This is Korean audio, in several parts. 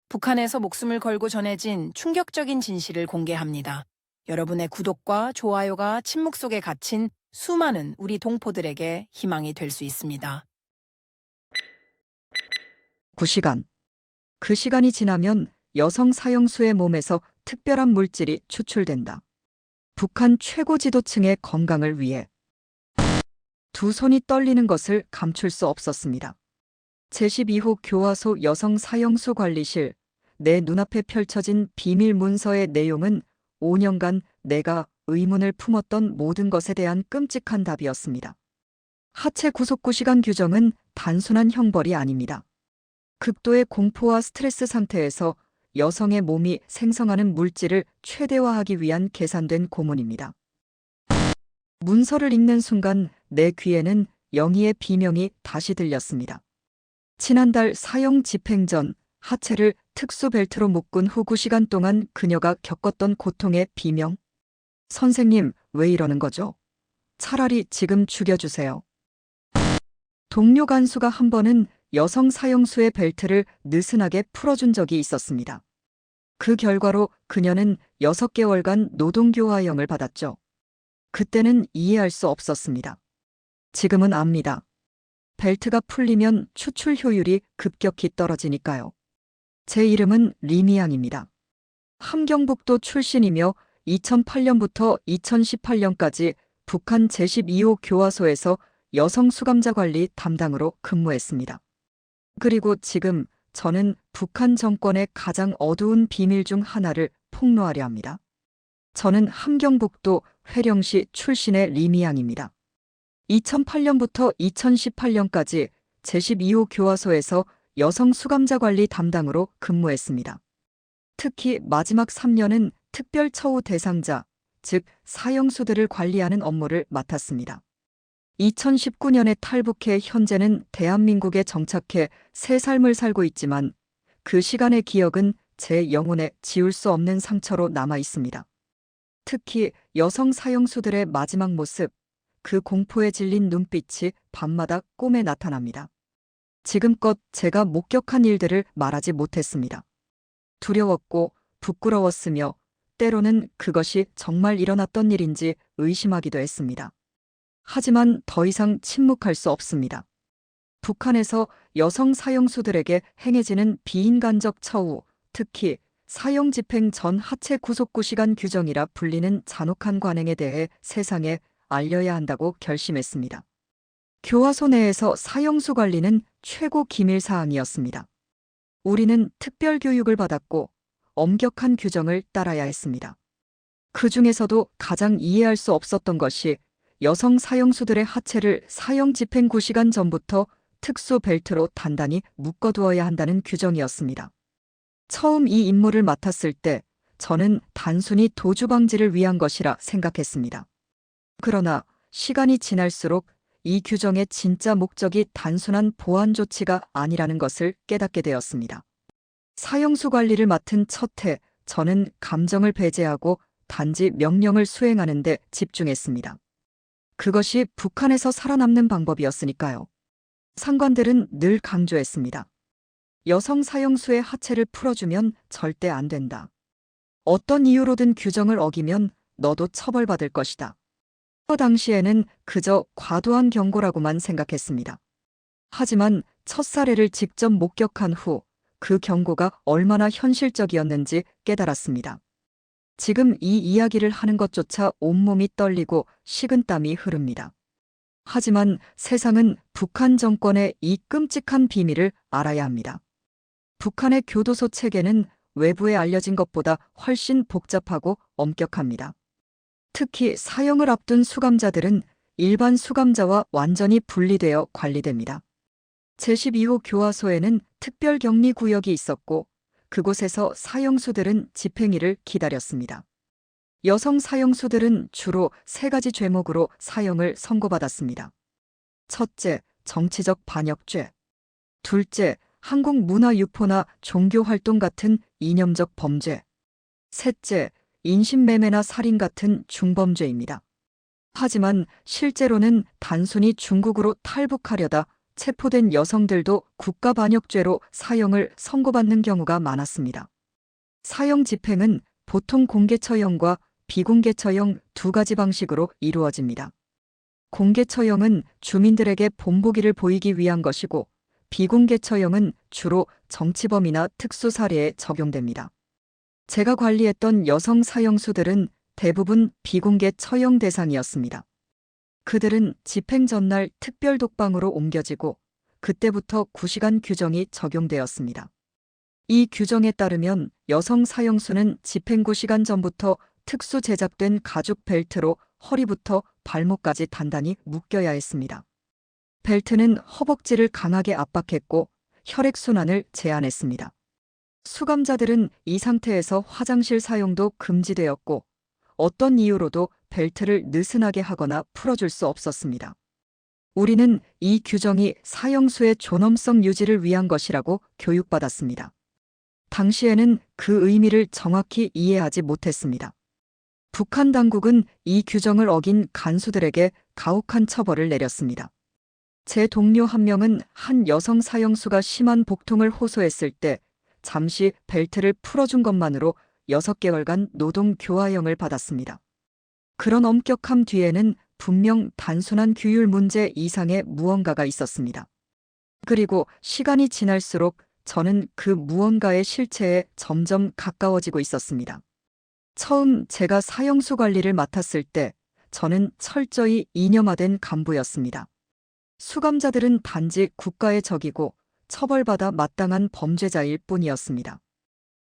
북한에서 목숨을 걸고 전해진 충격적인 진실을 공개합니다. 여러분의 구독과 좋아요가 침묵 속에 갇힌 수많은 우리 동포들에게 희망이 될 수 있습니다. 9시간. 그 시간이 지나면 여성 사형수의 몸에서 특별한 물질이 추출된다. 북한 최고 지도층의 건강을 위해. 두 손이 떨리는 것을 감출 수 없었습니다. 제12호 교화소 여성 사형수 관리실. 내 눈앞에 펼쳐진 비밀 문서의 내용은 5년간 내가 의문을 품었던 모든 것에 대한 끔찍한 답이었습니다. 하체 구속구 시간 규정은 단순한 형벌이 아닙니다. 극도의 공포와 스트레스 상태에서 여성의 몸이 생성하는 물질을 최대화하기 위한 계산된 고문입니다. 문서를 읽는 순간 내 귀에는 영희의 비명이 다시 들렸습니다. 지난달 사형 집행 전 하체를 특수 벨트로 묶은 후 9시간 동안 그녀가 겪었던 고통의 비명. 선생님, 왜 이러는 거죠? 차라리 지금 죽여주세요. 동료 간수가 한 번은 여성 사형수의 벨트를 느슨하게 풀어준 적이 있었습니다. 그 결과로 그녀는 6개월간 노동교화형을 받았죠. 그때는 이해할 수 없었습니다. 지금은 압니다. 벨트가 풀리면 추출 효율이 급격히 떨어지니까요. 제 이름은 리미양입니다. 함경북도 출신이며 2008년부터 2018년까지 북한 제12호 교화소에서 여성 수감자 관리 담당으로 근무했습니다. 그리고 지금 저는 북한 정권의 가장 어두운 비밀 중 하나를 폭로하려 합니다. 저는 함경북도 회령시 출신의 리미양입니다. 2008년부터 2018년까지 제12호 교화소에서 여성 수감자 관리 담당으로 근무했습니다. 특히 마지막 3년은 특별 처우 대상자, 즉 사형수들을 관리하는 업무를 맡았습니다. 2019년에 탈북해 현재는 대한민국에 정착해 새 삶을 살고 있지만 그 시간의 기억은 제 영혼에 지울 수 없는 상처로 남아 있습니다. 특히 여성 사형수들의 마지막 모습, 그 공포에 질린 눈빛이 밤마다 꿈에 나타납니다. 지금껏 제가 목격한 일들을 말하지 못했습니다. 두려웠고 부끄러웠으며 때로는 그것이 정말 일어났던 일인지 의심하기도 했습니다. 하지만 더 이상 침묵할 수 없습니다. 북한에서 여성 사형수들에게 행해지는 비인간적 처우, 특히 사형 집행 전 하체 구속구 시간 규정이라 불리는 잔혹한 관행에 대해 세상에 알려야 한다고 결심했습니다. 교화소 내에서 사형수 관리는 최고 기밀 사항이었습니다. 우리는 특별 교육을 받았고 엄격한 규정을 따라야 했습니다. 그 중에서도 가장 이해할 수 없었던 것이 여성 사형수들의 하체를 사형 집행 9시간 전부터 특수 벨트로 단단히 묶어두어야 한다는 규정이었습니다. 처음 이 임무를 맡았을 때 저는 단순히 도주 방지를 위한 것이라 생각했습니다. 그러나 시간이 지날수록 이 규정의 진짜 목적이 단순한 보안 조치가 아니라는 것을 깨닫게 되었습니다. 사형수 관리를 맡은 첫 해, 저는 감정을 배제하고 단지 명령을 수행하는 데 집중했습니다. 그것이 북한에서 살아남는 방법이었으니까요. 상관들은 늘 강조했습니다. 여성 사형수의 하체를 풀어주면 절대 안 된다. 어떤 이유로든 규정을 어기면 너도 처벌받을 것이다. 그 당시에는 그저 과도한 경고라고만 생각했습니다. 하지만 첫 사례를 직접 목격한 후 그 경고가 얼마나 현실적이었는지 깨달았습니다. 지금 이 이야기를 하는 것조차 온몸이 떨리고 식은땀이 흐릅니다. 하지만 세상은 북한 정권의 이 끔찍한 비밀을 알아야 합니다. 북한의 교도소 체계는 외부에 알려진 것보다 훨씬 복잡하고 엄격합니다. 특히 사형을 앞둔 수감자들은 일반 수감자와 완전히 분리되어 관리됩니다. 제12호 교화소에는 특별격리구역이 있었고 그곳에서 사형수들은 집행일을 기다렸습니다. 여성 사형수들은 주로 3가지 죄목으로 사형을 선고받았습니다. 첫째, 정치적 반역죄. 둘째, 한국 문화 유포나 종교활동 같은 이념적 범죄. 셋째, 인신매매나 살인 같은 중범죄입니다. 하지만 실제로는 단순히 중국으로 탈북하려다 체포된 여성들도 국가반역죄로 사형을 선고받는 경우가 많았습니다. 사형 집행은 보통 공개처형과 비공개처형 두 가지 방식으로 이루어집니다. 공개처형은 주민들에게 본보기를 보이기 위한 것이고, 비공개처형은 주로 정치범이나 특수사례에 적용됩니다. 제가 관리했던 여성 사형수들은 대부분 비공개 처형 대상이었습니다. 그들은 집행 전날 특별 독방으로 옮겨지고 그때부터 9시간 규정이 적용되었습니다. 이 규정에 따르면 여성 사형수는 집행 9시간 전부터 특수 제작된 가죽 벨트로 허리부터 발목까지 단단히 묶여야 했습니다. 벨트는 허벅지를 강하게 압박했고 혈액순환을 제한했습니다. 수감자들은 이 상태에서 화장실 사용도 금지되었고 어떤 이유로도 벨트를 느슨하게 하거나 풀어줄 수 없었습니다. 우리는 이 규정이 사형수의 존엄성 유지를 위한 것이라고 교육받았습니다. 당시에는 그 의미를 정확히 이해하지 못했습니다. 북한 당국은 이 규정을 어긴 간수들에게 가혹한 처벌을 내렸습니다. 제 동료 한 명은 한 여성 사형수가 심한 복통을 호소했을 때 잠시 벨트를 풀어준 것만으로 6개월간 노동 교화형을 받았습니다. 그런 엄격함 뒤에는 분명 단순한 규율 문제 이상의 무언가가 있었습니다. 그리고 시간이 지날수록 저는 그 무언가의 실체에 점점 가까워지고 있었습니다. 처음 제가 사형수 관리를 맡았을 때 저는 철저히 이념화된 간부였습니다. 수감자들은 단지 국가의 적이고 처벌받아 마땅한 범죄자일 뿐이었습니다.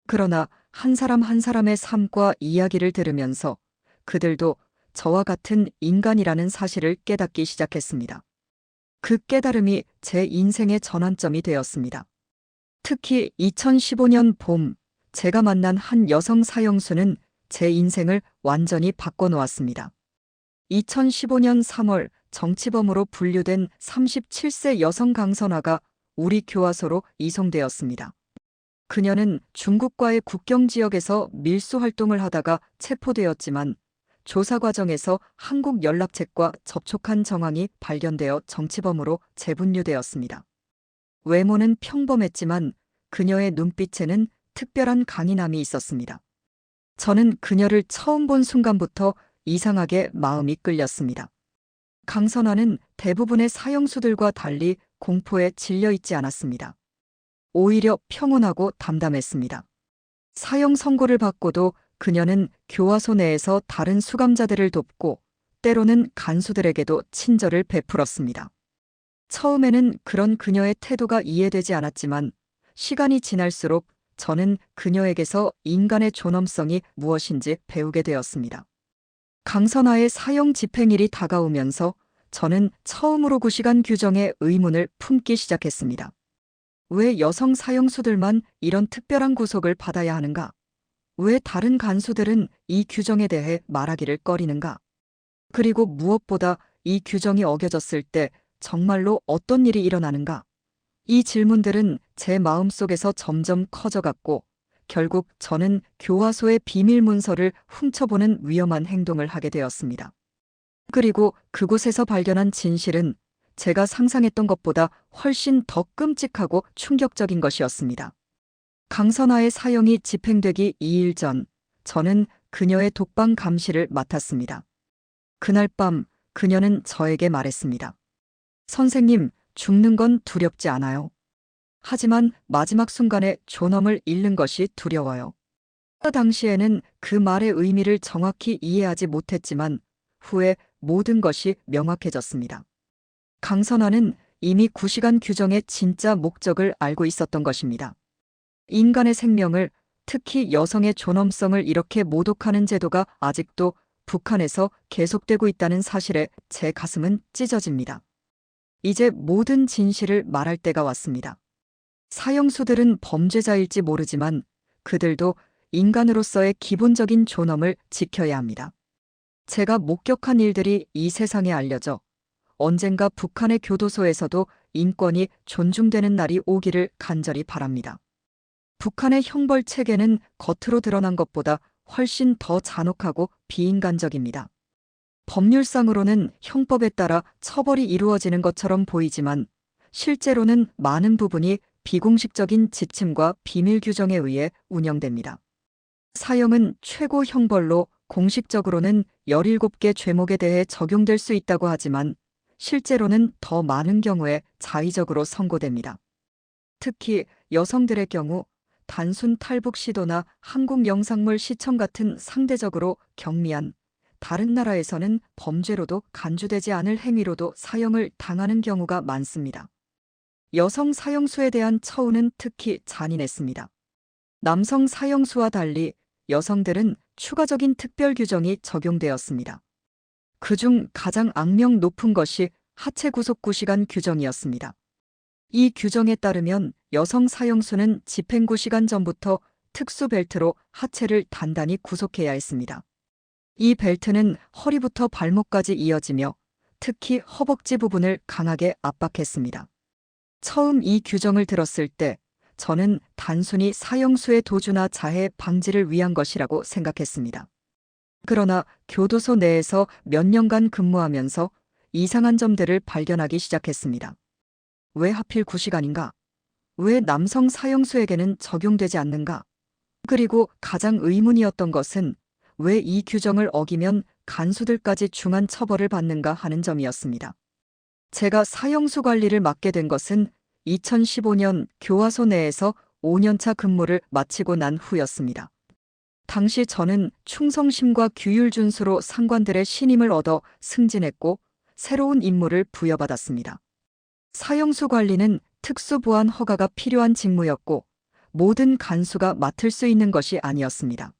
그러나 한 사람 한 사람의 삶과 이야기를 들으면서 그들도 저와 같은 인간이라는 사실을 깨닫기 시작했습니다. 그 깨달음이 제 인생의 전환점이 되었습니다. 특히 2015년 봄, 제가 만난 한 여성 사형수는 제 인생을 완전히 바꿔놓았습니다. 2015년 3월 정치범으로 분류된 37세 여성 강선아가 우리 교화소로 이송되었습니다. 그녀는 중국과의 국경 지역에서 밀수 활동을 하다가 체포되었지만 조사 과정에서 한국 연락책과 접촉한 정황이 발견되어 정치범으로 재분류되었습니다. 외모는 평범했지만 그녀의 눈빛에는 특별한 강인함이 있었습니다. 저는 그녀를 처음 본 순간부터 이상하게 마음이 끌렸습니다. 강선아는 대부분의 사형수들과 달리 공포에 질려 있지 않았습니다. 오히려 평온하고 담담했습니다. 사형 선고를 받고도 그녀는 교화소 내에서 다른 수감자들을 돕고 때로는 간수들에게도 친절을 베풀었습니다. 처음에는 그런 그녀의 태도가 이해되지 않았지만 시간이 지날수록 저는 그녀에게서 인간의 존엄성이 무엇인지 배우게 되었습니다. 강선아의 사형 집행일이 다가오면서 저는 처음으로 9시간 규정의 의문을 품기 시작했습니다. 왜 여성 사형수들만 이런 특별한 구속을 받아야 하는가? 왜 다른 간수들은 이 규정에 대해 말하기를 꺼리는가? 그리고 무엇보다 이 규정이 어겨졌을 때 정말로 어떤 일이 일어나는가? 이 질문들은 제 마음속에서 점점 커져갔고 결국 저는 교화소의 비밀 문서를 훔쳐보는 위험한 행동을 하게 되었습니다. 그리고 그곳에서 발견한 진실은 제가 상상했던 것보다 훨씬 더 끔찍하고 충격적인 것이었습니다. 강선아의 사형이 집행되기 2일 전, 저는 그녀의 독방 감시를 맡았습니다. 그날 밤 그녀는 저에게 말했습니다. 선생님, 죽는 건 두렵지 않아요. 하지만 마지막 순간에 존엄을 잃는 것이 두려워요. 그 당시에는 그 말의 의미를 정확히 이해하지 못했지만 후에 모든 것이 명확해졌습니다. 강선아는 이미 9시간 규정의 진짜 목적을 알고 있었던 것입니다. 인간의 생명을, 특히 여성의 존엄성을 이렇게 모독하는 제도가 아직도 북한에서 계속되고 있다는 사실에 제 가슴은 찢어집니다. 이제 모든 진실을 말할 때가 왔습니다. 사형수들은 범죄자일지 모르지만 그들도 인간으로서의 기본적인 존엄을 지켜야 합니다. 제가 목격한 일들이 이 세상에 알려져 언젠가 북한의 교도소에서도 인권이 존중되는 날이 오기를 간절히 바랍니다. 북한의 형벌 체계는 겉으로 드러난 것보다 훨씬 더 잔혹하고 비인간적입니다. 법률상으로는 형법에 따라 처벌이 이루어지는 것처럼 보이지만 실제로는 많은 부분이 비공식적인 지침과 비밀 규정에 의해 운영됩니다. 사형은 최고 형벌로 공식적으로는 17개 죄목에 대해 적용될 수 있다고 하지만 실제로는 더 많은 경우에 자의적으로 선고됩니다. 특히 여성들의 경우 단순 탈북 시도나 한국 영상물 시청 같은 상대적으로 경미한, 다른 나라에서는 범죄로도 간주되지 않을 행위로도 사형을 당하는 경우가 많습니다. 여성 사형수에 대한 처우는 특히 잔인했습니다. 남성 사형수와 달리 여성들은 추가적인 특별 규정이 적용되었습니다. 그중 가장 악명 높은 것이 하체 구속 9시간 규정이었습니다. 이 규정에 따르면 여성 사형수는 집행 9시간 전부터 특수 벨트로 하체를 단단히 구속해야 했습니다. 이 벨트는 허리부터 발목까지 이어지며 특히 허벅지 부분을 강하게 압박했습니다. 처음 이 규정을 들었을 때 저는 단순히 사형수의 도주나 자해 방지를 위한 것이라고 생각했습니다. 그러나 교도소 내에서 몇 년간 근무하면서 이상한 점들을 발견하기 시작했습니다. 왜 하필 9시간인가? 왜 남성 사형수에게는 적용되지 않는가? 그리고 가장 의문이었던 것은 왜 이 규정을 어기면 간수들까지 중한 처벌을 받는가 하는 점이었습니다. 제가 사형수 관리를 맡게 된 것은 2015년 교화소 내에서 5년차 근무를 마치고 난 후였습니다. 당시 저는 충성심과 규율 준수로 상관들의 신임을 얻어 승진했고 새로운 임무를 부여받았습니다. 사형수 관리는 특수보안 허가가 필요한 직무였고 모든 간수가 맡을 수 있는 것이 아니었습니다.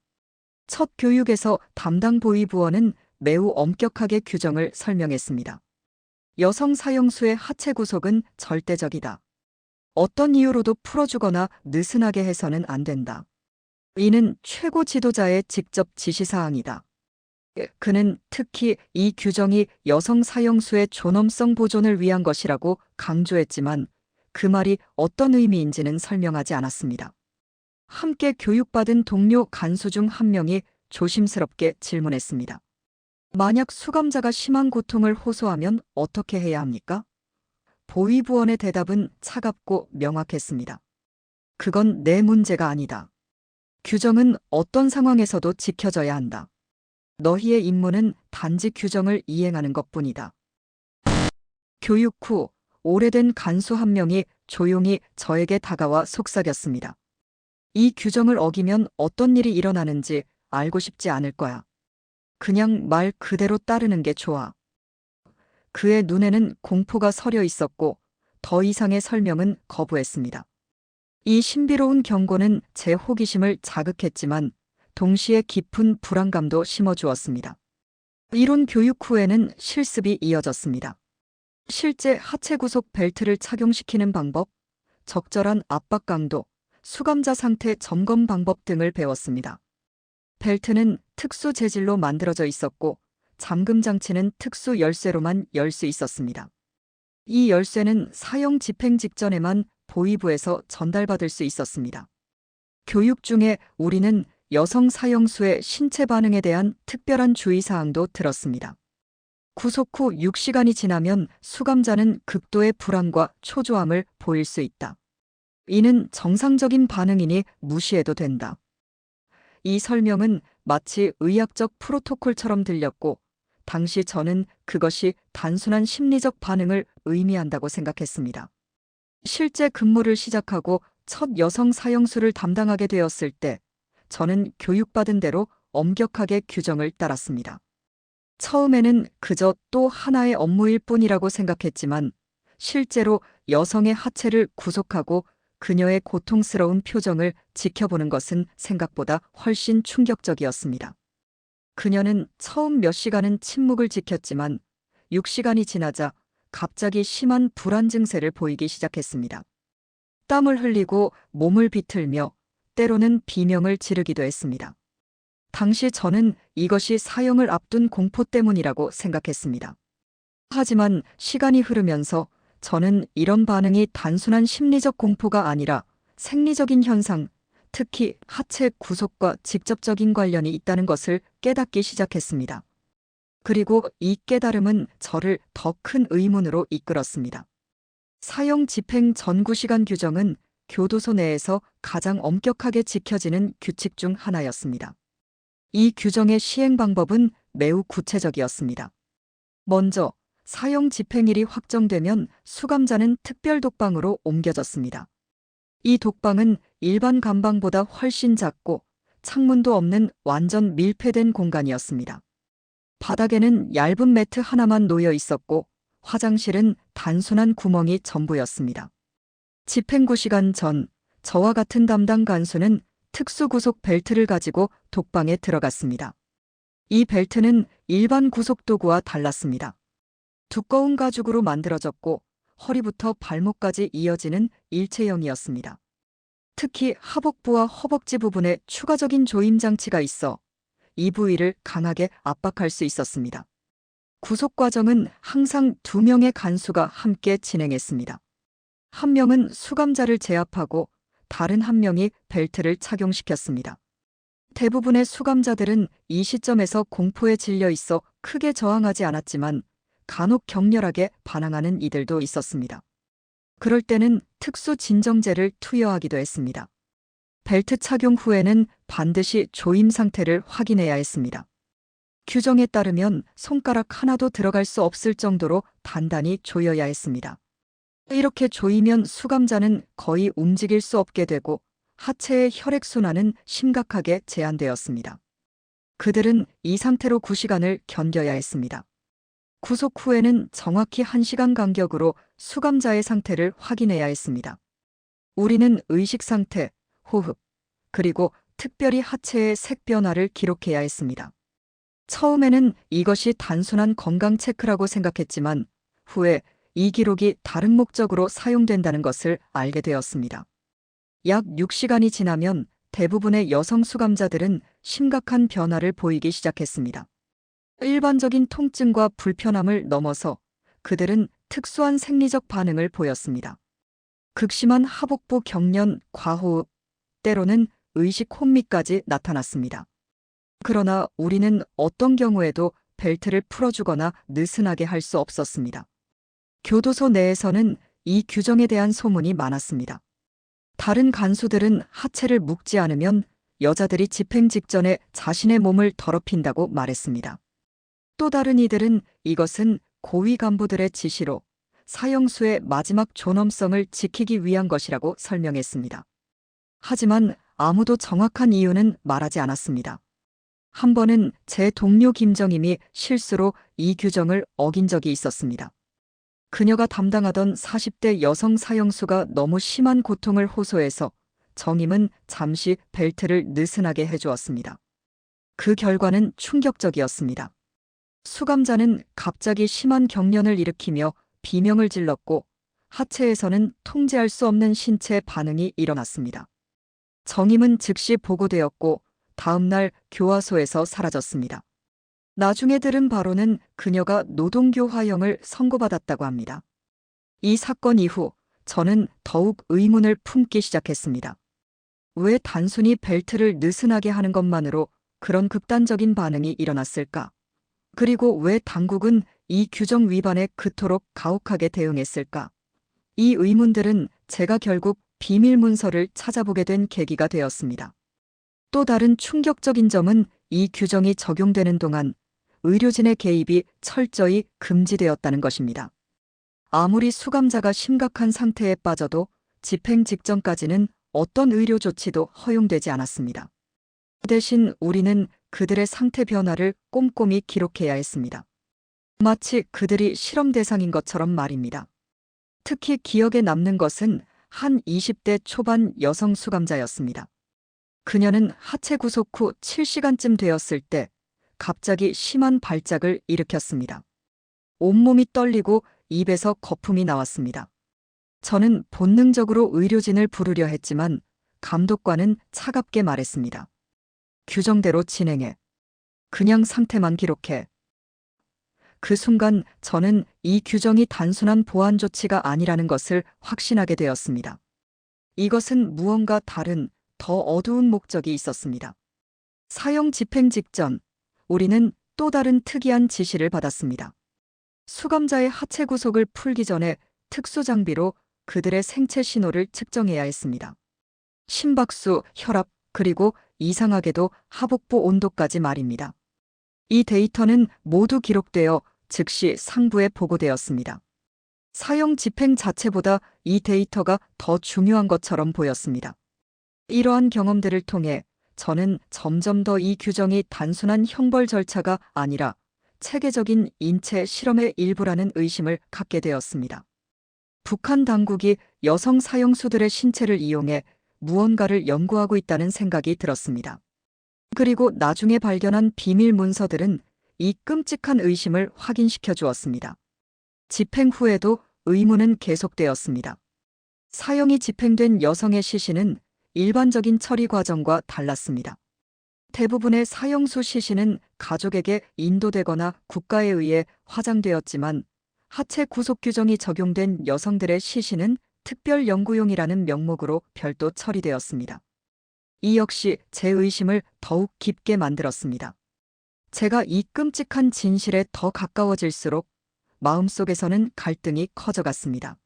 첫 교육에서 담당 보위부원은 매우 엄격하게 규정을 설명했습니다. 여성 사형수의 하체 구속은 절대적이다. 어떤 이유로도 풀어주거나 느슨하게 해서는 안 된다. 이는 최고 지도자의 직접 지시사항이다. 그는 특히 이 규정이 여성 사형수의 존엄성 보존을 위한 것이라고 강조했지만 그 말이 어떤 의미인지는 설명하지 않았습니다. 함께 교육받은 동료 간수 중 한 명이 조심스럽게 질문했습니다. 만약 수감자가 심한 고통을 호소하면 어떻게 해야 합니까? 보위부원의 대답은 차갑고 명확했습니다. 그건 내 문제가 아니다. 규정은 어떤 상황에서도 지켜져야 한다. 너희의 임무는 단지 규정을 이행하는 것뿐이다. 교육 후 오래된 간수 한 명이 조용히 저에게 다가와 속삭였습니다. 이 규정을 어기면 어떤 일이 일어나는지 알고 싶지 않을 거야. 그냥 말 그대로 따르는 게 좋아. 그의 눈에는 공포가 서려 있었고 더 이상의 설명은 거부했습니다. 이 신비로운 경고는 제 호기심을 자극했지만 동시에 깊은 불안감도 심어주었습니다. 이론 교육 후에는 실습이 이어졌습니다. 실제 하체 구속 벨트를 착용시키는 방법, 적절한 압박 강도, 수감자 상태 점검 방법 등을 배웠습니다. 벨트는 특수 재질로 만들어져 있었고 잠금 장치는 특수 열쇠로만 열 수 있었습니다. 이 열쇠는 사형 집행 직전에만 보위부에서 전달받을 수 있었습니다. 교육 중에 우리는 여성 사형수의 신체 반응에 대한 특별한 주의사항도 들었습니다. 구속 후 6시간이 지나면 수감자는 극도의 불안과 초조함을 보일 수 있다. 이는 정상적인 반응이니 무시해도 된다. 이 설명은 마치 의학적 프로토콜처럼 들렸고 당시 저는 그것이 단순한 심리적 반응을 의미한다고 생각했습니다. 실제 근무를 시작하고 첫 여성 사형수를 담당하게 되었을 때 저는 교육받은 대로 엄격하게 규정을 따랐습니다. 처음에는 그저 또 하나의 업무일 뿐이라고 생각했지만 실제로 여성의 하체를 구속하고 그녀의 고통스러운 표정을 지켜보는 것은 생각보다 훨씬 충격적이었습니다. 그녀는 처음 몇 시간은 침묵을 지켰지만 6시간이 지나자 갑자기 심한 불안 증세를 보이기 시작했습니다. 땀을 흘리고 몸을 비틀며 때로는 비명을 지르기도 했습니다. 당시 저는 이것이 사형을 앞둔 공포 때문이라고 생각했습니다. 하지만 시간이 흐르면서 저는 이런 반응이 단순한 심리적 공포가 아니라 생리적인 현상, 특히 하체 구속과 직접적인 관련이 있다는 것을 깨닫기 시작했습니다. 그리고 이 깨달음은 저를 더 큰 의문으로 이끌었습니다. 사형 집행 전구 시간 규정은 교도소 내에서 가장 엄격하게 지켜지는 규칙 중 하나였습니다. 이 규정의 시행 방법은 매우 구체적이었습니다. 먼저 사형 집행일이 확정되면 수감자는 특별 독방으로 옮겨졌습니다. 이 독방은 일반 감방보다 훨씬 작고 창문도 없는 완전 밀폐된 공간이었습니다. 바닥에는 얇은 매트 하나만 놓여 있었고 화장실은 단순한 구멍이 전부였습니다. 집행구 시간 전, 저와 같은 담당 간수는 특수구속 벨트를 가지고 독방에 들어갔습니다. 이 벨트는 일반 구속도구와 달랐습니다. 두꺼운 가죽으로 만들어졌고 허리부터 발목까지 이어지는 일체형이었습니다. 특히 하복부와 허벅지 부분에 추가적인 조임 장치가 있어 이 부위를 강하게 압박할 수 있었습니다. 구속 과정은 항상 2명의 간수가 함께 진행했습니다. 한 명은 수감자를 제압하고 다른 한 명이 벨트를 착용시켰습니다. 대부분의 수감자들은 이 시점에서 공포에 질려 있어 크게 저항하지 않았지만 간혹 격렬하게 반항하는 이들도 있었습니다. 그럴 때는 특수 진정제를 투여하기도 했습니다. 벨트 착용 후에는 반드시 조임 상태를 확인해야 했습니다. 규정에 따르면 손가락 하나도 들어갈 수 없을 정도로 단단히 조여야 했습니다. 이렇게 조이면 수감자는 거의 움직일 수 없게 되고 하체의 혈액순환은 심각하게 제한되었습니다. 그들은 이 상태로 9시간을 견뎌야 했습니다. 구속 후에는 정확히 1시간 간격으로 수감자의 상태를 확인해야 했습니다. 우리는 의식 상태, 호흡, 그리고 특별히 하체의 색 변화를 기록해야 했습니다. 처음에는 이것이 단순한 건강 체크라고 생각했지만 후에 이 기록이 다른 목적으로 사용된다는 것을 알게 되었습니다. 약 6시간이 지나면 대부분의 여성 수감자들은 심각한 변화를 보이기 시작했습니다. 일반적인 통증과 불편함을 넘어서 그들은 특수한 생리적 반응을 보였습니다. 극심한 하복부 경련, 과호흡, 때로는 의식 혼미까지 나타났습니다. 그러나 우리는 어떤 경우에도 벨트를 풀어주거나 느슨하게 할 수 없었습니다. 교도소 내에서는 이 규정에 대한 소문이 많았습니다. 다른 간수들은 하체를 묶지 않으면 여자들이 집행 직전에 자신의 몸을 더럽힌다고 말했습니다. 또 다른 이들은 이것은 고위 간부들의 지시로 사형수의 마지막 존엄성을 지키기 위한 것이라고 설명했습니다. 하지만 아무도 정확한 이유는 말하지 않았습니다. 한 번은 제 동료 김정임이 실수로 이 규정을 어긴 적이 있었습니다. 그녀가 담당하던 40대 여성 사형수가 너무 심한 고통을 호소해서 정임은 잠시 벨트를 느슨하게 해주었습니다. 그 결과는 충격적이었습니다. 수감자는 갑자기 심한 경련을 일으키며 비명을 질렀고 하체에서는 통제할 수 없는 신체 반응이 일어났습니다. 정임은 즉시 보고되었고 다음 날 교화소에서 사라졌습니다. 나중에 들은 바로는 그녀가 노동교화형을 선고받았다고 합니다. 이 사건 이후 저는 더욱 의문을 품기 시작했습니다. 왜 단순히 벨트를 느슨하게 하는 것만으로 그런 극단적인 반응이 일어났을까? 그리고 왜 당국은 이 규정 위반에 그토록 가혹하게 대응했을까? 이 의문들은 제가 결국 비밀 문서를 찾아보게 된 계기가 되었습니다. 또 다른 충격적인 점은 이 규정이 적용되는 동안 의료진의 개입이 철저히 금지되었다는 것입니다. 아무리 수감자가 심각한 상태에 빠져도 집행 직전까지는 어떤 의료 조치도 허용되지 않았습니다. 대신 우리는 그들의 상태 변화를 꼼꼼히 기록해야 했습니다. 마치 그들이 실험 대상인 것처럼 말입니다. 특히 기억에 남는 것은 한 20대 초반 여성 수감자였습니다. 그녀는 하체 구속 후 7시간쯤 되었을 때 갑자기 심한 발작을 일으켰습니다. 온몸이 떨리고 입에서 거품이 나왔습니다. 저는 본능적으로 의료진을 부르려 했지만 감독관은 차갑게 말했습니다. 규정대로 진행해. 그냥 상태만 기록해. 그 순간 저는 이 규정이 단순한 보안 조치가 아니라는 것을 확신하게 되었습니다. 이것은 무언가 다른, 더 어두운 목적이 있었습니다. 사형 집행 직전, 우리는 또 다른 특이한 지시를 받았습니다. 수감자의 하체 구속을 풀기 전에 특수 장비로 그들의 생체 신호를 측정해야 했습니다. 심박수, 혈압, 그리고 이상하게도 하복부 온도까지 말입니다. 이 데이터는 모두 기록되어 즉시 상부에 보고되었습니다. 사형 집행 자체보다 이 데이터가 더 중요한 것처럼 보였습니다. 이러한 경험들을 통해 저는 점점 더 이 규정이 단순한 형벌 절차가 아니라 체계적인 인체 실험의 일부라는 의심을 갖게 되었습니다. 북한 당국이 여성 사형수들의 신체를 이용해 무언가를 연구하고 있다는 생각이 들었습니다. 그리고 나중에 발견한 비밀 문서들은 이 끔찍한 의심을 확인시켜 주었습니다. 집행 후에도 의문은 계속되었습니다. 사형이 집행된 여성의 시신은 일반적인 처리 과정과 달랐습니다. 대부분의 사형수 시신은 가족에게 인도되거나 국가에 의해 화장되었지만 하체 구속 규정이 적용된 여성들의 시신은 특별 연구용이라는 명목으로 별도 처리되었습니다. 이 역시 제 의심을 더욱 깊게 만들었습니다. 제가 이 끔찍한 진실에 더 가까워질수록 마음속에서는 갈등이 커져갔습니다.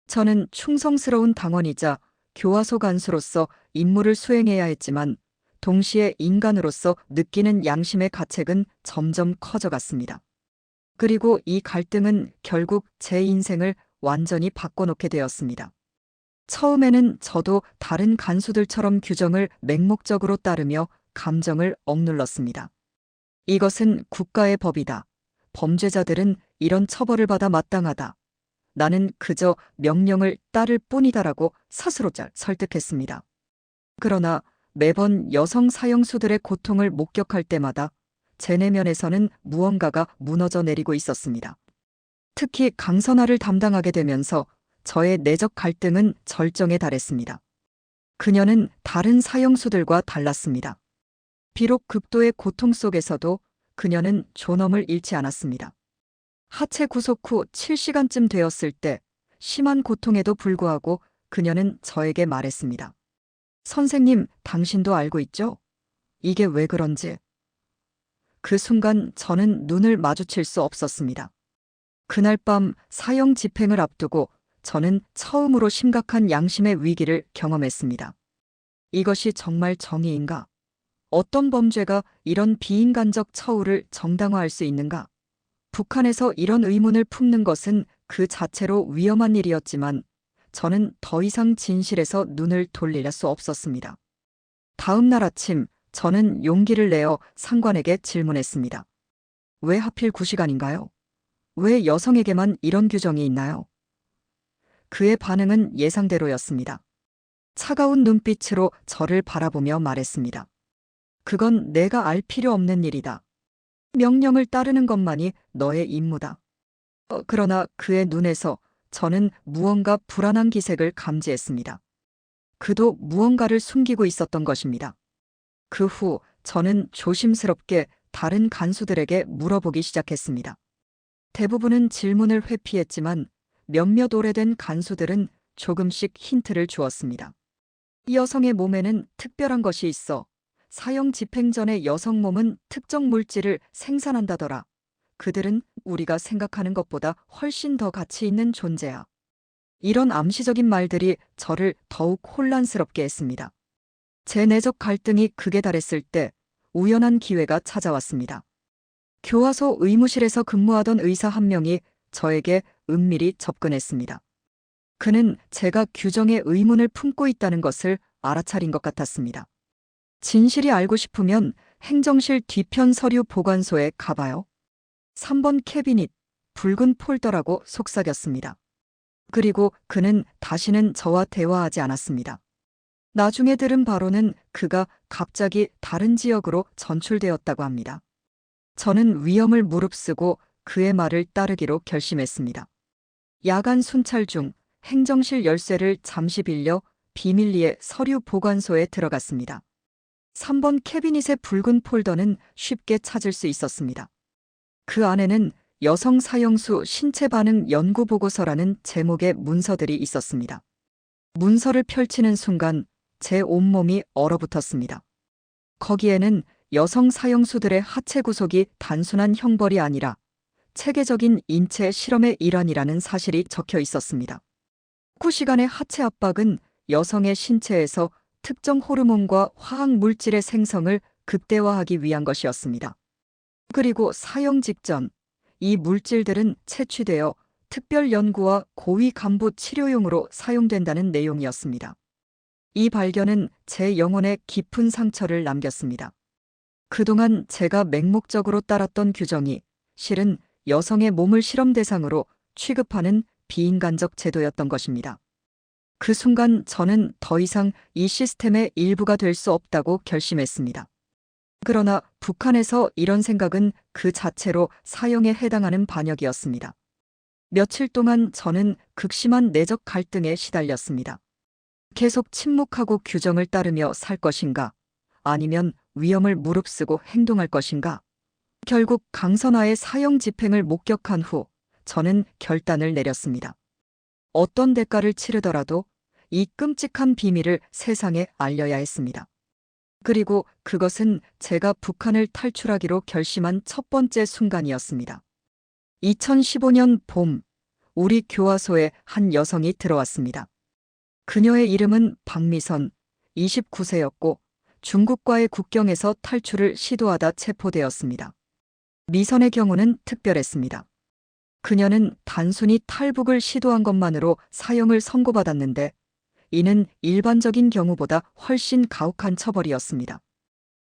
저는 충성스러운 당원이자 교화소 간수로서 임무를 수행해야 했지만 동시에 인간으로서 느끼는 양심의 가책은 점점 커져갔습니다. 그리고 이 갈등은 결국 제 인생을 완전히 바꿔놓게 되었습니다. 처음에는 저도 다른 간수들처럼 규정을 맹목적으로 따르며 감정을 억눌렀습니다. 이것은 국가의 법이다. 범죄자들은 이런 처벌을 받아 마땅하다. 나는 그저 명령을 따를 뿐이다라고 스스로 설득했습니다. 그러나 매번 여성 사형수들의 고통을 목격할 때마다 제 내면에서는 무언가가 무너져 내리고 있었습니다. 특히 강선아를 담당하게 되면서 저의 내적 갈등은 절정에 달했습니다. 그녀는 다른 사형수들과 달랐습니다. 비록 극도의 고통 속에서도 그녀는 존엄을 잃지 않았습니다. 하체 구속 후 7시간쯤 되었을 때 심한 고통에도 불구하고 그녀는 저에게 말했습니다. 선생님, 당신도 알고 있죠? 이게 왜 그런지. 그 순간 저는 눈을 마주칠 수 없었습니다. 그날 밤 사형 집행을 앞두고 저는 처음으로 심각한 양심의 위기를 경험했습니다. 이것이 정말 정의인가? 어떤 범죄가 이런 비인간적 처우를 정당화할 수 있는가? 북한에서 이런 의문을 품는 것은 그 자체로 위험한 일이었지만 저는 더 이상 진실에서 눈을 돌릴 수 없었습니다. 다음 날 아침 저는 용기를 내어 상관에게 질문했습니다. 왜 하필 9시간인가요? 왜 여성에게만 이런 규정이 있나요? 그의 반응은 예상대로였습니다. 차가운 눈빛으로 저를 바라보며 말했습니다. 그건 내가 알 필요 없는 일이다. 명령을 따르는 것만이 너의 임무다. 그러나 그의 눈에서 저는 무언가 불안한 기색을 감지했습니다. 그도 무언가를 숨기고 있었던 것입니다. 그 후 저는 조심스럽게 다른 간수들에게 물어보기 시작했습니다. 대부분은 질문을 회피했지만 몇몇 오래된 간수들은 조금씩 힌트를 주었습니다. 이 여성의 몸에는 특별한 것이 있어. 사형 집행 전에 여성 몸은 특정 물질을 생산한다더라. 그들은 우리가 생각하는 것보다 훨씬 더 가치 있는 존재야. 이런 암시적인 말들이 저를 더욱 혼란스럽게 했습니다. 제 내적 갈등이 극에 달했을 때 우연한 기회가 찾아왔습니다. 교화소 의무실에서 근무하던 의사 한 명이 저에게 은밀히 접근했습니다. 그는 제가 규정에 의문을 품고 있다는 것을 알아차린 것 같았습니다. 진실이 알고 싶으면 행정실 뒤편 서류 보관소에 가봐요. 3번 캐비닛, 붉은 폴더라고 속삭였습니다. 그리고 그는 다시는 저와 대화하지 않았습니다. 나중에 들은 바로는 그가 갑자기 다른 지역으로 전출되었다고 합니다. 저는 위험을 무릅쓰고 그의 말을 따르기로 결심했습니다. 야간 순찰 중 행정실 열쇠를 잠시 빌려 비밀리에 서류 보관소에 들어갔습니다. 3번 캐비닛의 붉은 폴더는 쉽게 찾을 수 있었습니다. 그 안에는 여성 사형수 신체 반응 연구 보고서라는 제목의 문서들이 있었습니다. 문서를 펼치는 순간 제 온몸이 얼어붙었습니다. 거기에는 여성 사형수들의 하체 구속이 단순한 형벌이 아니라 체계적인 인체 실험의 일환이라는 사실이 적혀 있었습니다. 그 시간의 하체 압박은 여성의 신체에서 특정 호르몬과 화학 물질의 생성을 극대화하기 위한 것이었습니다. 그리고 사용 직전 이 물질들은 채취되어 특별 연구와 고위 간부 치료용으로 사용된다는 내용이었습니다. 이 발견은 제 영혼에 깊은 상처를 남겼습니다. 그동안 제가 맹목적으로 따랐던 규정이 실은 여성의 몸을 실험 대상으로 취급하는 비인간적 제도였던 것입니다. 그 순간 저는 더 이상 이 시스템의 일부가 될 수 없다고 결심했습니다. 그러나 북한에서 이런 생각은 그 자체로 사형에 해당하는 반역이었습니다. 며칠 동안 저는 극심한 내적 갈등에 시달렸습니다. 계속 침묵하고 규정을 따르며 살 것인가? 아니면 위험을 무릅쓰고 행동할 것인가? 결국 강선아의 사형 집행을 목격한 후 저는 결단을 내렸습니다. 어떤 대가를 치르더라도 이 끔찍한 비밀을 세상에 알려야 했습니다. 그리고 그것은 제가 북한을 탈출하기로 결심한 첫 번째 순간이었습니다. 2015년 봄, 우리 교화소에 한 여성이 들어왔습니다. 그녀의 이름은 박미선, 29세였고 중국과의 국경에서 탈출을 시도하다 체포되었습니다. 미선의 경우는 특별했습니다. 그녀는 단순히 탈북을 시도한 것만으로 사형을 선고받았는데 이는 일반적인 경우보다 훨씬 가혹한 처벌이었습니다.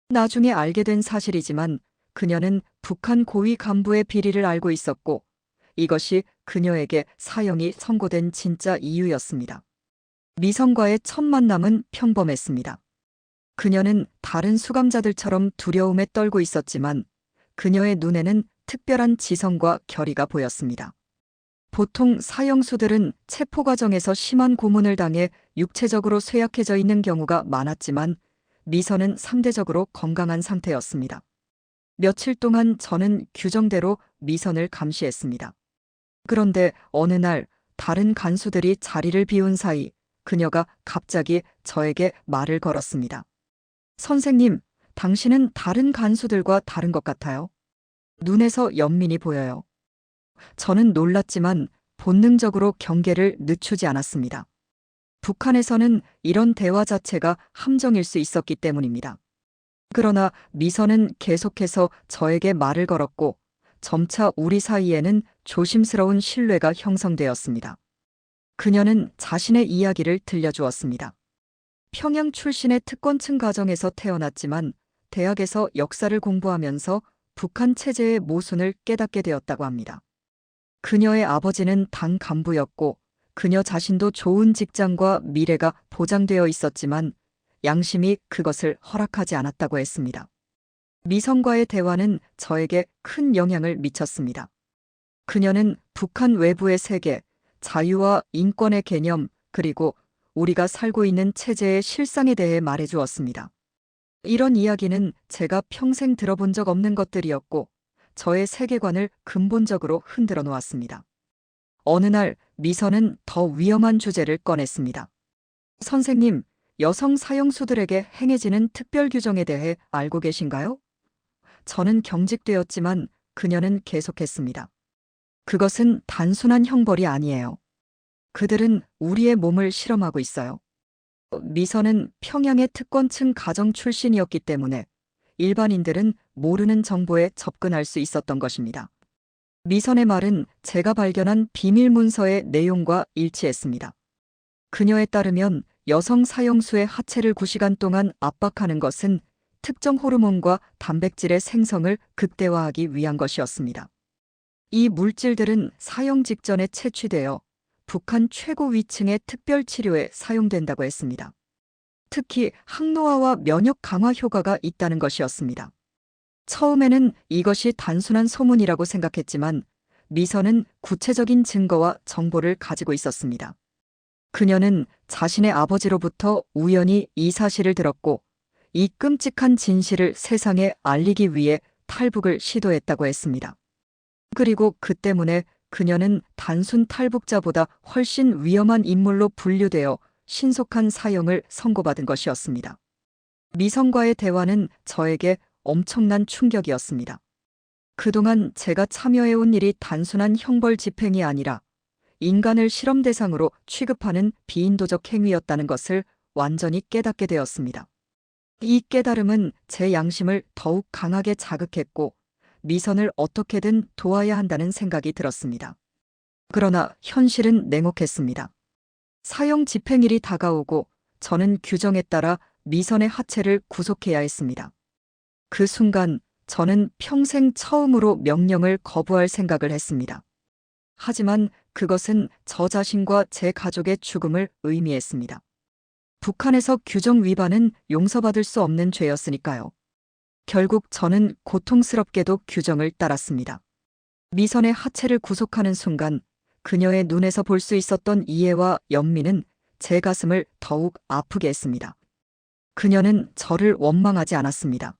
나중에 알게 된 사실이지만 그녀는 북한 고위 간부의 비리를 알고 있었고 이것이 그녀에게 사형이 선고된 진짜 이유였습니다. 미선과의 첫 만남은 평범했습니다. 그녀는 다른 수감자들처럼 두려움에 떨고 있었지만 그녀의 눈에는 특별한 지성과 결의가 보였습니다. 보통 사형수들은 체포 과정에서 심한 고문을 당해 육체적으로 쇠약해져 있는 경우가 많았지만 미선은 상대적으로 건강한 상태였습니다. 며칠 동안 저는 규정대로 미선을 감시했습니다. 그런데 어느 날 다른 간수들이 자리를 비운 사이 그녀가 갑자기 저에게 말을 걸었습니다. 선생님, 당신은 다른 간수들과 다른 것 같아요. 눈에서 연민이 보여요. 저는 놀랐지만 본능적으로 경계를 늦추지 않았습니다. 북한에서는 이런 대화 자체가 함정일 수 있었기 때문입니다. 그러나 미선은 계속해서 저에게 말을 걸었고 점차 우리 사이에는 조심스러운 신뢰가 형성되었습니다. 그녀는 자신의 이야기를 들려주었습니다. 평양 출신의 특권층 가정에서 태어났지만 대학에서 역사를 공부하면서 북한 체제의 모순을 깨닫게 되었다고 합니다. 그녀의 아버지는 당 간부였고 그녀 자신도 좋은 직장과 미래가 보장되어 있었지만 양심이 그것을 허락하지 않았다고 했습니다. 미선과의 대화는 저에게 큰 영향을 미쳤습니다. 그녀는 북한 외부의 세계, 자유와 인권의 개념, 그리고 우리가 살고 있는 체제의 실상에 대해 말해주었습니다. 이런 이야기는 제가 평생 들어본 적 없는 것들이었고 저의 세계관을 근본적으로 흔들어 놓았습니다. 어느 날 미선은 더 위험한 주제를 꺼냈습니다. 선생님, 여성 사형수들에게 행해지는 특별 규정에 대해 알고 계신가요? 저는 경직되었지만 그녀는 계속했습니다. 그것은 단순한 형벌이 아니에요. 그들은 우리의 몸을 실험하고 있어요. 미선은 평양의 특권층 가정 출신이었기 때문에 일반인들은 모르는 정보에 접근할 수 있었던 것입니다. 미선의 말은 제가 발견한 비밀 문서의 내용과 일치했습니다. 그녀에 따르면 여성 사형수의 하체를 9시간 동안 압박하는 것은 특정 호르몬과 단백질의 생성을 극대화하기 위한 것이었습니다. 이 물질들은 사형 직전에 채취되어 북한 최고 위층의 특별 치료에 사용된다고 했습니다. 특히 항노화와 면역 강화 효과가 있다는 것이었습니다. 처음에는 이것이 단순한 소문이라고 생각했지만 미선은 구체적인 증거와 정보를 가지고 있었습니다. 그녀는 자신의 아버지로부터 우연히 이 사실을 들었고 이 끔찍한 진실을 세상에 알리기 위해 탈북을 시도했다고 했습니다. 그리고 그 때문에 그녀는 단순 탈북자보다 훨씬 위험한 인물로 분류되어 신속한 사형을 선고받은 것이었습니다. 미선과의 대화는 저에게 엄청난 충격이었습니다. 그동안 제가 참여해온 일이 단순한 형벌 집행이 아니라 인간을 실험 대상으로 취급하는 비인도적 행위였다는 것을 완전히 깨닫게 되었습니다. 이 깨달음은 제 양심을 더욱 강하게 자극했고 미선을 어떻게든 도와야 한다는 생각이 들었습니다. 그러나 현실은 냉혹했습니다. 사형 집행일이 다가오고 저는 규정에 따라 미선의 하체를 구속해야 했습니다. 그 순간 저는 평생 처음으로 명령을 거부할 생각을 했습니다. 하지만 그것은 저 자신과 제 가족의 죽음을 의미했습니다. 북한에서 규정 위반은 용서받을 수 없는 죄였으니까요. 결국 저는 고통스럽게도 규정을 따랐습니다. 미선의 하체를 구속하는 순간 그녀의 눈에서 볼 수 있었던 이해와 연민은 제 가슴을 더욱 아프게 했습니다. 그녀는 저를 원망하지 않았습니다.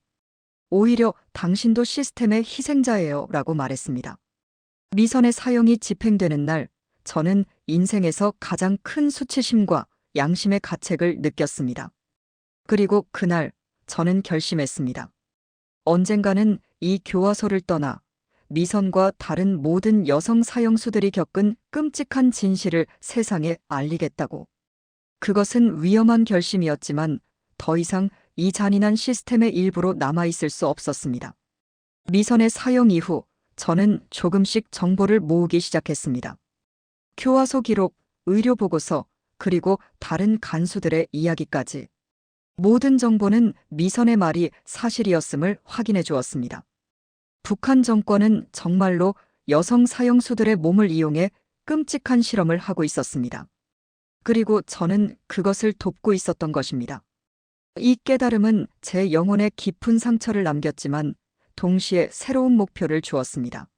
오히려 당신도 시스템의 희생자예요 라고 말했습니다. 미선의 사형이 집행되는 날 저는 인생에서 가장 큰 수치심과 양심의 가책을 느꼈습니다. 그리고 그날 저는 결심했습니다. 언젠가는 이 교화소를 떠나 미선과 다른 모든 여성 사형수들이 겪은 끔찍한 진실을 세상에 알리겠다고. 그것은 위험한 결심이었지만 더 이상 이 잔인한 시스템의 일부로 남아있을 수 없었습니다. 미선의 사형 이후 저는 조금씩 정보를 모으기 시작했습니다. 교화소 기록, 의료 보고서, 그리고 다른 간수들의 이야기까지. 모든 정보는 미선의 말이 사실이었음을 확인해 주었습니다. 북한 정권은 정말로 여성 사형수들의 몸을 이용해 끔찍한 실험을 하고 있었습니다. 그리고 저는 그것을 돕고 있었던 것입니다. 이 깨달음은 제 영혼에 깊은 상처를 남겼지만 동시에 새로운 목표를 주었습니다.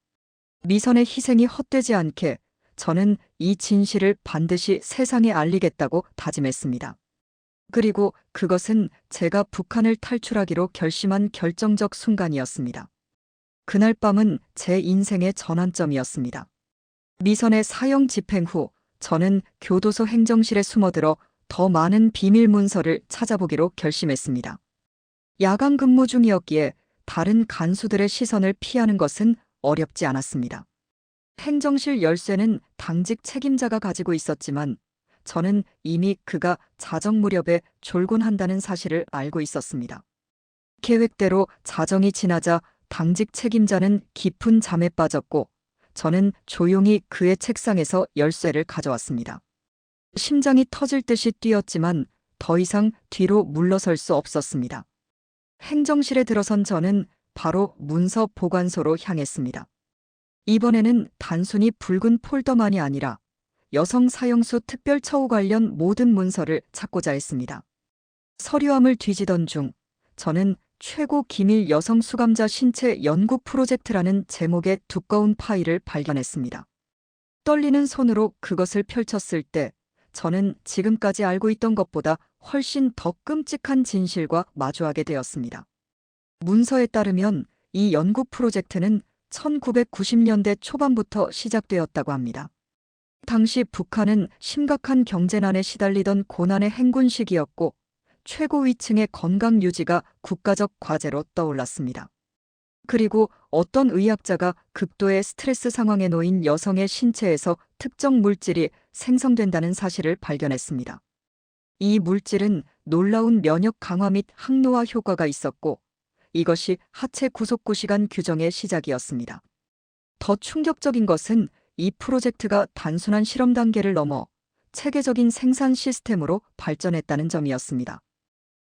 미선의 희생이 헛되지 않게 저는 이 진실을 반드시 세상에 알리겠다고 다짐했습니다. 그리고 그것은 제가 북한을 탈출하기로 결심한 결정적 순간이었습니다. 그날 밤은 제 인생의 전환점이었습니다. 미선의 사형 집행 후 저는 교도소 행정실에 숨어들어 더 많은 비밀 문서를 찾아보기로 결심했습니다. 야간 근무 중이었기에 다른 간수들의 시선을 피하는 것은 어렵지 않았습니다. 행정실 열쇠는 당직 책임자가 가지고 있었지만 저는 이미 그가 자정 무렵에 졸곤한다는 사실을 알고 있었습니다. 계획대로 자정이 지나자 당직 책임자는 깊은 잠에 빠졌고 저는 조용히 그의 책상에서 열쇠를 가져왔습니다. 심장이 터질 듯이 뛰었지만 더 이상 뒤로 물러설 수 없었습니다. 행정실에 들어선 저는 바로 문서 보관소로 향했습니다. 이번에는 단순히 붉은 폴더만이 아니라 여성 사형수 특별처우 관련 모든 문서를 찾고자 했습니다. 서류함을 뒤지던 중 저는 최고 기밀 여성 수감자 신체 연구 프로젝트라는 제목의 두꺼운 파일을 발견했습니다. 떨리는 손으로 그것을 펼쳤을 때 저는 지금까지 알고 있던 것보다 훨씬 더 끔찍한 진실과 마주하게 되었습니다. 문서에 따르면 이 연구 프로젝트는 1990년대 초반부터 시작되었다고 합니다. 당시 북한은 심각한 경제난에 시달리던 고난의 행군 시기였고 최고위층의 건강 유지가 국가적 과제로 떠올랐습니다. 그리고 어떤 의학자가 극도의 스트레스 상황에 놓인 여성의 신체에서 특정 물질이 생성된다는 사실을 발견했습니다. 이 물질은 놀라운 면역 강화 및 항노화 효과가 있었고 이것이 하체 구속구 시간 규정의 시작이었습니다. 더 충격적인 것은 이 프로젝트가 단순한 실험 단계를 넘어 체계적인 생산 시스템으로 발전했다는 점이었습니다.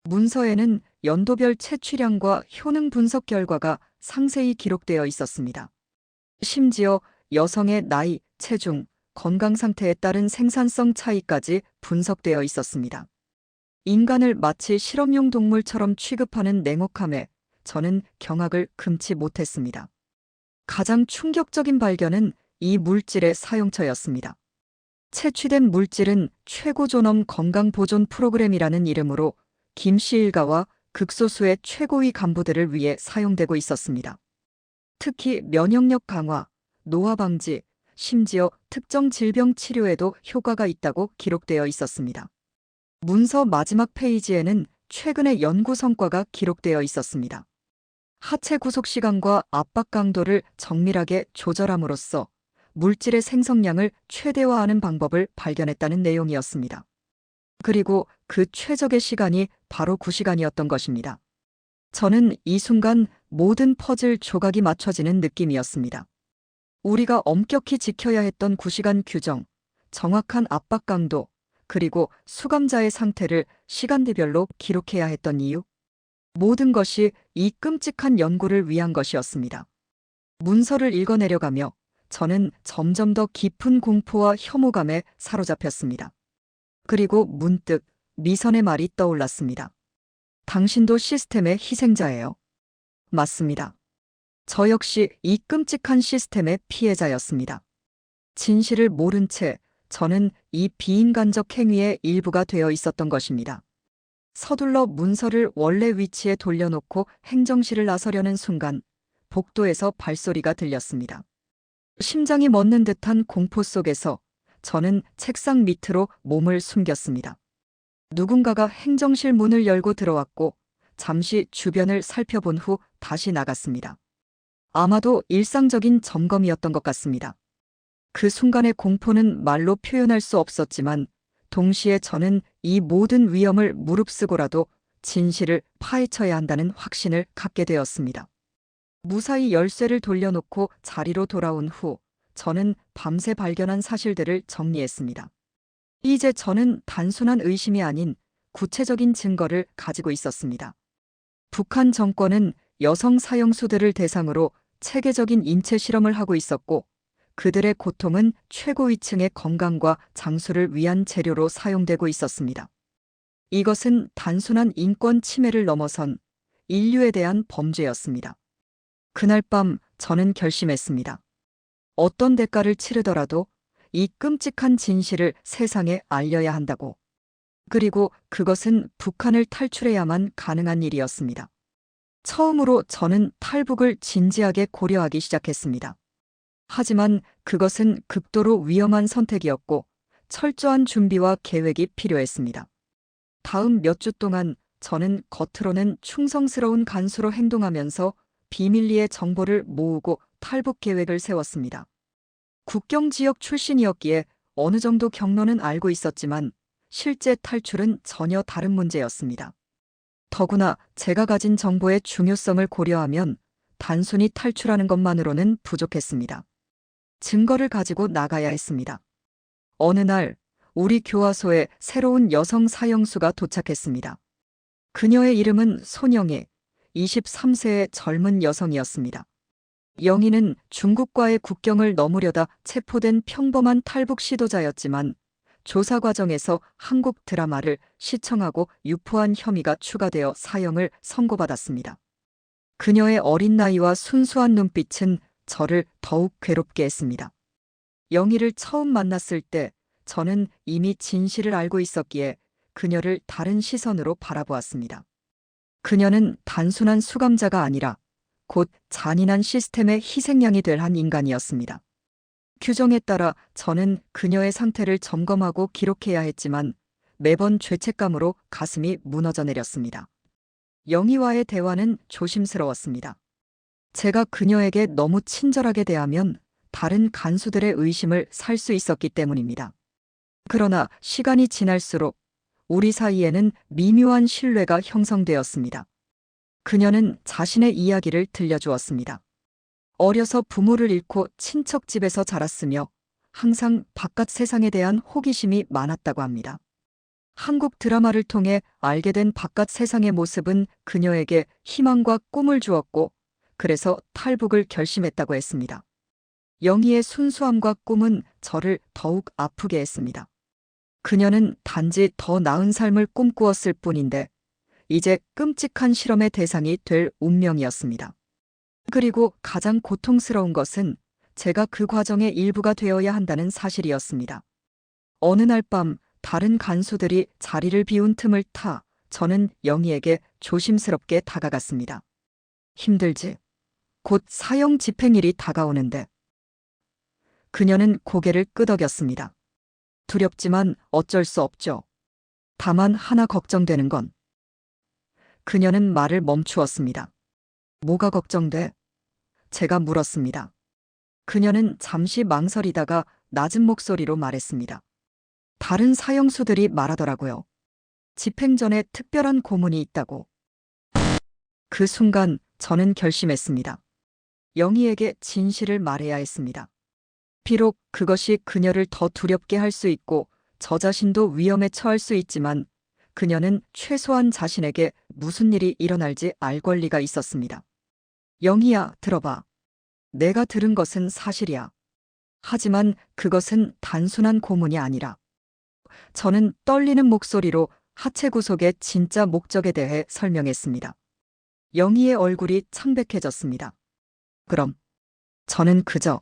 문서에는 연도별 채취량과 효능 분석 결과가 상세히 기록되어 있었습니다. 심지어 여성의 나이, 체중, 건강 상태에 따른 생산성 차이까지 분석되어 있었습니다. 인간을 마치 실험용 동물처럼 취급하는 냉혹함에 저는 경악을 금치 못했습니다. 가장 충격적인 발견은 이 물질의 사용처였습니다. 채취된 물질은 최고존엄 건강보존 프로그램이라는 이름으로 김씨 일가와 극소수의 최고위 간부들을 위해 사용되고 있었습니다. 특히 면역력 강화, 노화 방지, 심지어 특정 질병 치료에도 효과가 있다고 기록되어 있었습니다. 문서 마지막 페이지에는 최근의 연구 성과가 기록되어 있었습니다. 하체 구속 시간과 압박 강도를 정밀하게 조절함으로써 물질의 생성량을 최대화하는 방법을 발견했다는 내용이었습니다. 그리고 그 최적의 시간이 바로 9시간이었던 것입니다. 저는 이 순간 모든 퍼즐 조각이 맞춰지는 느낌이었습니다. 우리가 엄격히 지켜야 했던 9시간 규정, 정확한 압박 강도, 그리고 수감자의 상태를 시간대별로 기록해야 했던 이유, 모든 것이 이 끔찍한 연구를 위한 것이었습니다. 문서를 읽어내려가며 저는 점점 더 깊은 공포와 혐오감에 사로잡혔습니다. 그리고 문득 미선의 말이 떠올랐습니다. 당신도 시스템의 희생자예요. 맞습니다. 저 역시 이 끔찍한 시스템의 피해자였습니다. 진실을 모른 채 저는 이 비인간적 행위의 일부가 되어 있었던 것입니다. 서둘러 문서를 원래 위치에 돌려놓고 행정실을 나서려는 순간 복도에서 발소리가 들렸습니다. 심장이 멎는 듯한 공포 속에서 저는 책상 밑으로 몸을 숨겼습니다. 누군가가 행정실 문을 열고 들어왔고 잠시 주변을 살펴본 후 다시 나갔습니다. 아마도 일상적인 점검이었던 것 같습니다. 그 순간의 공포는 말로 표현할 수 없었지만 동시에 저는 이 모든 위험을 무릅쓰고라도 진실을 파헤쳐야 한다는 확신을 갖게 되었습니다. 무사히 열쇠를 돌려놓고 자리로 돌아온 후 저는 밤새 발견한 사실들을 정리했습니다. 이제 저는 단순한 의심이 아닌 구체적인 증거를 가지고 있었습니다. 북한 정권은 여성 사형수들을 대상으로 체계적인 인체 실험을 하고 있었고 그들의 고통은 최고위층의 건강과 장수를 위한 재료로 사용되고 있었습니다. 이것은 단순한 인권 침해를 넘어선 인류에 대한 범죄였습니다. 그날 밤 저는 결심했습니다. 어떤 대가를 치르더라도 이 끔찍한 진실을 세상에 알려야 한다고. 그리고 그것은 북한을 탈출해야만 가능한 일이었습니다. 처음으로 저는 탈북을 진지하게 고려하기 시작했습니다. 하지만 그것은 극도로 위험한 선택이었고 철저한 준비와 계획이 필요했습니다. 다음 몇 주 동안 저는 겉으로는 충성스러운 간수로 행동하면서 비밀리에 정보를 모으고 탈북 계획을 세웠습니다. 국경 지역 출신이었기에 어느 정도 경로는 알고 있었지만 실제 탈출은 전혀 다른 문제였습니다. 더구나 제가 가진 정보의 중요성을 고려하면 단순히 탈출하는 것만으로는 부족했습니다. 증거를 가지고 나가야 했습니다. 어느 날 우리 교화소에 새로운 여성 사형수가 도착했습니다. 그녀의 이름은 손영애, 23세의 젊은 여성이었습니다. 영희는 중국과의 국경을 넘으려다 체포된 평범한 탈북 시도자였지만 조사 과정에서 한국 드라마를 시청하고 유포한 혐의가 추가되어 사형을 선고받았습니다. 그녀의 어린 나이와 순수한 눈빛은 저를 더욱 괴롭게 했습니다. 영희를 처음 만났을 때 저는 이미 진실을 알고 있었기에 그녀를 다른 시선으로 바라보았습니다. 그녀는 단순한 수감자가 아니라 곧 잔인한 시스템의 희생양이 될 한 인간이었습니다. 규정에 따라 저는 그녀의 상태를 점검하고 기록해야 했지만 매번 죄책감으로 가슴이 무너져 내렸습니다. 영희와의 대화는 조심스러웠습니다. 제가 그녀에게 너무 친절하게 대하면 다른 간수들의 의심을 살 수 있었기 때문입니다. 그러나 시간이 지날수록 우리 사이에는 미묘한 신뢰가 형성되었습니다. 그녀는 자신의 이야기를 들려주었습니다. 어려서 부모를 잃고 친척 집에서 자랐으며 항상 바깥 세상에 대한 호기심이 많았다고 합니다. 한국 드라마를 통해 알게 된 바깥 세상의 모습은 그녀에게 희망과 꿈을 주었고 그래서 탈북을 결심했다고 했습니다. 영희의 순수함과 꿈은 저를 더욱 아프게 했습니다. 그녀는 단지 더 나은 삶을 꿈꾸었을 뿐인데 이제 끔찍한 실험의 대상이 될 운명이었습니다. 그리고 가장 고통스러운 것은 제가 그 과정의 일부가 되어야 한다는 사실이었습니다. 어느 날 밤 다른 간수들이 자리를 비운 틈을 타 저는 영희에게 조심스럽게 다가갔습니다. 힘들지? 곧 사형 집행일이 다가오는데. 그녀는 고개를 끄덕였습니다. 두렵지만 어쩔 수 없죠. 다만 하나 걱정되는 건. 그녀는 말을 멈추었습니다. 뭐가 걱정돼? 제가 물었습니다. 그녀는 잠시 망설이다가 낮은 목소리로 말했습니다. 다른 사형수들이 말하더라고요. 집행 전에 특별한 고문이 있다고. 그 순간 저는 결심했습니다. 영희에게 진실을 말해야 했습니다. 비록 그것이 그녀를 더 두렵게 할 수 있고 저 자신도 위험에 처할 수 있지만 그녀는 최소한 자신에게 무슨 일이 일어날지 알 권리가 있었습니다. 영희야, 들어봐. 내가 들은 것은 사실이야. 하지만 그것은 단순한 고문이 아니라. 저는 떨리는 목소리로 하체 구속의 진짜 목적에 대해 설명했습니다. 영희의 얼굴이 창백해졌습니다. 그럼 저는 그저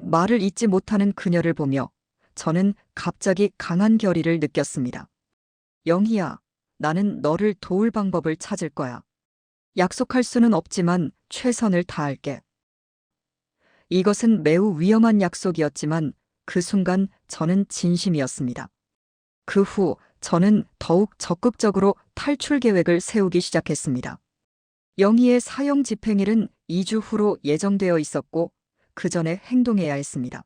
말을 잇지 못하는 그녀를 보며 저는 갑자기 강한 결의를 느꼈습니다. 영희야, 나는 너를 도울 방법을 찾을 거야. 약속할 수는 없지만 최선을 다할게. 이것은 매우 위험한 약속이었지만 그 순간 저는 진심이었습니다. 그 후 저는 더욱 적극적으로 탈출 계획을 세우기 시작했습니다. 영희의 사형 집행일은 2주 후로 예정되어 있었고 그 전에 행동해야 했습니다.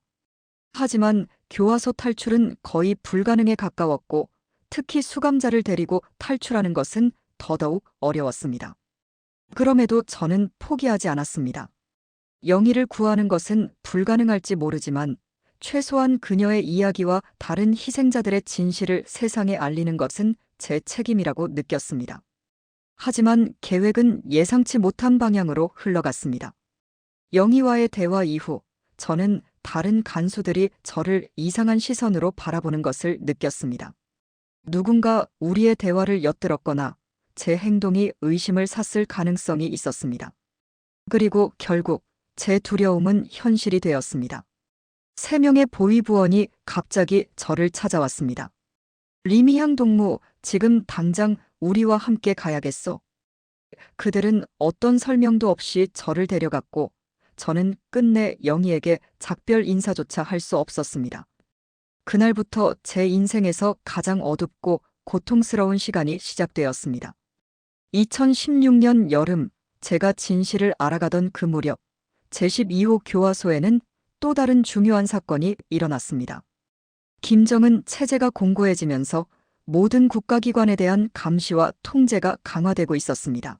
하지만 교화소 탈출은 거의 불가능에 가까웠고 특히 수감자를 데리고 탈출하는 것은 더더욱 어려웠습니다. 그럼에도 저는 포기하지 않았습니다. 영희를 구하는 것은 불가능할지 모르지만 최소한 그녀의 이야기와 다른 희생자들의 진실을 세상에 알리는 것은 제 책임이라고 느꼈습니다. 하지만 계획은 예상치 못한 방향으로 흘러갔습니다. 영희와의 대화 이후 저는 다른 간수들이 저를 이상한 시선으로 바라보는 것을 느꼈습니다. 누군가 우리의 대화를 엿들었거나 제 행동이 의심을 샀을 가능성이 있었습니다. 그리고 결국 제 두려움은 현실이 되었습니다. 3명의 보위부원이 갑자기 저를 찾아왔습니다. 리미향 동무, 지금 당장 우리와 함께 가야겠어. 그들은 어떤 설명도 없이 저를 데려갔고 저는 끝내 영희에게 작별 인사조차 할 수 없었습니다. 그날부터 제 인생에서 가장 어둡고 고통스러운 시간이 시작되었습니다. 2016년 여름, 제가 진실을 알아가던 그 무렵, 제12호 교화소에는 또 다른 중요한 사건이 일어났습니다. 김정은 체제가 공고해지면서 모든 국가기관에 대한 감시와 통제가 강화되고 있었습니다.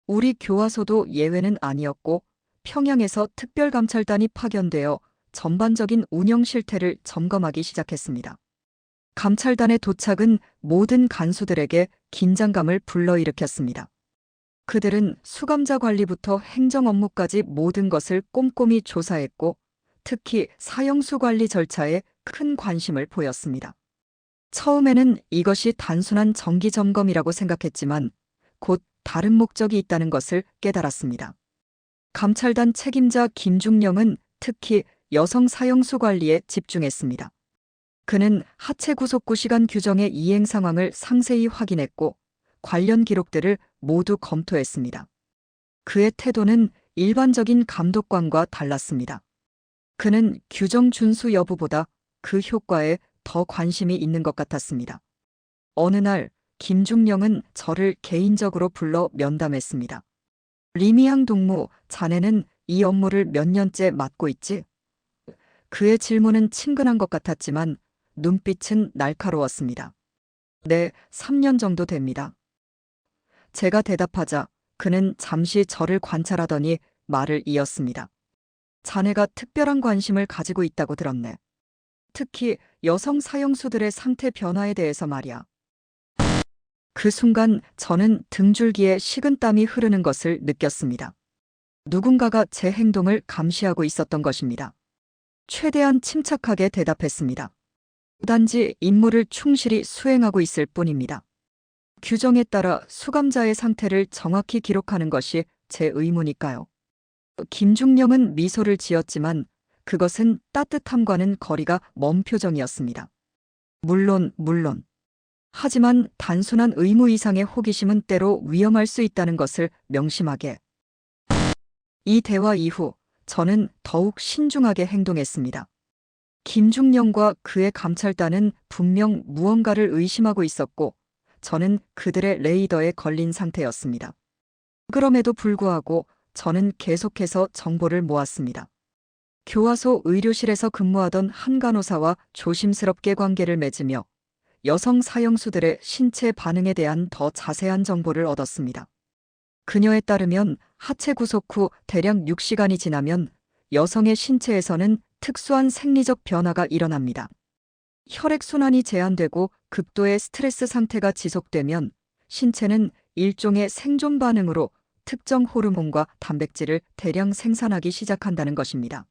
우리 교화소도 예외는 아니었고 평양에서 특별감찰단이 파견되어 전반적인 운영 실태를 점검하기 시작했습니다. 감찰단의 도착은 모든 간수들에게 긴장감을 불러일으켰습니다. 그들은 수감자 관리부터 행정 업무까지 모든 것을 꼼꼼히 조사했고 특히 사형수 관리 절차에 큰 관심을 보였습니다. 처음에는 이것이 단순한 정기 점검이라고 생각했지만 곧 다른 목적이 있다는 것을 깨달았습니다. 감찰단 책임자 김중령은 특히 여성 사형수 관리에 집중했습니다. 그는 하체 구속구 시간 규정의 이행 상황을 상세히 확인했고 관련 기록들을 모두 검토했습니다. 그의 태도는 일반적인 감독관과 달랐습니다. 그는 규정 준수 여부보다 그 효과에 더 관심이 있는 것 같았습니다. 어느 날 김중령은 저를 개인적으로 불러 면담했습니다. 리미향 동무, 자네는 이 업무를 몇 년째 맡고 있지? 그의 질문은 친근한 것 같았지만 눈빛은 날카로웠습니다. 네, 3년 정도 됩니다. 제가 대답하자 그는 잠시 저를 관찰하더니 말을 이었습니다. 자네가 특별한 관심을 가지고 있다고 들었네. 특히 여성 사형수들의 상태 변화에 대해서 말이야. 그 순간 저는 등줄기에 식은땀이 흐르는 것을 느꼈습니다. 누군가가 제 행동을 감시하고 있었던 것입니다. 최대한 침착하게 대답했습니다. 단지 임무를 충실히 수행하고 있을 뿐입니다. 규정에 따라 수감자의 상태를 정확히 기록하는 것이 제 의무니까요. 김중령은 미소를 지었지만 그것은 따뜻함과는 거리가 먼 표정이었습니다. 물론. 하지만 단순한 의무 이상의 호기심은 때로 위험할 수 있다는 것을 명심하게. 이 대화 이후 저는 더욱 신중하게 행동했습니다. 김중령과 그의 감찰단은 분명 무언가를 의심하고 있었고 저는 그들의 레이더에 걸린 상태였습니다. 그럼에도 불구하고 저는 계속해서 정보를 모았습니다. 교화소 의료실에서 근무하던 한 간호사와 조심스럽게 관계를 맺으며 여성 사형수들의 신체 반응에 대한 더 자세한 정보를 얻었습니다. 그녀에 따르면 하체 구속 후 대략 6시간이 지나면 여성의 신체에서는 특수한 생리적 변화가 일어납니다. 혈액순환이 제한되고 극도의 스트레스 상태가 지속되면 신체는 일종의 생존 반응으로 특정 호르몬과 단백질을 대량 생산하기 시작한다는 것입니다.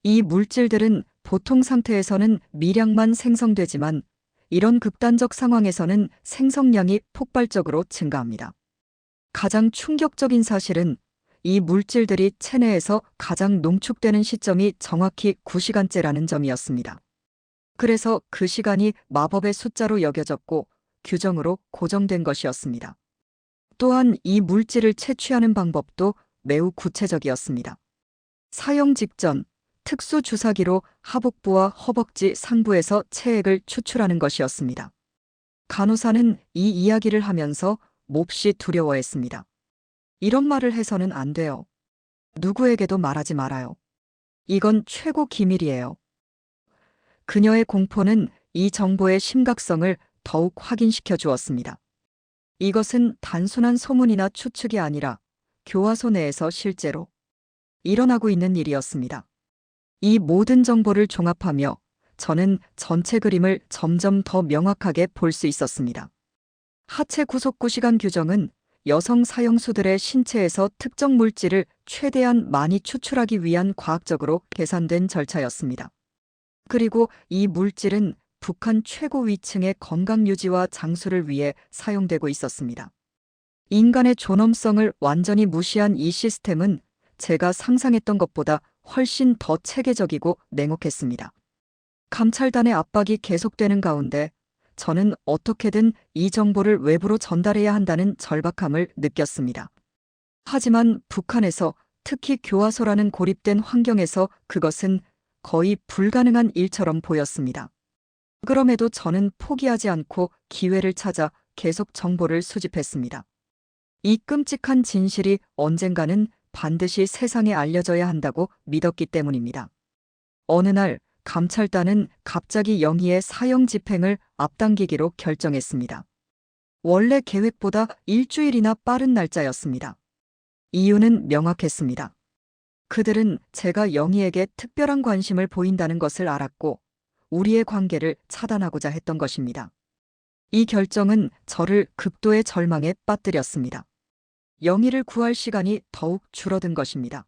이 물질들은 보통 상태에서는 미량만 생성되지만 이런 극단적 상황에서는 생성량이 폭발적으로 증가합니다. 가장 충격적인 사실은 이 물질들이 체내에서 가장 농축되는 시점이 정확히 9시간째라는 점이었습니다. 그래서 그 시간이 마법의 숫자로 여겨졌고 규정으로 고정된 것이었습니다. 또한 이 물질을 채취하는 방법도 매우 구체적이었습니다. 사용 직전 특수 주사기로 하복부와 허벅지 상부에서 체액을 추출하는 것이었습니다. 간호사는 이 이야기를 하면서 몹시 두려워했습니다. 이런 말을 해서는 안 돼요. 누구에게도 말하지 말아요. 이건 최고 기밀이에요. 그녀의 공포는 이 정보의 심각성을 더욱 확인시켜 주었습니다. 이것은 단순한 소문이나 추측이 아니라 교화소 내에서 실제로 일어나고 있는 일이었습니다. 이 모든 정보를 종합하며 저는 전체 그림을 점점 더 명확하게 볼 수 있었습니다. 하체 구속 9시간 규정은 여성 사형수들의 신체에서 특정 물질을 최대한 많이 추출하기 위한 과학적으로 계산된 절차였습니다. 그리고 이 물질은 북한 최고 위층의 건강 유지와 장수를 위해 사용되고 있었습니다. 인간의 존엄성을 완전히 무시한 이 시스템은 제가 상상했던 것보다 훨씬 더 체계적이고 냉혹했습니다. 감찰단의 압박이 계속되는 가운데 저는 어떻게든 이 정보를 외부로 전달해야 한다는 절박함을 느꼈습니다. 하지만 북한에서 특히 교화소라는 고립된 환경에서 그것은 거의 불가능한 일처럼 보였습니다. 그럼에도 저는 포기하지 않고 기회를 찾아 계속 정보를 수집했습니다. 이 끔찍한 진실이 언젠가는 반드시 세상에 알려져야 한다고 믿었기 때문입니다. 어느 날 감찰단은 갑자기 영희의 사형 집행을 앞당기기로 결정했습니다. 원래 계획보다 일주일이나 빠른 날짜였습니다. 이유는 명확했습니다. 그들은 제가 영희에게 특별한 관심을 보인다는 것을 알았고 우리의 관계를 차단하고자 했던 것입니다. 이 결정은 저를 극도의 절망에 빠뜨렸습니다. 영희를 구할 시간이 더욱 줄어든 것입니다.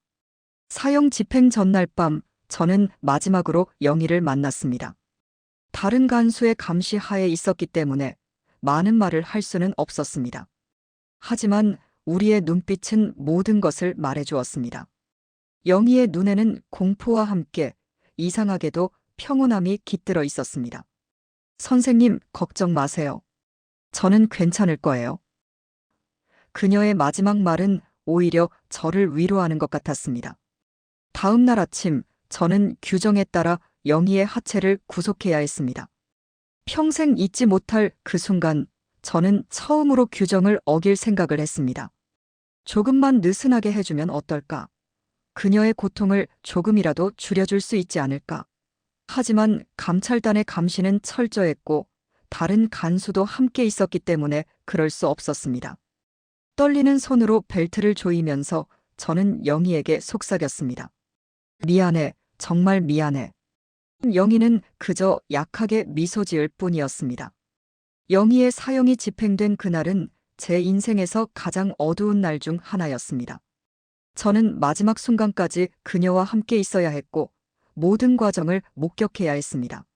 사형 집행 전날 밤 저는 마지막으로 영희를 만났습니다. 다른 간수의 감시 하에 있었기 때문에 많은 말을 할 수는 없었습니다. 하지만 우리의 눈빛은 모든 것을 말해주었습니다. 영희의 눈에는 공포와 함께 이상하게도 평온함이 깃들어 있었습니다. 선생님, 걱정 마세요. 저는 괜찮을 거예요. 그녀의 마지막 말은 오히려 저를 위로하는 것 같았습니다. 다음 날 아침, 저는 규정에 따라 영희의 하체를 구속해야 했습니다. 평생 잊지 못할 그 순간, 저는 처음으로 규정을 어길 생각을 했습니다. 조금만 느슨하게 해주면 어떨까? 그녀의 고통을 조금이라도 줄여줄 수 있지 않을까? 하지만 감찰단의 감시는 철저했고 다른 간수도 함께 있었기 때문에 그럴 수 없었습니다. 떨리는 손으로 벨트를 조이면서 저는 영희에게 속삭였습니다. 미안해, 정말 미안해. 영희는 그저 약하게 미소 지을 뿐이었습니다. 영희의 사형이 집행된 그날은 제 인생에서 가장 어두운 날 중 하나였습니다. 저는 마지막 순간까지 그녀와 함께 있어야 했고 모든 과정을 목격해야 했습니다.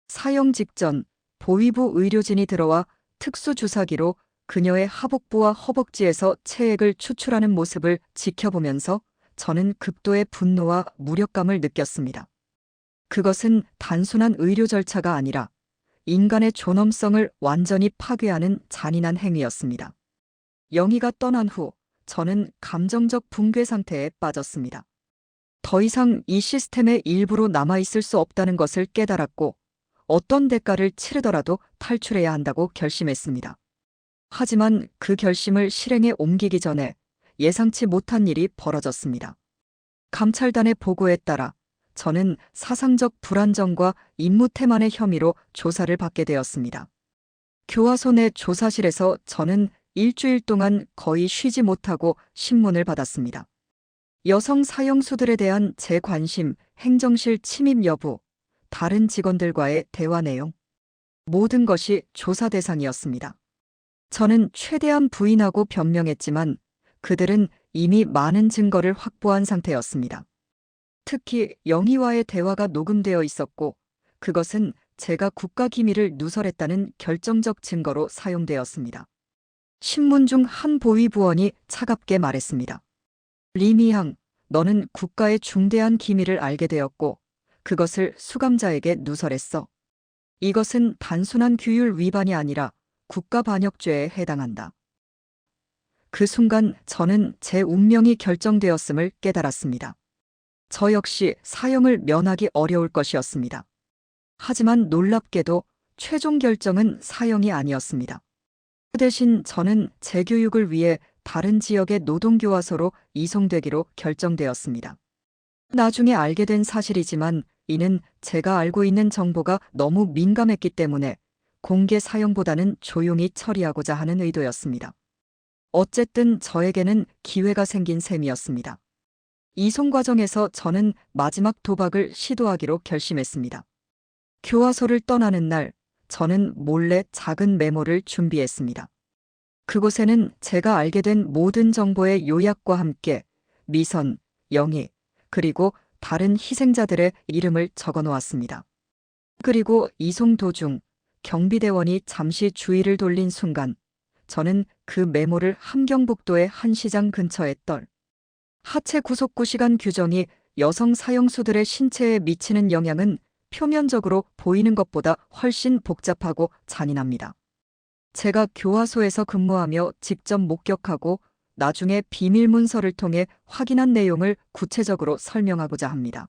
사형 직전 보위부 의료진이 들어와 특수주사기로 그녀의 하복부와 허벅지에서 체액을 추출하는 모습을 지켜보면서 저는 극도의 분노와 무력감을 느꼈습니다. 그것은 단순한 의료 절차가 아니라 인간의 존엄성을 완전히 파괴하는 잔인한 행위였습니다. 영희가 떠난 후 저는 감정적 붕괴 상태에 빠졌습니다. 더 이상 이 시스템의 일부로 남아있을 수 없다는 것을 깨달았고 어떤 대가를 치르더라도 탈출해야 한다고 결심했습니다. 하지만 그 결심을 실행에 옮기기 전에 예상치 못한 일이 벌어졌습니다. 감찰단의 보고에 따라 저는 사상적 불안정과 임무태만의 혐의로 조사를 받게 되었습니다. 교화소 내 조사실에서 저는 일주일 동안 거의 쉬지 못하고 신문을 받았습니다. 여성 사형수들에 대한 제 관심, 행정실 침입 여부, 다른 직원들과의 대화 내용, 모든 것이 조사 대상이었습니다. 저는 최대한 부인하고 변명했지만 그들은 이미 많은 증거를 확보한 상태였습니다. 특히 영희와의 대화가 녹음되어 있었고 그것은 제가 국가기밀을 누설했다는 결정적 증거로 사용되었습니다. 신문 중 한 보위부원이 차갑게 말했습니다. 리미향, 너는 국가의 중대한 기밀을 알게 되었고 그것을 수감자에게 누설했어. 이것은 단순한 규율 위반이 아니라 국가반역죄에 해당한다. 그 순간 저는 제 운명이 결정되었음을 깨달았습니다. 저 역시 사형을 면하기 어려울 것이었습니다. 하지만 놀랍게도 최종 결정은 사형이 아니었습니다. 그 대신 저는 재교육을 위해 다른 지역의 노동교화소로 이송되기로 결정되었습니다. 나중에 알게 된 사실이지만 이는 제가 알고 있는 정보가 너무 민감했기 때문에 공개 사형보다는 조용히 처리하고자 하는 의도였습니다. 어쨌든 저에게는 기회가 생긴 셈이었습니다. 이송 과정에서 저는 마지막 도박을 시도하기로 결심했습니다. 교화소를 떠나는 날, 저는 몰래 작은 메모를 준비했습니다. 그곳에는 제가 알게 된 모든 정보의 요약과 함께 미선, 영희, 그리고 다른 희생자들의 이름을 적어 놓았습니다. 그리고 이송 도중 경비대원이 잠시 주의를 돌린 순간 저는 그 메모를 함경북도의 한 시장 근처에 하체 구속구 시간 규정이 여성 사형수들의 신체에 미치는 영향은 표면적으로 보이는 것보다 훨씬 복잡하고 잔인합니다. 제가 교화소에서 근무하며 직접 목격하고 나중에 비밀 문서를 통해 확인한 내용을 구체적으로 설명하고자 합니다.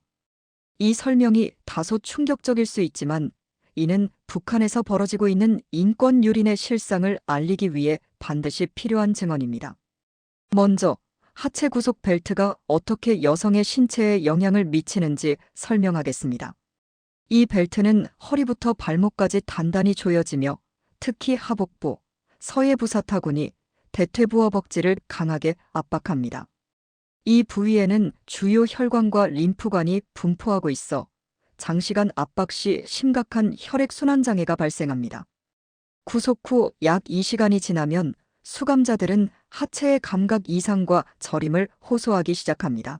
이 설명이 다소 충격적일 수 있지만 이는 북한에서 벌어지고 있는 인권 유린의 실상을 알리기 위해 반드시 필요한 증언입니다. 먼저 하체 구속 벨트가 어떻게 여성의 신체에 영향을 미치는지 설명하겠습니다. 이 벨트는 허리부터 발목까지 단단히 조여지며 특히 하복부, 서해부사타군이 대퇴부 허벅지를 강하게 압박합니다. 이 부위에는 주요 혈관과 림프관이 분포하고 있어 장시간 압박 시 심각한 혈액순환 장애가 발생합니다. 구속 후 약 2시간이 지나면 수감자들은 하체의 감각 이상과 저림을 호소하기 시작합니다.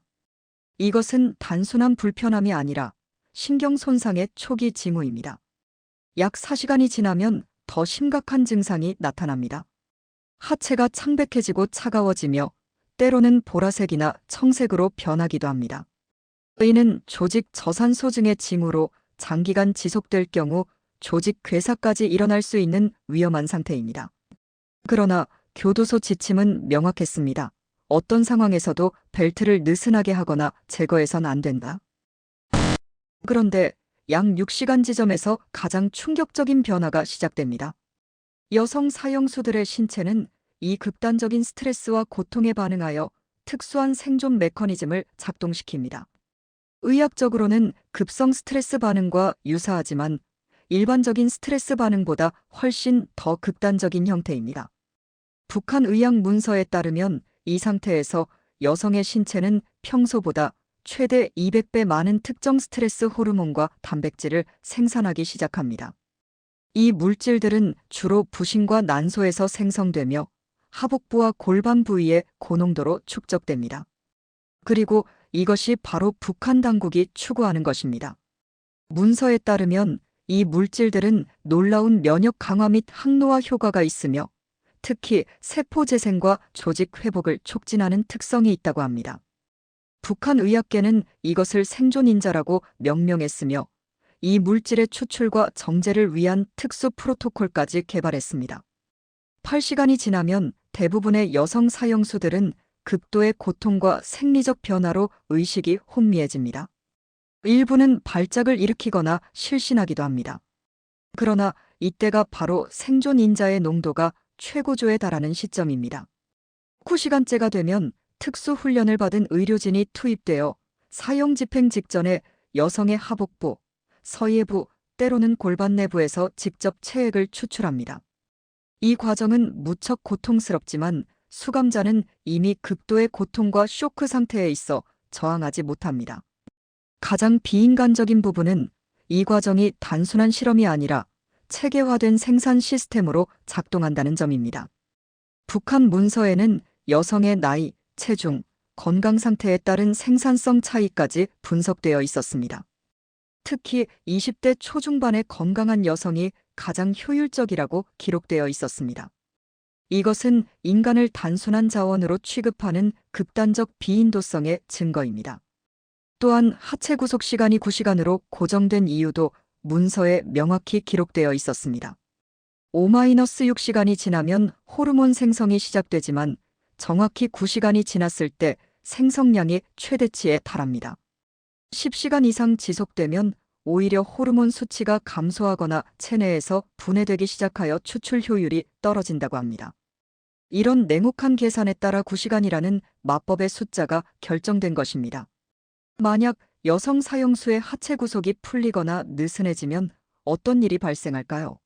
이것은 단순한 불편함이 아니라 신경 손상의 초기 징후입니다. 약 4시간이 지나면 더 심각한 증상이 나타납니다. 하체가 창백해지고 차가워지며 때로는 보라색이나 청색으로 변하기도 합니다. 이는 조직 저산소증의 징후로 장기간 지속될 경우 조직 괴사까지 일어날 수 있는 위험한 상태입니다. 그러나 교도소 지침은 명확했습니다. 어떤 상황에서도 벨트를 느슨하게 하거나 제거해선 안 된다. 그런데 약 6시간 지점에서 가장 충격적인 변화가 시작됩니다. 여성 사형수들의 신체는 이 극단적인 스트레스와 고통에 반응하여 특수한 생존 메커니즘을 작동시킵니다. 의학적으로는 급성 스트레스 반응과 유사하지만 일반적인 스트레스 반응보다 훨씬 더 극단적인 형태입니다. 북한 의학 문서에 따르면 이 상태에서 여성의 신체는 평소보다 최대 200배 많은 특정 스트레스 호르몬과 단백질을 생산하기 시작합니다. 이 물질들은 주로 부신과 난소에서 생성되며 하복부와 골반 부위에 고농도로 축적됩니다. 그리고 이것이 바로 북한 당국이 추구하는 것입니다. 문서에 따르면 이 물질들은 놀라운 면역 강화 및 항노화 효과가 있으며 특히 세포 재생과 조직 회복을 촉진하는 특성이 있다고 합니다. 북한 의학계는 이것을 생존인자라고 명명했으며 이 물질의 추출과 정제를 위한 특수 프로토콜까지 개발했습니다. 8시간이 지나면 대부분의 여성 사형수들은 극도의 고통과 생리적 변화로 의식이 혼미해집니다. 일부는 발작을 일으키거나 실신하기도 합니다. 그러나 이때가 바로 생존인자의 농도가 최고조에 달하는 시점입니다. 19시간째가 되면 특수 훈련을 받은 의료진이 투입되어 사형 집행 직전에 여성의 하복부, 서예부, 때로는 골반 내부에서 직접 체액을 추출합니다. 이 과정은 무척 고통스럽지만 수감자는 이미 극도의 고통과 쇼크 상태에 있어 저항하지 못합니다. 가장 비인간적인 부분은 이 과정이 단순한 실험이 아니라 체계화된 생산 시스템으로 작동한다는 점입니다. 북한 문서에는 여성의 나이, 체중, 건강 상태에 따른 생산성 차이까지 분석되어 있었습니다. 특히 20대 초중반의 건강한 여성이 가장 효율적이라고 기록되어 있었습니다. 이것은 인간을 단순한 자원으로 취급하는 극단적 비인도성의 증거입니다. 또한 하체 구속 시간이 9시간으로 고정된 이유도 문서에 명확히 기록되어 있었습니다. 5-6시간이 지나면 호르몬 생성이 시작되지만 정확히 9시간이 지났을 때 생성량이 최대치에 달합니다. 10시간 이상 지속되면 오히려 호르몬 수치가 감소하거나 체내에서 분해되기 시작하여 추출 효율이 떨어진다고 합니다. 이런 냉혹한 계산에 따라 9시간이라는 마법의 숫자가 결정된 것입니다. 만약 여성 사형수의 하체 구속이 풀리거나 느슨해지면 어떤 일이 발생할까요?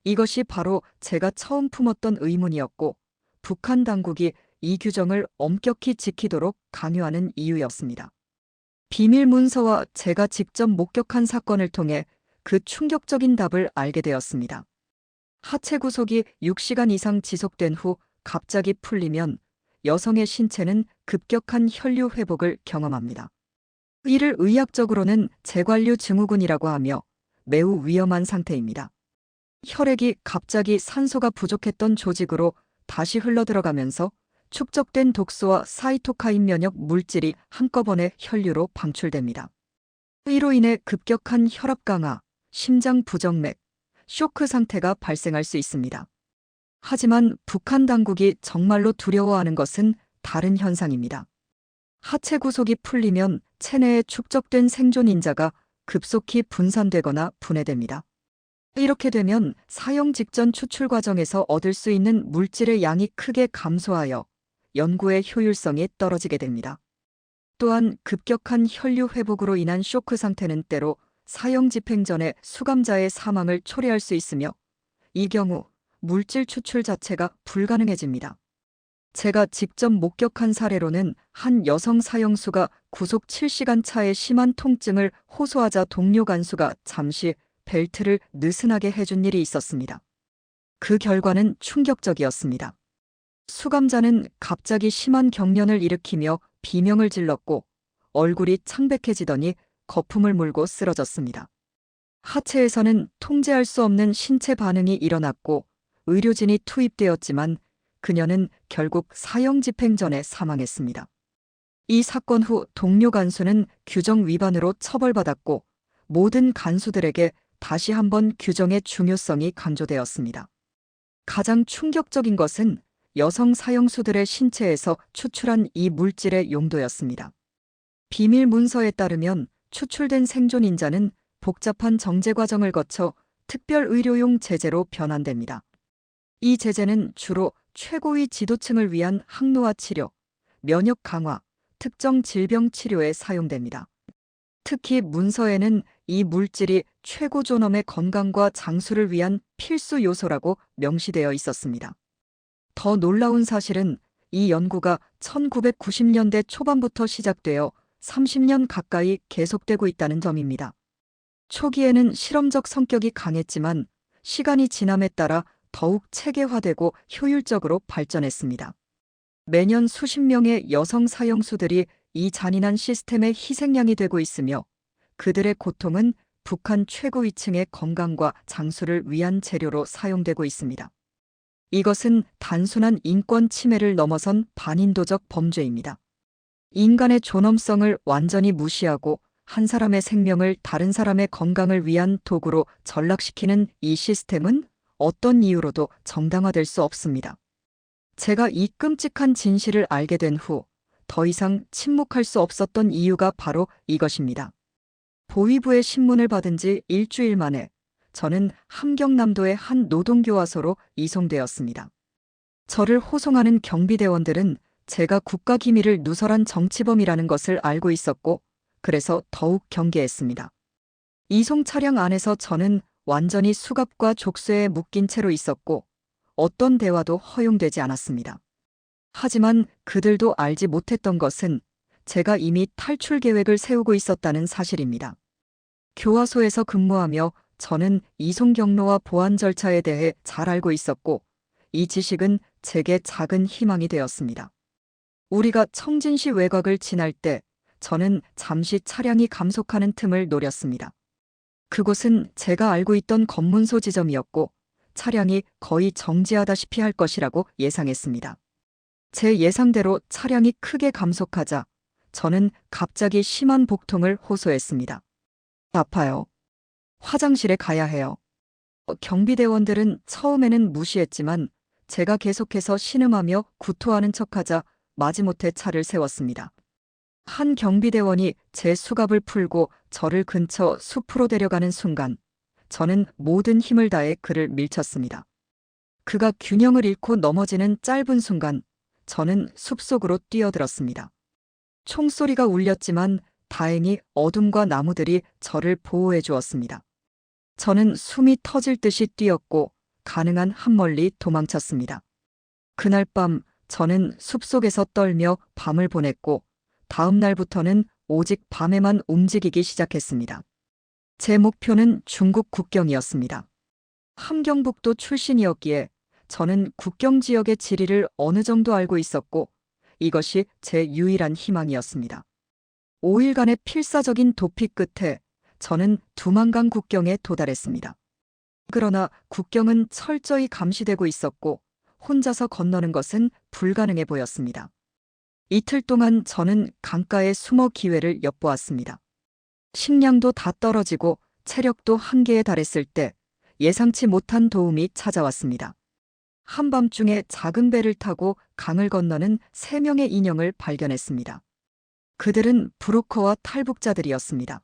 이것이 바로 제가 처음 품었던 의문이었고 북한 당국이 이 규정을 엄격히 지키도록 강요하는 이유였습니다. 비밀 문서와 제가 직접 목격한 사건을 통해 그 충격적인 답을 알게 되었습니다. 하체 구속이 6시간 이상 지속된 후 갑자기 풀리면 여성의 신체는 급격한 혈류 회복을 경험합니다. 이를 의학적으로는 재관류 증후군이라고 하며 매우 위험한 상태입니다. 혈액이 갑자기 산소가 부족했던 조직으로 다시 흘러들어가면서 축적된 독소와 사이토카인 면역 물질이 한꺼번에 혈류로 방출됩니다. 이로 인해 급격한 혈압 강화, 심장 부정맥, 쇼크 상태가 발생할 수 있습니다. 하지만 북한 당국이 정말로 두려워하는 것은 다른 현상입니다. 하체 구속이 풀리면 체내에 축적된 생존 인자가 급속히 분산되거나 분해됩니다. 이렇게 되면 사형 직전 추출 과정에서 얻을 수 있는 물질의 양이 크게 감소하여 연구의 효율성이 떨어지게 됩니다. 또한 급격한 혈류 회복으로 인한 쇼크 상태는 때로 사형 집행 전에 수감자의 사망을 초래할 수 있으며 이 경우 물질 추출 자체가 불가능해집니다. 제가 직접 목격한 사례로는 한 여성 사형수가 구속 7시간 차에 심한 통증을 호소하자 동료 간수가 잠시 벨트를 느슨하게 해준 일이 있었습니다. 그 결과는 충격적이었습니다. 수감자는 갑자기 심한 경련을 일으키며 비명을 질렀고 얼굴이 창백해지더니 거품을 물고 쓰러졌습니다. 하체에서는 통제할 수 없는 신체 반응이 일어났고 의료진이 투입되었지만 그녀는 결국 사형 집행 전에 사망했습니다. 이 사건 후 동료 간수는 규정 위반으로 처벌받았고 모든 간수들에게 다시 한번 규정의 중요성이 강조되었습니다. 가장 충격적인 것은 여성 사형수들의 신체에서 추출한 이 물질의 용도였습니다. 비밀 문서에 따르면 추출된 생존 인자는 복잡한 정제 과정을 거쳐 특별 의료용 제제로 변환됩니다. 이 제제는 주로 최고위 지도층을 위한 항노화 치료, 면역 강화, 특정 질병 치료에 사용됩니다. 특히 문서에는 이 물질이 최고 존엄의 건강과 장수를 위한 필수 요소라고 명시되어 있었습니다. 더 놀라운 사실은 이 연구가 1990년대 초반부터 시작되어 30년 가까이 계속되고 있다는 점입니다. 초기에는 실험적 성격이 강했지만 시간이 지남에 따라 더욱 체계화되고 효율적으로 발전했습니다. 매년 수십 명의 여성 사형수들이 이 잔인한 시스템의 희생양이 되고 있으며 그들의 고통은 북한 최고위층의 건강과 장수를 위한 재료로 사용되고 있습니다. 이것은 단순한 인권 침해를 넘어선 반인도적 범죄입니다. 인간의 존엄성을 완전히 무시하고 한 사람의 생명을 다른 사람의 건강을 위한 도구로 전락시키는 이 시스템은 어떤 이유로도 정당화될 수 없습니다. 제가 이 끔찍한 진실을 알게 된 후 더 이상 침묵할 수 없었던 이유가 바로 이것입니다. 보위부의 신문을 받은 지 일주일 만에 저는 함경남도의 한 노동교화소로 이송되었습니다. 저를 호송하는 경비대원들은 제가 국가기밀을 누설한 정치범이라는 것을 알고 있었고, 그래서 더욱 경계했습니다. 이송 차량 안에서 저는 완전히 수갑과 족쇄에 묶인 채로 있었고, 어떤 대화도 허용되지 않았습니다. 하지만 그들도 알지 못했던 것은 제가 이미 탈출 계획을 세우고 있었다는 사실입니다. 교화소에서 근무하며 저는 이송 경로와 보안 절차에 대해 잘 알고 있었고, 이 지식은 제게 작은 희망이 되었습니다. 우리가 청진시 외곽을 지날 때 저는 잠시 차량이 감속하는 틈을 노렸습니다. 그곳은 제가 알고 있던 검문소 지점이었고, 차량이 거의 정지하다시피 할 것이라고 예상했습니다. 제 예상대로 차량이 크게 감속하자 저는 갑자기 심한 복통을 호소했습니다. 아파요. 화장실에 가야 해요. 경비대원들은 처음에는 무시했지만 제가 계속해서 신음하며 구토하는 척하자 마지못해 차를 세웠습니다. 한 경비대원이 제 수갑을 풀고 저를 근처 숲으로 데려가는 순간 저는 모든 힘을 다해 그를 밀쳤습니다. 그가 균형을 잃고 넘어지는 짧은 순간 저는 숲속으로 뛰어들었습니다. 총소리가 울렸지만 다행히 어둠과 나무들이 저를 보호해 주었습니다. 저는 숨이 터질 듯이 뛰었고 가능한 한 멀리 도망쳤습니다. 그날 밤 저는 숲속에서 떨며 밤을 보냈고 다음 날부터는 오직 밤에만 움직이기 시작했습니다. 제 목표는 중국 국경이었습니다. 함경북도 출신이었기에 저는 국경 지역의 지리를 어느 정도 알고 있었고 이것이 제 유일한 희망이었습니다. 5일간의 필사적인 도피 끝에 저는 두만강 국경에 도달했습니다. 그러나 국경은 철저히 감시되고 있었고 혼자서 건너는 것은 불가능해 보였습니다. 이틀 동안 저는 강가에 숨어 기회를 엿보았습니다. 식량도 다 떨어지고 체력도 한계에 달했을 때 예상치 못한 도움이 찾아왔습니다. 한밤중에 작은 배를 타고 강을 건너는 3명의 인형을 발견했습니다. 그들은 브로커와 탈북자들이었습니다.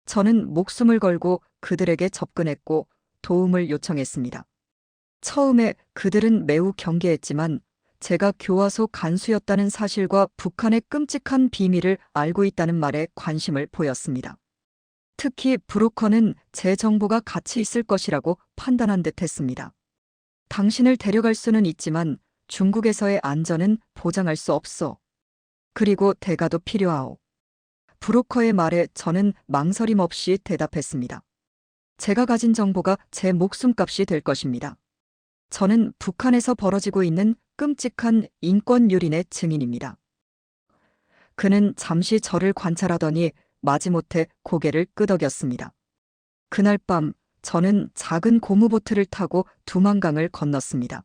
저는 목숨을 걸고 그들에게 접근했고 도움을 요청했습니다. 처음에 그들은 매우 경계했지만 제가 교화소 간수였다는 사실과 북한의 끔찍한 비밀을 알고 있다는 말에 관심을 보였습니다. 특히 브로커는 제 정보가 가치 있을 것이라고 판단한 듯 했습니다. 당신을 데려갈 수는 있지만 중국에서의 안전은 보장할 수 없어. 그리고 대가도 필요하오. 브로커의 말에 저는 망설임 없이 대답했습니다. 제가 가진 정보가 제 목숨값이 될 것입니다. 저는 북한에서 벌어지고 있는 끔찍한 인권 유린의 증인입니다. 그는 잠시 저를 관찰하더니 마지못해 고개를 끄덕였습니다. 그날 밤 저는 작은 고무보트를 타고 두만강을 건넜습니다.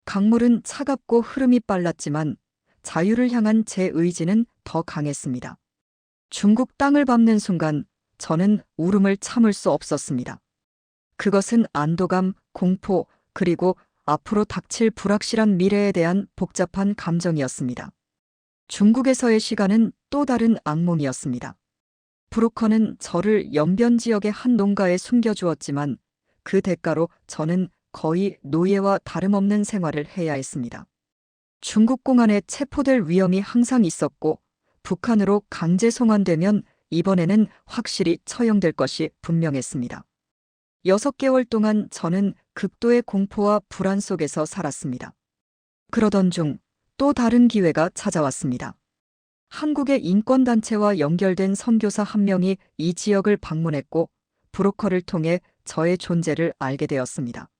강물은 차갑고 흐름이 빨랐지만 자유를 향한 제 의지는 더 강했습니다. 중국 땅을 밟는 순간 저는 울음을 참을 수 없었습니다. 그것은 안도감, 공포, 그리고 앞으로 닥칠 불확실한 미래에 대한 복잡한 감정이었습니다. 중국에서의 시간은 또 다른 악몽이었습니다. 브로커는 저를 연변 지역의 한 농가에 숨겨주었지만 그 대가로 저는 거의 노예와 다름없는 생활을 해야 했습니다. 중국 공안에 체포될 위험이 항상 있었고 북한으로 강제 송환되면 이번에는 확실히 처형될 것이 분명했습니다. 6개월 동안 저는 극도의 공포와 불안 속에서 살았습니다. 그러던 중 또 다른 기회가 찾아왔습니다. 한국의 인권단체와 연결된 선교사 한 명이 이 지역을 방문했고 브로커를 통해 저의 존재를 알게 되었습니다.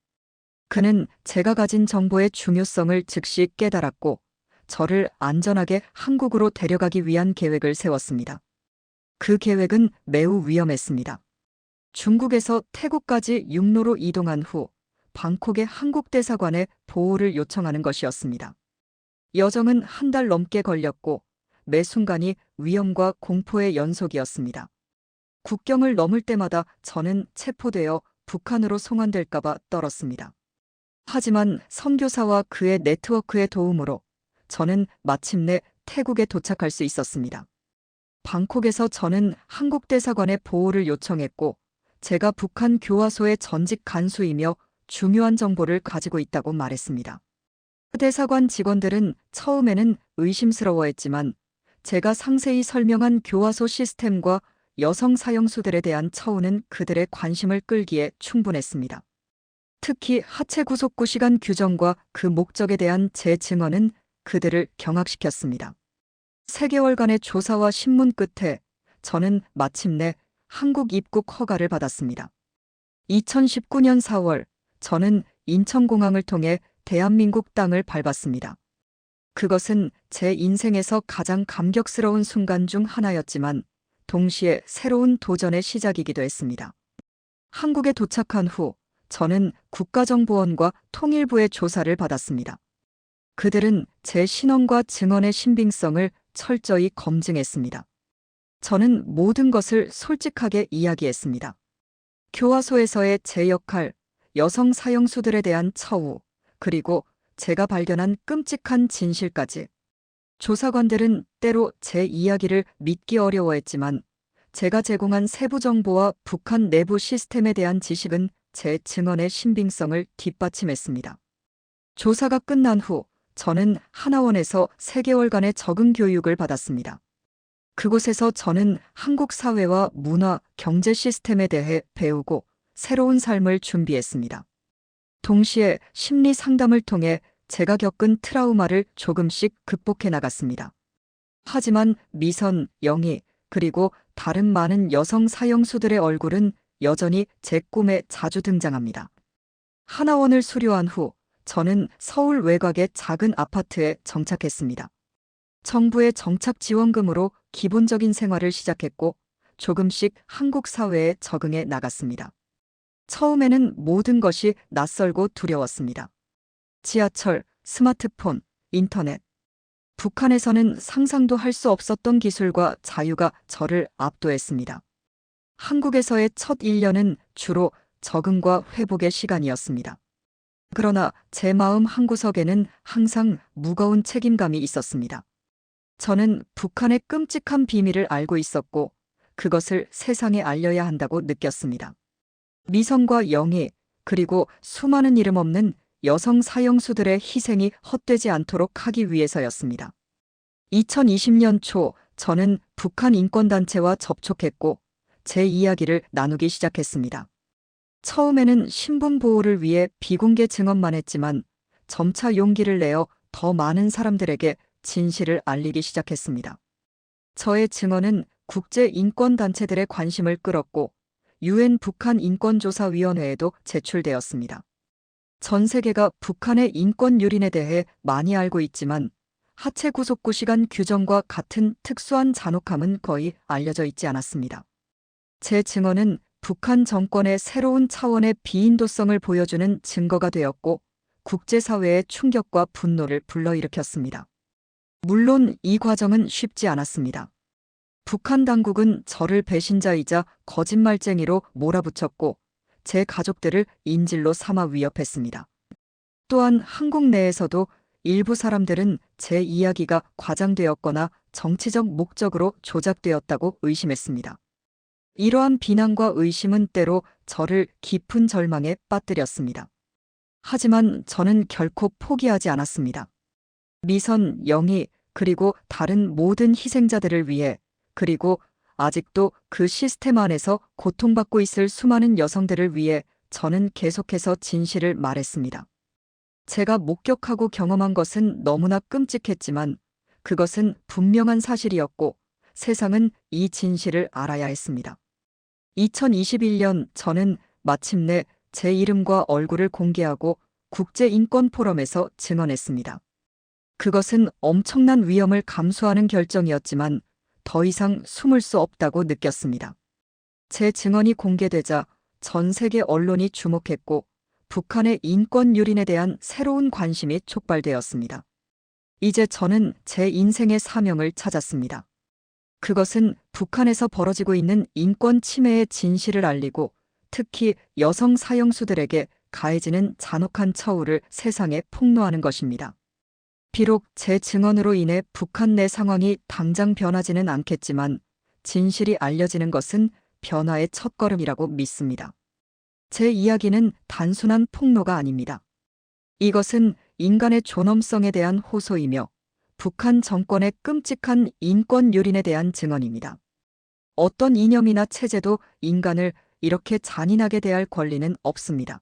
그는 제가 가진 정보의 중요성을 즉시 깨달았고 저를 안전하게 한국으로 데려가기 위한 계획을 세웠습니다. 그 계획은 매우 위험했습니다. 중국에서 태국까지 육로로 이동한 후 방콕의 한국 대사관에 보호를 요청하는 것이었습니다. 여정은 한 달 넘게 걸렸고 매 순간이 위험과 공포의 연속이었습니다. 국경을 넘을 때마다 저는 체포되어 북한으로 송환될까봐 떨었습니다. 하지만 선교사와 그의 네트워크의 도움으로 저는 마침내 태국에 도착할 수 있었습니다. 방콕에서 저는 한국 대사관에 보호를 요청했고 제가 북한 교화소의 전직 간수이며 중요한 정보를 가지고 있다고 말했습니다. 대사관 직원들은 처음에는 의심스러워했지만 제가 상세히 설명한 교화소 시스템과 여성 사형수들에 대한 처우는 그들의 관심을 끌기에 충분했습니다. 특히 하체 구속구 시간 규정과 그 목적에 대한 제 증언은 그들을 경악시켰습니다. 3개월간의 조사와 신문 끝에 저는 마침내 한국 입국 허가를 받았습니다. 2019년 4월 저는 인천공항을 통해 대한민국 땅을 밟았습니다. 그것은 제 인생에서 가장 감격스러운 순간 중 하나였지만 동시에 새로운 도전의 시작이기도 했습니다. 한국에 도착한 후 저는 국가정보원과 통일부의 조사를 받았습니다. 그들은 제 신원과 증언의 신빙성을 철저히 검증했습니다. 저는 모든 것을 솔직하게 이야기했습니다. 교화소에서의 제 역할, 여성 사형수들에 대한 처우, 그리고 제가 발견한 끔찍한 진실까지. 조사관들은 때로 제 이야기를 믿기 어려워했지만 제가 제공한 세부 정보와 북한 내부 시스템에 대한 지식은 제 증언의 신빙성을 뒷받침했습니다. 조사가 끝난 후 저는 하나원에서 3개월간의 적응 교육을 받았습니다. 그곳에서 저는 한국 사회와 문화, 경제 시스템에 대해 배우고 새로운 삶을 준비했습니다. 동시에 심리 상담을 통해 제가 겪은 트라우마를 조금씩 극복해 나갔습니다. 하지만 미선, 영희, 그리고 다른 많은 여성 사형수들의 얼굴은 여전히 제 꿈에 자주 등장합니다. 하나원을 수료한 후 저는 서울 외곽의 작은 아파트에 정착했습니다. 정부의 정착 지원금으로 기본적인 생활을 시작했고 조금씩 한국 사회에 적응해 나갔습니다. 처음에는 모든 것이 낯설고 두려웠습니다. 지하철, 스마트폰, 인터넷. 북한에서는 상상도 할 수 없었던 기술과 자유가 저를 압도했습니다. 한국에서의 첫 1년은 주로 적응과 회복의 시간이었습니다. 그러나 제 마음 한구석에는 항상 무거운 책임감이 있었습니다. 저는 북한의 끔찍한 비밀을 알고 있었고 그것을 세상에 알려야 한다고 느꼈습니다. 미선과 영희, 그리고 수많은 이름 없는 여성 사형수들의 희생이 헛되지 않도록 하기 위해서였습니다. 2020년 초 저는 북한 인권단체와 접촉했고 제 이야기를 나누기 시작했습니다. 처음에는 신분 보호를 위해 비공개 증언만 했지만 점차 용기를 내어 더 많은 사람들에게 진실을 알리기 시작했습니다. 저의 증언은 국제 인권단체들의 관심을 끌었고 UN 북한 인권조사위원회에도 제출되었습니다. 전 세계가 북한의 인권 유린에 대해 많이 알고 있지만 하체 구속구 시간 규정과 같은 특수한 잔혹함은 거의 알려져 있지 않았습니다. 제 증언은 북한 정권의 새로운 차원의 비인도성을 보여주는 증거가 되었고 국제사회의 충격과 분노를 불러일으켰습니다. 물론 이 과정은 쉽지 않았습니다. 북한 당국은 저를 배신자이자 거짓말쟁이로 몰아붙였고 제 가족들을 인질로 삼아 위협했습니다. 또한 한국 내에서도 일부 사람들은 제 이야기가 과장되었거나 정치적 목적으로 조작되었다고 의심했습니다. 이러한 비난과 의심은 때로 저를 깊은 절망에 빠뜨렸습니다. 하지만 저는 결코 포기하지 않았습니다. 미선, 영희, 그리고 다른 모든 희생자들을 위해, 그리고 아직도 그 시스템 안에서 고통받고 있을 수많은 여성들을 위해 저는 계속해서 진실을 말했습니다. 제가 목격하고 경험한 것은 너무나 끔찍했지만 그것은 분명한 사실이었고 세상은 이 진실을 알아야 했습니다. 2021년 저는 마침내 제 이름과 얼굴을 공개하고 국제인권포럼에서 증언했습니다. 그것은 엄청난 위험을 감수하는 결정이었지만 더 이상 숨을 수 없다고 느꼈습니다. 제 증언이 공개되자 전 세계 언론이 주목했고 북한의 인권 유린에 대한 새로운 관심이 촉발되었습니다. 이제 저는 제 인생의 사명을 찾았습니다. 그것은 북한에서 벌어지고 있는 인권 침해의 진실을 알리고 특히 여성 사형수들에게 가해지는 잔혹한 처우를 세상에 폭로하는 것입니다. 비록 제 증언으로 인해 북한 내 상황이 당장 변하지는 않겠지만 진실이 알려지는 것은 변화의 첫걸음이라고 믿습니다. 제 이야기는 단순한 폭로가 아닙니다. 이것은 인간의 존엄성에 대한 호소이며 북한 정권의 끔찍한 인권 유린에 대한 증언입니다. 어떤 이념이나 체제도 인간을 이렇게 잔인하게 대할 권리는 없습니다.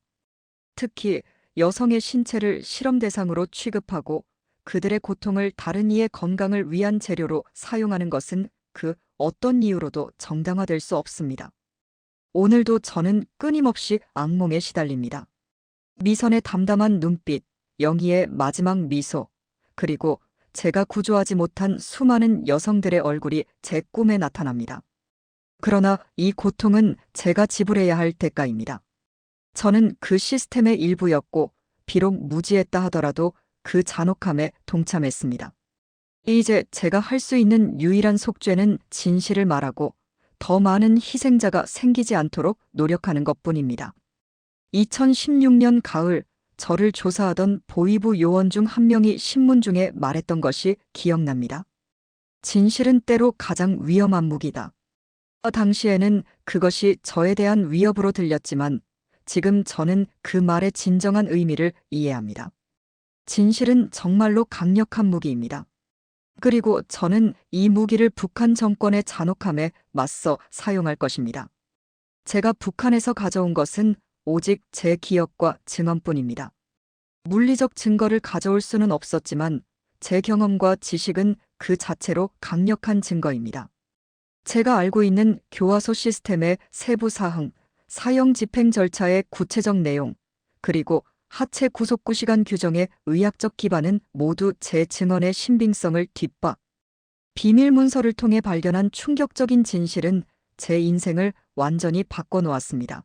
특히 여성의 신체를 실험 대상으로 취급하고 그들의 고통을 다른 이의 건강을 위한 재료로 사용하는 것은 그 어떤 이유로도 정당화될 수 없습니다. 오늘도 저는 끊임없이 악몽에 시달립니다. 미선의 담담한 눈빛, 영희의 마지막 미소, 그리고 제가 구조하지 못한 수많은 여성들의 얼굴이 제 꿈에 나타납니다. 그러나 이 고통은 제가 지불해야 할 대가입니다. 저는 그 시스템의 일부였고 비록 무지했다 하더라도 그 잔혹함에 동참했습니다. 이제 제가 할 수 있는 유일한 속죄는 진실을 말하고 더 많은 희생자가 생기지 않도록 노력하는 것뿐입니다. 2016년 가을 저를 조사하던 보위부 요원 중 한 명이 신문 중에 말했던 것이 기억납니다. 진실은 때로 가장 위험한 무기다. 당시에는 그것이 저에 대한 위협으로 들렸지만 지금 저는 그 말의 진정한 의미를 이해합니다. 진실은 정말로 강력한 무기입니다. 그리고 저는 이 무기를 북한 정권의 잔혹함에 맞서 사용할 것입니다. 제가 북한에서 가져온 것은 오직 제 기억과 증언뿐입니다. 물리적 증거를 가져올 수는 없었지만 제 경험과 지식은 그 자체로 강력한 증거입니다. 제가 알고 있는 교화소 시스템의 세부 사항, 사형 집행 절차의 구체적 내용, 그리고 하체 구속구 시간 규정의 의학적 기반은 모두 제 증언의 신빙성을 뒷받. 비밀 문서를 통해 발견한 충격적인 진실은 제 인생을 완전히 바꿔놓았습니다.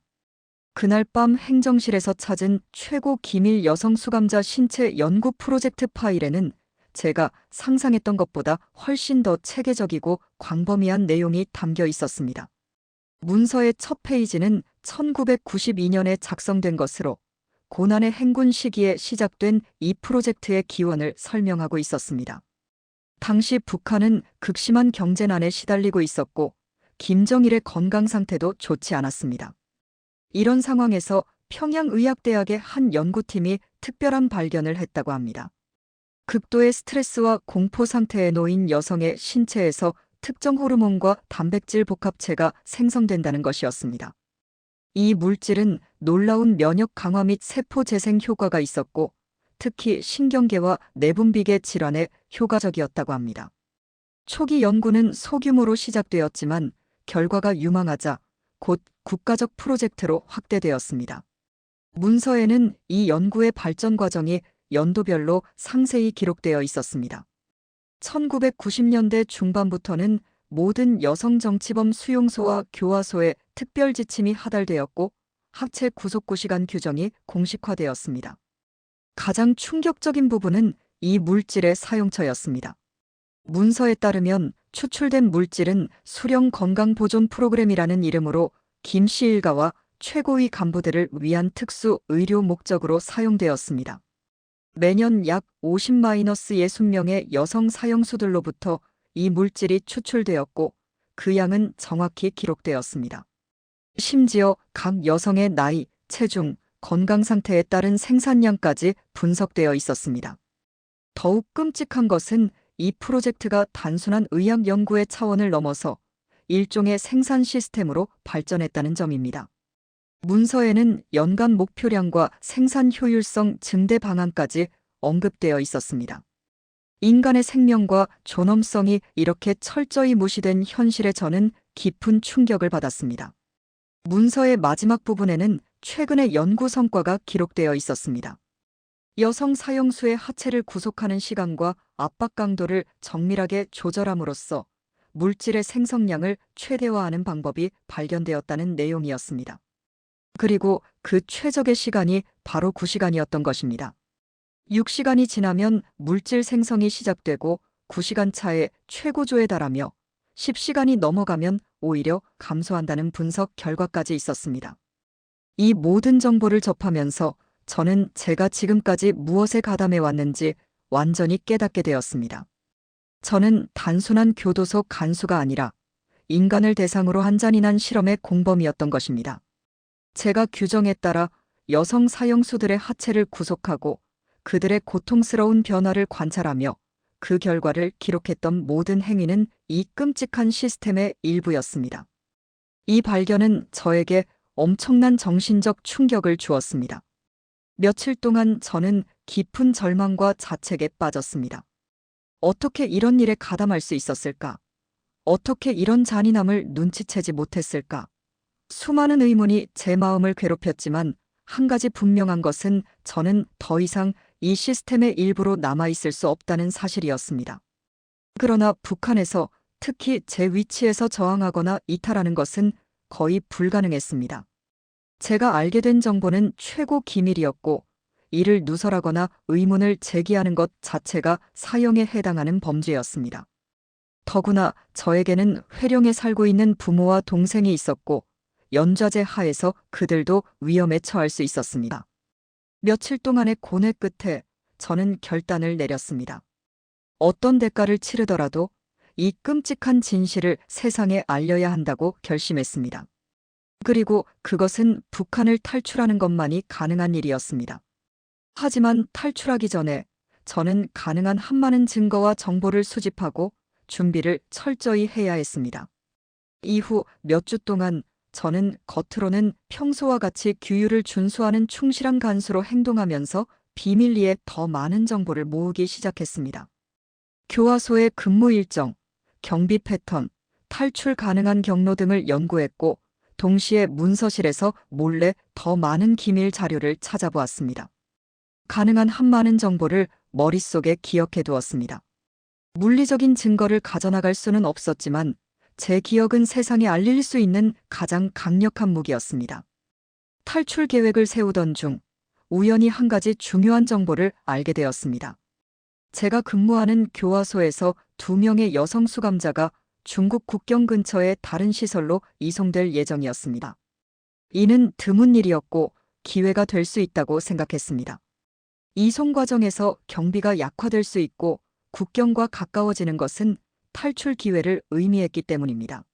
그날 밤 행정실에서 찾은 최고 기밀 여성 수감자 신체 연구 프로젝트 파일에는 제가 상상했던 것보다 훨씬 더 체계적이고 광범위한 내용이 담겨 있었습니다. 문서의 첫 페이지는 1992년에 작성된 것으로 고난의 행군 시기에 시작된 이 프로젝트의 기원을 설명하고 있었습니다. 당시 북한은 극심한 경제난에 시달리고 있었고 김정일의 건강 상태도 좋지 않았습니다. 이런 상황에서 평양의학대학의 한 연구팀이 특별한 발견을 했다고 합니다. 극도의 스트레스와 공포 상태에 놓인 여성의 신체에서 특정 호르몬과 단백질 복합체가 생성된다는 것이었습니다. 이 물질은 놀라운 면역 강화 및 세포 재생 효과가 있었고 특히 신경계와 내분비계 질환에 효과적이었다고 합니다. 초기 연구는 소규모로 시작되었지만 결과가 유망하자 곧 국가적 프로젝트로 확대되었습니다. 문서에는 이 연구의 발전 과정이 연도별로 상세히 기록되어 있었습니다. 1990년대 중반부터는 모든 여성 정치범 수용소와 교화소에 특별 지침이 하달되었고 하체 구속구 시간 규정이 공식화되었습니다. 가장 충격적인 부분은 이 물질의 사용처였습니다. 문서에 따르면 추출된 물질은 수령 건강보존 프로그램이라는 이름으로 김 씨 일가와 최고위 간부들을 위한 특수 의료 목적으로 사용되었습니다. 매년 약 50-60명의 여성 사형수들로부터 이 물질이 추출되었고 그 양은 정확히 기록되었습니다. 심지어 각 여성의 나이, 체중, 건강 상태에 따른 생산량까지 분석되어 있었습니다. 더욱 끔찍한 것은 이 프로젝트가 단순한 의학 연구의 차원을 넘어서 일종의 생산 시스템으로 발전했다는 점입니다. 문서에는 연간 목표량과 생산 효율성 증대 방안까지 언급되어 있었습니다. 인간의 생명과 존엄성이 이렇게 철저히 무시된 현실에 저는 깊은 충격을 받았습니다. 문서의 마지막 부분에는 최근의 연구 성과가 기록되어 있었습니다. 여성 사형수의 하체를 구속하는 시간과 압박 강도를 정밀하게 조절함으로써 물질의 생성량을 최대화하는 방법이 발견되었다는 내용이었습니다. 그리고 그 최적의 시간이 바로 9시간이었던 것입니다. 6시간이 지나면 물질 생성이 시작되고 9시간 차에 최고조에 달하며 10시간이 넘어가면 오히려 감소한다는 분석 결과까지 있었습니다. 이 모든 정보를 접하면서 저는 제가 지금까지 무엇에 가담해 왔는지 완전히 깨닫게 되었습니다. 저는 단순한 교도소 간수가 아니라 인간을 대상으로 한 잔인한 실험의 공범이었던 것입니다. 제가 규정에 따라 여성 사형수들의 하체를 구속하고 그들의 고통스러운 변화를 관찰하며 그 결과를 기록했던 모든 행위는 이 끔찍한 시스템의 일부였습니다. 이 발견은 저에게 엄청난 정신적 충격을 주었습니다. 며칠 동안 저는 깊은 절망과 자책에 빠졌습니다. 어떻게 이런 일에 가담할 수 있었을까? 어떻게 이런 잔인함을 눈치채지 못했을까? 수많은 의문이 제 마음을 괴롭혔지만 한 가지 분명한 것은 저는 더 이상 이 시스템의 일부로 남아있을 수 없다는 사실이었습니다. 그러나 북한에서 특히 제 위치에서 저항하거나 이탈하는 것은 거의 불가능했습니다. 제가 알게 된 정보는 최고 기밀이었고 이를 누설하거나 의문을 제기하는 것 자체가 사형에 해당하는 범죄였습니다. 더구나 저에게는 회령에 살고 있는 부모와 동생이 있었고 연좌제 하에서 그들도 위험에 처할 수 있었습니다. 며칠 동안의 고뇌 끝에 저는 결단을 내렸습니다. 어떤 대가를 치르더라도 이 끔찍한 진실을 세상에 알려야 한다고 결심했습니다. 그리고 그것은 북한을 탈출하는 것만이 가능한 일이었습니다. 하지만 탈출하기 전에 저는 가능한 한 많은 증거와 정보를 수집하고 준비를 철저히 해야 했습니다. 이후 몇 주 동안 저는 겉으로는 평소와 같이 규율을 준수하는 충실한 간수로 행동하면서 비밀리에 더 많은 정보를 모으기 시작했습니다. 교화소의 근무 일정, 경비 패턴, 탈출 가능한 경로 등을 연구했고 동시에 문서실에서 몰래 더 많은 기밀 자료를 찾아보았습니다. 가능한 한 많은 정보를 머릿속에 기억해 두었습니다. 물리적인 증거를 가져나갈 수는 없었지만 제 기억은 세상에 알릴 수 있는 가장 강력한 무기였습니다. 탈출 계획을 세우던 중 우연히 한 가지 중요한 정보를 알게 되었습니다. 제가 근무하는 교화소에서 2명의 여성 수감자가 중국 국경 근처의 다른 시설로 이송될 예정이었습니다. 이는 드문 일이었고 기회가 될 수 있다고 생각했습니다. 이송 과정에서 경비가 약화될 수 있고 국경과 가까워지는 것은 탈출 기회를 의미했기 때문입니다.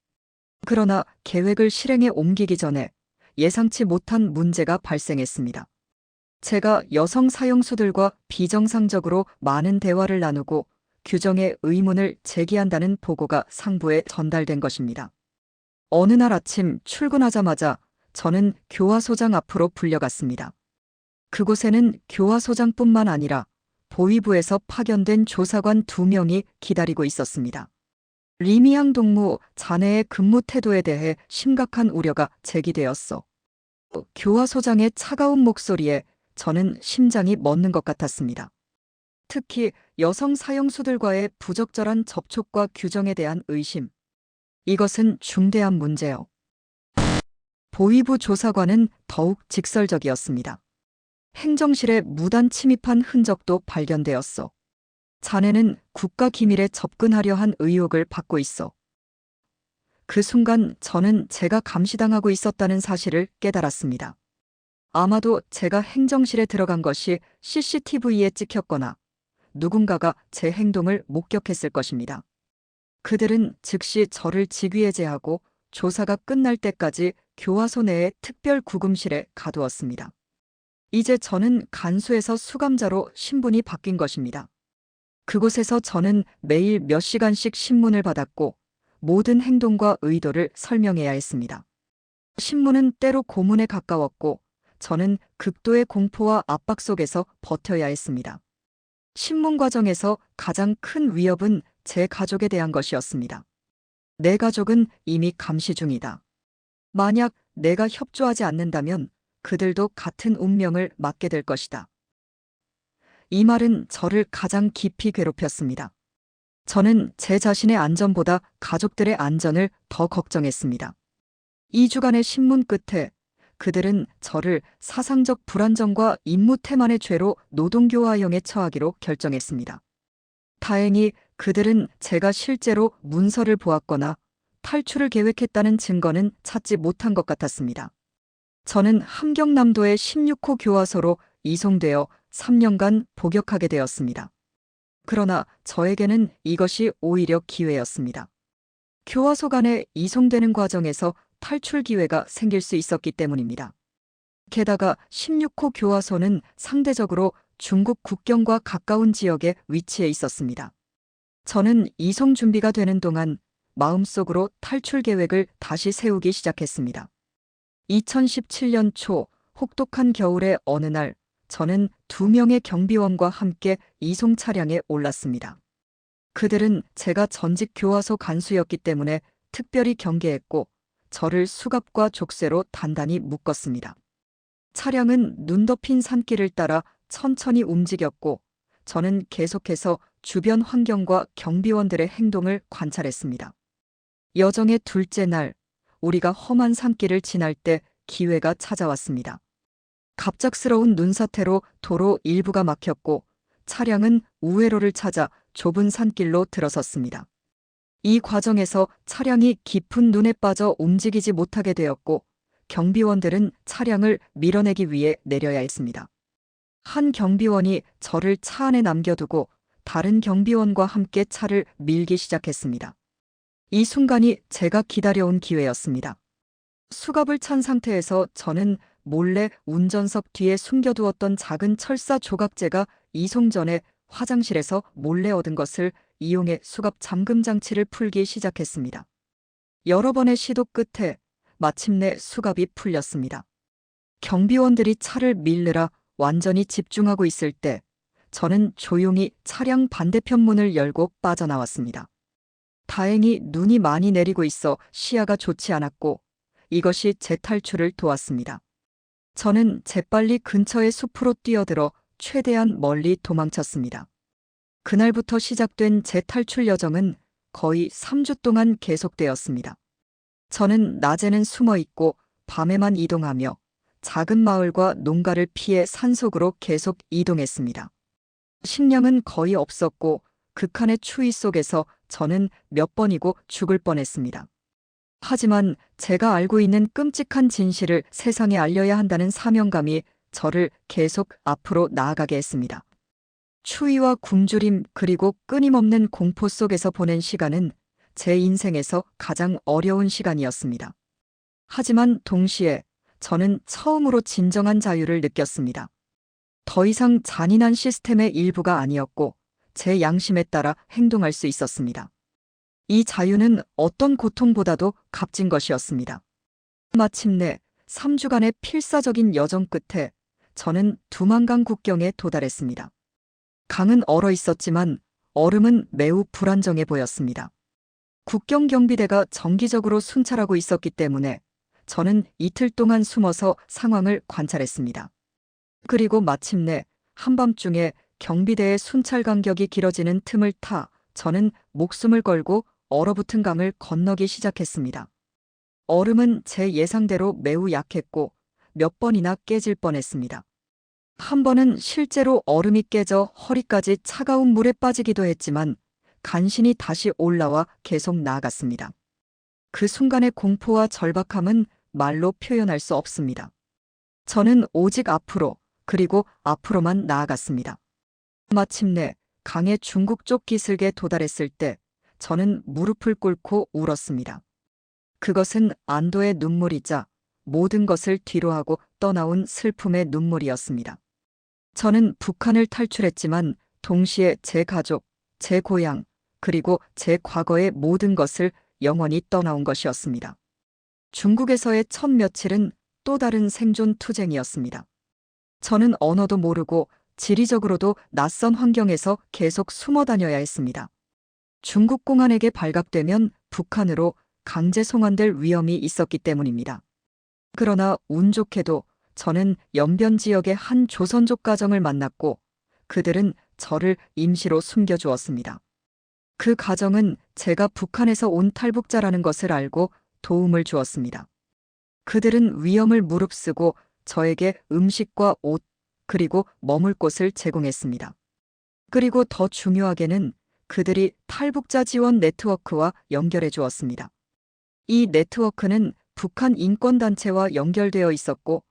그러나 계획을 실행에 옮기기 전에 예상치 못한 문제가 발생했습니다. 제가 여성 사형수들과 비정상적으로 많은 대화를 나누고 규정에 의문을 제기한다는 보고가 상부에 전달된 것입니다. 어느 날 아침 출근하자마자 저는 교화소장 앞으로 불려갔습니다. 그곳에는 교화소장뿐만 아니라 보위부에서 파견된 조사관 2명이 기다리고 있었습니다. 리미양 동무 자네의 근무 태도에 대해 심각한 우려가 제기되었어. 교화소장의 차가운 목소리에 저는 심장이 멎는 것 같았습니다. 특히 여성 사형수들과의 부적절한 접촉과 규정에 대한 의심. 이것은 중대한 문제요. 보위부 조사관은 더욱 직설적이었습니다. 행정실에 무단 침입한 흔적도 발견되었어. 자네는 국가 기밀에 접근하려 한 의혹을 받고 있어. 그 순간 저는 제가 감시당하고 있었다는 사실을 깨달았습니다. 아마도 제가 행정실에 들어간 것이 CCTV에 찍혔거나 누군가가 제 행동을 목격했을 것입니다. 그들은 즉시 저를 직위해제하고 조사가 끝날 때까지 교화소 내의 특별 구금실에 가두었습니다. 이제 저는 간수에서 수감자로 신분이 바뀐 것입니다. 그곳에서 저는 매일 몇 시간씩 신문을 받았고 모든 행동과 의도를 설명해야 했습니다. 신문은 때로 고문에 가까웠고 저는 극도의 공포와 압박 속에서 버텨야 했습니다. 신문 과정에서 가장 큰 위협은 제 가족에 대한 것이었습니다. 내 가족은 이미 감시 중이다. 만약 내가 협조하지 않는다면 그들도 같은 운명을 맞게 될 것이다. 이 말은 저를 가장 깊이 괴롭혔습니다. 저는 제 자신의 안전보다 가족들의 안전을 더 걱정했습니다. 2주간의 신문 끝에 그들은 저를 사상적 불안정과 임무태만의 죄로 노동교화형에 처하기로 결정했습니다. 다행히 그들은 제가 실제로 문서를 보았거나 탈출을 계획했다는 증거는 찾지 못한 것 같았습니다. 저는 함경남도의 16호 교화소로 이송되어 3년간 복역하게 되었습니다. 그러나 저에게는 이것이 오히려 기회였습니다. 교화소 간에 이송되는 과정에서 탈출 기회가 생길 수 있었기 때문입니다. 게다가 16호 교화소는 상대적으로 중국 국경과 가까운 지역에 위치해 있었습니다. 저는 이송 준비가 되는 동안 마음속으로 탈출 계획을 다시 세우기 시작했습니다. 2017년 초 혹독한 겨울의 어느 날 저는 2명의 경비원과 함께 이송 차량에 올랐습니다. 그들은 제가 전직 교화소 간수였기 때문에 특별히 경계했고 저를 수갑과 족쇄로 단단히 묶었습니다. 차량은 눈 덮인 산길을 따라 천천히 움직였고 저는 계속해서 주변 환경과 경비원들의 행동을 관찰했습니다. 여정의 둘째 날, 우리가 험한 산길을 지날 때 기회가 찾아왔습니다. 갑작스러운 눈사태로 도로 일부가 막혔고 차량은 우회로를 찾아 좁은 산길로 들어섰습니다. 이 과정에서 차량이 깊은 눈에 빠져 움직이지 못하게 되었고 경비원들은 차량을 밀어내기 위해 내려야 했습니다. 한 경비원이 저를 차 안에 남겨두고 다른 경비원과 함께 차를 밀기 시작했습니다. 이 순간이 제가 기다려온 기회였습니다. 수갑을 찬 상태에서 저는 몰래 운전석 뒤에 숨겨두었던 작은 철사 조각제가 이송 전에 화장실에서 몰래 얻은 것을 이용해 수갑 잠금 장치를 풀기 시작했습니다. 여러 번의 시도 끝에 마침내 수갑이 풀렸습니다. 경비원들이 차를 밀느라 완전히 집중하고 있을 때 저는 조용히 차량 반대편 문을 열고 빠져나왔습니다. 다행히 눈이 많이 내리고 있어 시야가 좋지 않았고 이것이 제 탈출을 도왔습니다. 저는 재빨리 근처의 숲으로 뛰어들어 최대한 멀리 도망쳤습니다. 그날부터 시작된 제 탈출 여정은 거의 3주 동안 계속되었습니다. 저는 낮에는 숨어 있고 밤에만 이동하며 작은 마을과 농가를 피해 산속으로 계속 이동했습니다. 식량은 거의 없었고 극한의 추위 속에서 저는 몇 번이고 죽을 뻔했습니다. 하지만 제가 알고 있는 끔찍한 진실을 세상에 알려야 한다는 사명감이 저를 계속 앞으로 나아가게 했습니다. 추위와 굶주림 그리고 끊임없는 공포 속에서 보낸 시간은 제 인생에서 가장 어려운 시간이었습니다. 하지만 동시에 저는 처음으로 진정한 자유를 느꼈습니다. 더 이상 잔인한 시스템의 일부가 아니었고 제 양심에 따라 행동할 수 있었습니다. 이 자유는 어떤 고통보다도 값진 것이었습니다. 마침내 3주간의 필사적인 여정 끝에 저는 두만강 국경에 도달했습니다. 강은 얼어 있었지만 얼음은 매우 불안정해 보였습니다. 국경 경비대가 정기적으로 순찰하고 있었기 때문에 저는 이틀 동안 숨어서 상황을 관찰했습니다. 그리고 마침내 한밤중에 경비대의 순찰 간격이 길어지는 틈을 타 저는 목숨을 걸고 얼어붙은 강을 건너기 시작했습니다. 얼음은 제 예상대로 매우 약했고 몇 번이나 깨질 뻔했습니다. 한 번은 실제로 얼음이 깨져 허리까지 차가운 물에 빠지기도 했지만 간신히 다시 올라와 계속 나아갔습니다. 그 순간의 공포와 절박함은 말로 표현할 수 없습니다. 저는 오직 앞으로 그리고 앞으로만 나아갔습니다. 마침내 강의 중국 쪽 기슭에 도달했을 때 저는 무릎을 꿇고 울었습니다. 그것은 안도의 눈물이자 모든 것을 뒤로하고 떠나온 슬픔의 눈물이었습니다. 저는 북한을 탈출했지만 동시에 제 가족, 제 고향, 그리고 제 과거의 모든 것을 영원히 떠나온 것이었습니다. 중국에서의 첫 며칠은 또 다른 생존 투쟁이었습니다. 저는 언어도 모르고 지리적으로도 낯선 환경에서 계속 숨어 다녀야 했습니다. 중국 공안에게 발각되면 북한으로 강제 송환될 위험이 있었기 때문입니다. 그러나 운 좋게도 저는 연변 지역의 한 조선족 가정을 만났고 그들은 저를 임시로 숨겨주었습니다. 그 가정은 제가 북한에서 온 탈북자라는 것을 알고 도움을 주었습니다. 그들은 위험을 무릅쓰고 저에게 음식과 옷, 그리고 머물 곳을 제공했습니다. 그리고 더 중요하게는 그들이 탈북자 지원 네트워크와 연결해 주었습니다. 이 네트워크는 북한 인권단체와 연결되어 있었고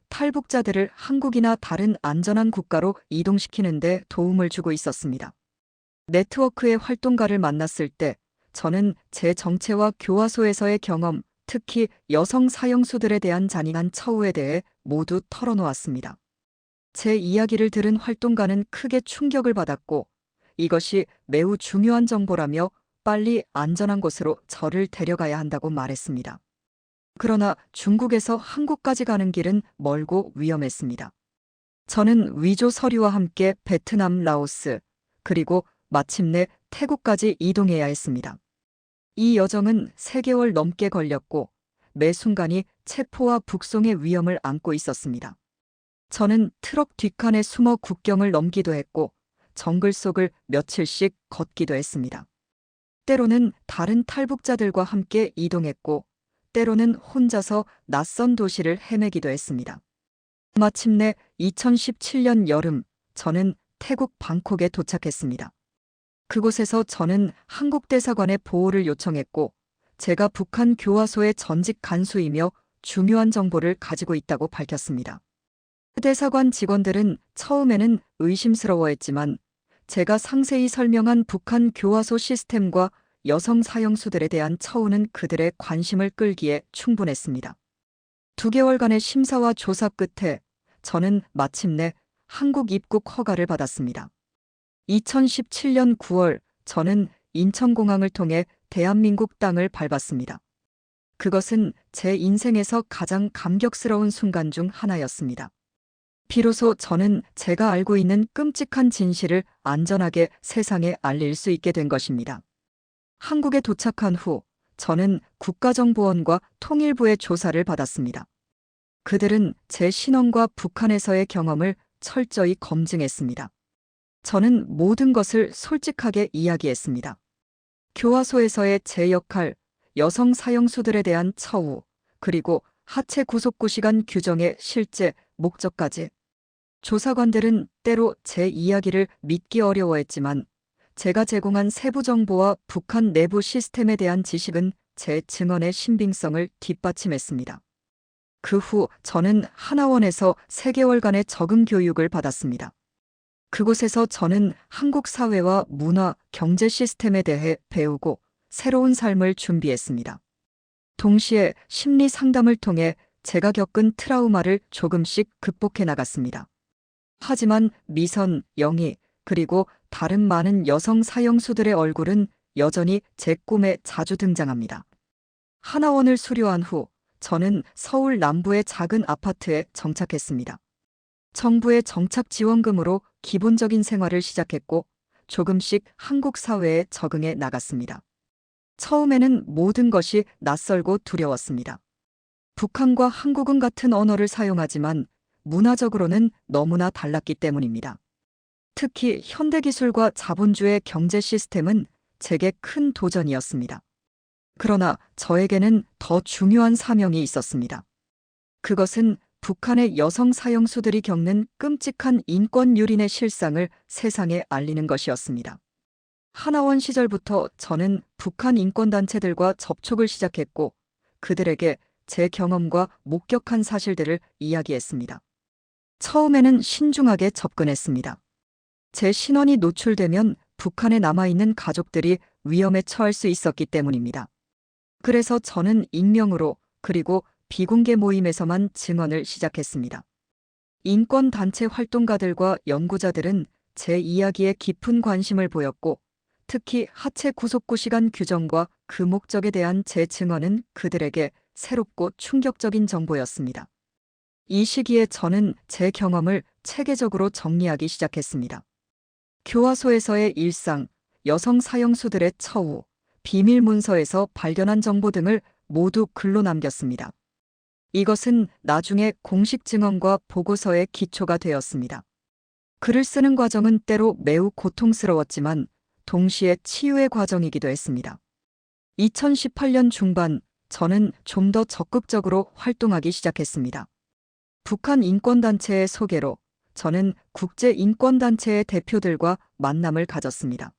탈북자들을 한국이나 다른 안전한 국가로 이동시키는 데 도움을 주고 있었습니다. 네트워크의 활동가를 만났을 때 저는 제 정체와 교화소에서의 경험, 특히 여성 사형수들에 대한 잔인한 처우에 대해 모두 털어놓았습니다. 제 이야기를 들은 활동가는 크게 충격을 받았고 이것이 매우 중요한 정보라며 빨리 안전한 곳으로 저를 데려가야 한다고 말했습니다. 그러나 중국에서 한국까지 가는 길은 멀고 위험했습니다. 저는 위조 서류와 함께 베트남, 라오스, 그리고 마침내 태국까지 이동해야 했습니다. 이 여정은 3개월 넘게 걸렸고 매 순간이 체포와 북송의 위험을 안고 있었습니다. 저는 트럭 뒷칸에 숨어 국경을 넘기도 했고 정글 속을 며칠씩 걷기도 했습니다. 때로는 다른 탈북자들과 함께 이동했고 때로는 혼자서 낯선 도시를 헤매기도 했습니다. 마침내 2017년 여름 저는 태국 방콕에 도착했습니다. 그곳에서 저는 한국 대사관에 보호를 요청했고 제가 북한 교화소의 전직 간수이며 중요한 정보를 가지고 있다고 밝혔습니다. 대사관 직원들은 처음에는 의심스러워했지만 제가 상세히 설명한 북한 교화소 시스템과 여성 사형수들에 대한 처우는 그들의 관심을 끌기에 충분했습니다. 2개월간의 심사와 조사 끝에 저는 마침내 한국 입국 허가를 받았습니다. 2017년 9월 저는 인천공항을 통해 대한민국 땅을 밟았습니다. 그것은 제 인생에서 가장 감격스러운 순간 중 하나였습니다. 비로소 저는 제가 알고 있는 끔찍한 진실을 안전하게 세상에 알릴 수 있게 된 것입니다. 한국에 도착한 후 저는 국가정보원과 통일부의 조사를 받았습니다. 그들은 제 신원과 북한에서의 경험을 철저히 검증했습니다. 저는 모든 것을 솔직하게 이야기했습니다. 교화소에서의 제 역할, 여성 사형수들에 대한 처우, 그리고 하체 구속구 시간 규정의 실제 목적까지. 조사관들은 때로 제 이야기를 믿기 어려워했지만 제가 제공한 세부 정보와 북한 내부 시스템에 대한 지식은 제 증언의 신빙성을 뒷받침했습니다. 그 후 저는 하나원에서 3개월간의 적응 교육을 받았습니다. 그곳에서 저는 한국 사회와 문화, 경제 시스템에 대해 배우고 새로운 삶을 준비했습니다. 동시에 심리 상담을 통해 제가 겪은 트라우마를 조금씩 극복해 나갔습니다. 하지만 미선, 영희, 그리고 다른 많은 여성 사형수들의 얼굴은 여전히 제 꿈에 자주 등장합니다. 하나원을 수료한 후 저는 서울 남부의 작은 아파트에 정착했습니다. 정부의 정착 지원금으로 기본적인 생활을 시작했고 조금씩 한국 사회에 적응해 나갔습니다. 처음에는 모든 것이 낯설고 두려웠습니다. 북한과 한국은 같은 언어를 사용하지만 문화적으로는 너무나 달랐기 때문입니다. 특히 현대기술과 자본주의 경제 시스템은 제게 큰 도전이었습니다. 그러나 저에게는 더 중요한 사명이 있었습니다. 그것은 북한의 여성 사형수들이 겪는 끔찍한 인권 유린의 실상을 세상에 알리는 것이었습니다. 하나원 시절부터 저는 북한 인권단체들과 접촉을 시작했고 그들에게 제 경험과 목격한 사실들을 이야기했습니다. 처음에는 신중하게 접근했습니다. 제 신원이 노출되면 북한에 남아있는 가족들이 위험에 처할 수 있었기 때문입니다. 그래서 저는 익명으로 그리고 비공개 모임에서만 증언을 시작했습니다. 인권단체 활동가들과 연구자들은 제 이야기에 깊은 관심을 보였고 특히 하체 구속구 시간 규정과 그 목적에 대한 제 증언은 그들에게 새롭고 충격적인 정보였습니다. 이 시기에 저는 제 경험을 체계적으로 정리하기 시작했습니다. 교화소에서의 일상, 여성 사형수들의 처우, 비밀 문서에서 발견한 정보 등을 모두 글로 남겼습니다. 이것은 나중에 공식 증언과 보고서의 기초가 되었습니다. 글을 쓰는 과정은 때로 매우 고통스러웠지만 동시에 치유의 과정이기도 했습니다. 2018년 중반 저는 좀 더 적극적으로 활동하기 시작했습니다. 북한 인권단체의 소개로 저는 국제인권단체의 대표들과 만남을 가졌습니다.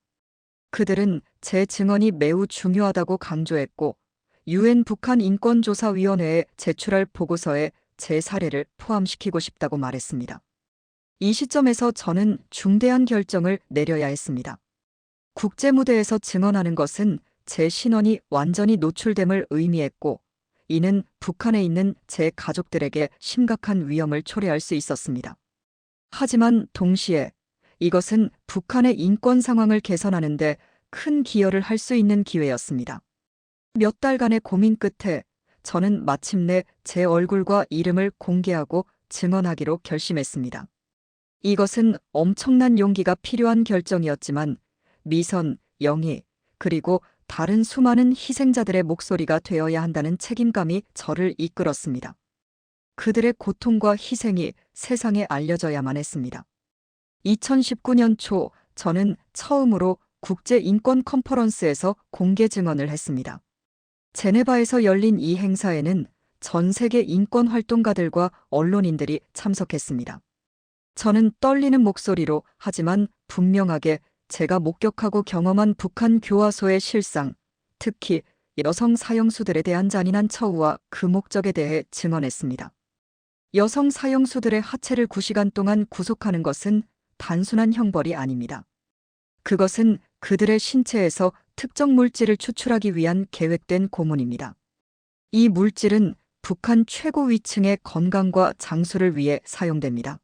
그들은 제 증언이 매우 중요하다고 강조했고 유엔 북한 인권조사위원회에 제출할 보고서에 제 사례를 포함시키고 싶다고 말했습니다. 이 시점에서 저는 중대한 결정을 내려야 했습니다. 국제무대에서 증언하는 것은 제 신원이 완전히 노출됨을 의미했고 이는 북한에 있는 제 가족들에게 심각한 위험을 초래할 수 있었습니다. 하지만 동시에 이것은 북한의 인권 상황을 개선하는 데 큰 기여를 할 수 있는 기회였습니다. 몇 달간의 고민 끝에 저는 마침내 제 얼굴과 이름을 공개하고 증언하기로 결심했습니다. 이것은 엄청난 용기가 필요한 결정이었지만 미선, 영희, 그리고 다른 수많은 희생자들의 목소리가 되어야 한다는 책임감이 저를 이끌었습니다. 그들의 고통과 희생이 세상에 알려져야만 했습니다. 2019년 초 저는 처음으로 국제인권 컨퍼런스에서 공개 증언을 했습니다. 제네바에서 열린 이 행사에는 전 세계 인권 활동가들과 언론인들이 참석했습니다. 저는 떨리는 목소리로 하지만 분명하게 제가 목격하고 경험한 북한 교화소의 실상, 특히 여성 사형수들에 대한 잔인한 처우와 그 목적에 대해 증언했습니다. 여성 사형수들의 하체를 9시간 동안 구속하는 것은 단순한 형벌이 아닙니다. 그것은 그들의 신체에서 특정 물질을 추출하기 위한 계획된 고문입니다. 이 물질은 북한 최고위층의 건강과 장수를 위해 사용됩니다.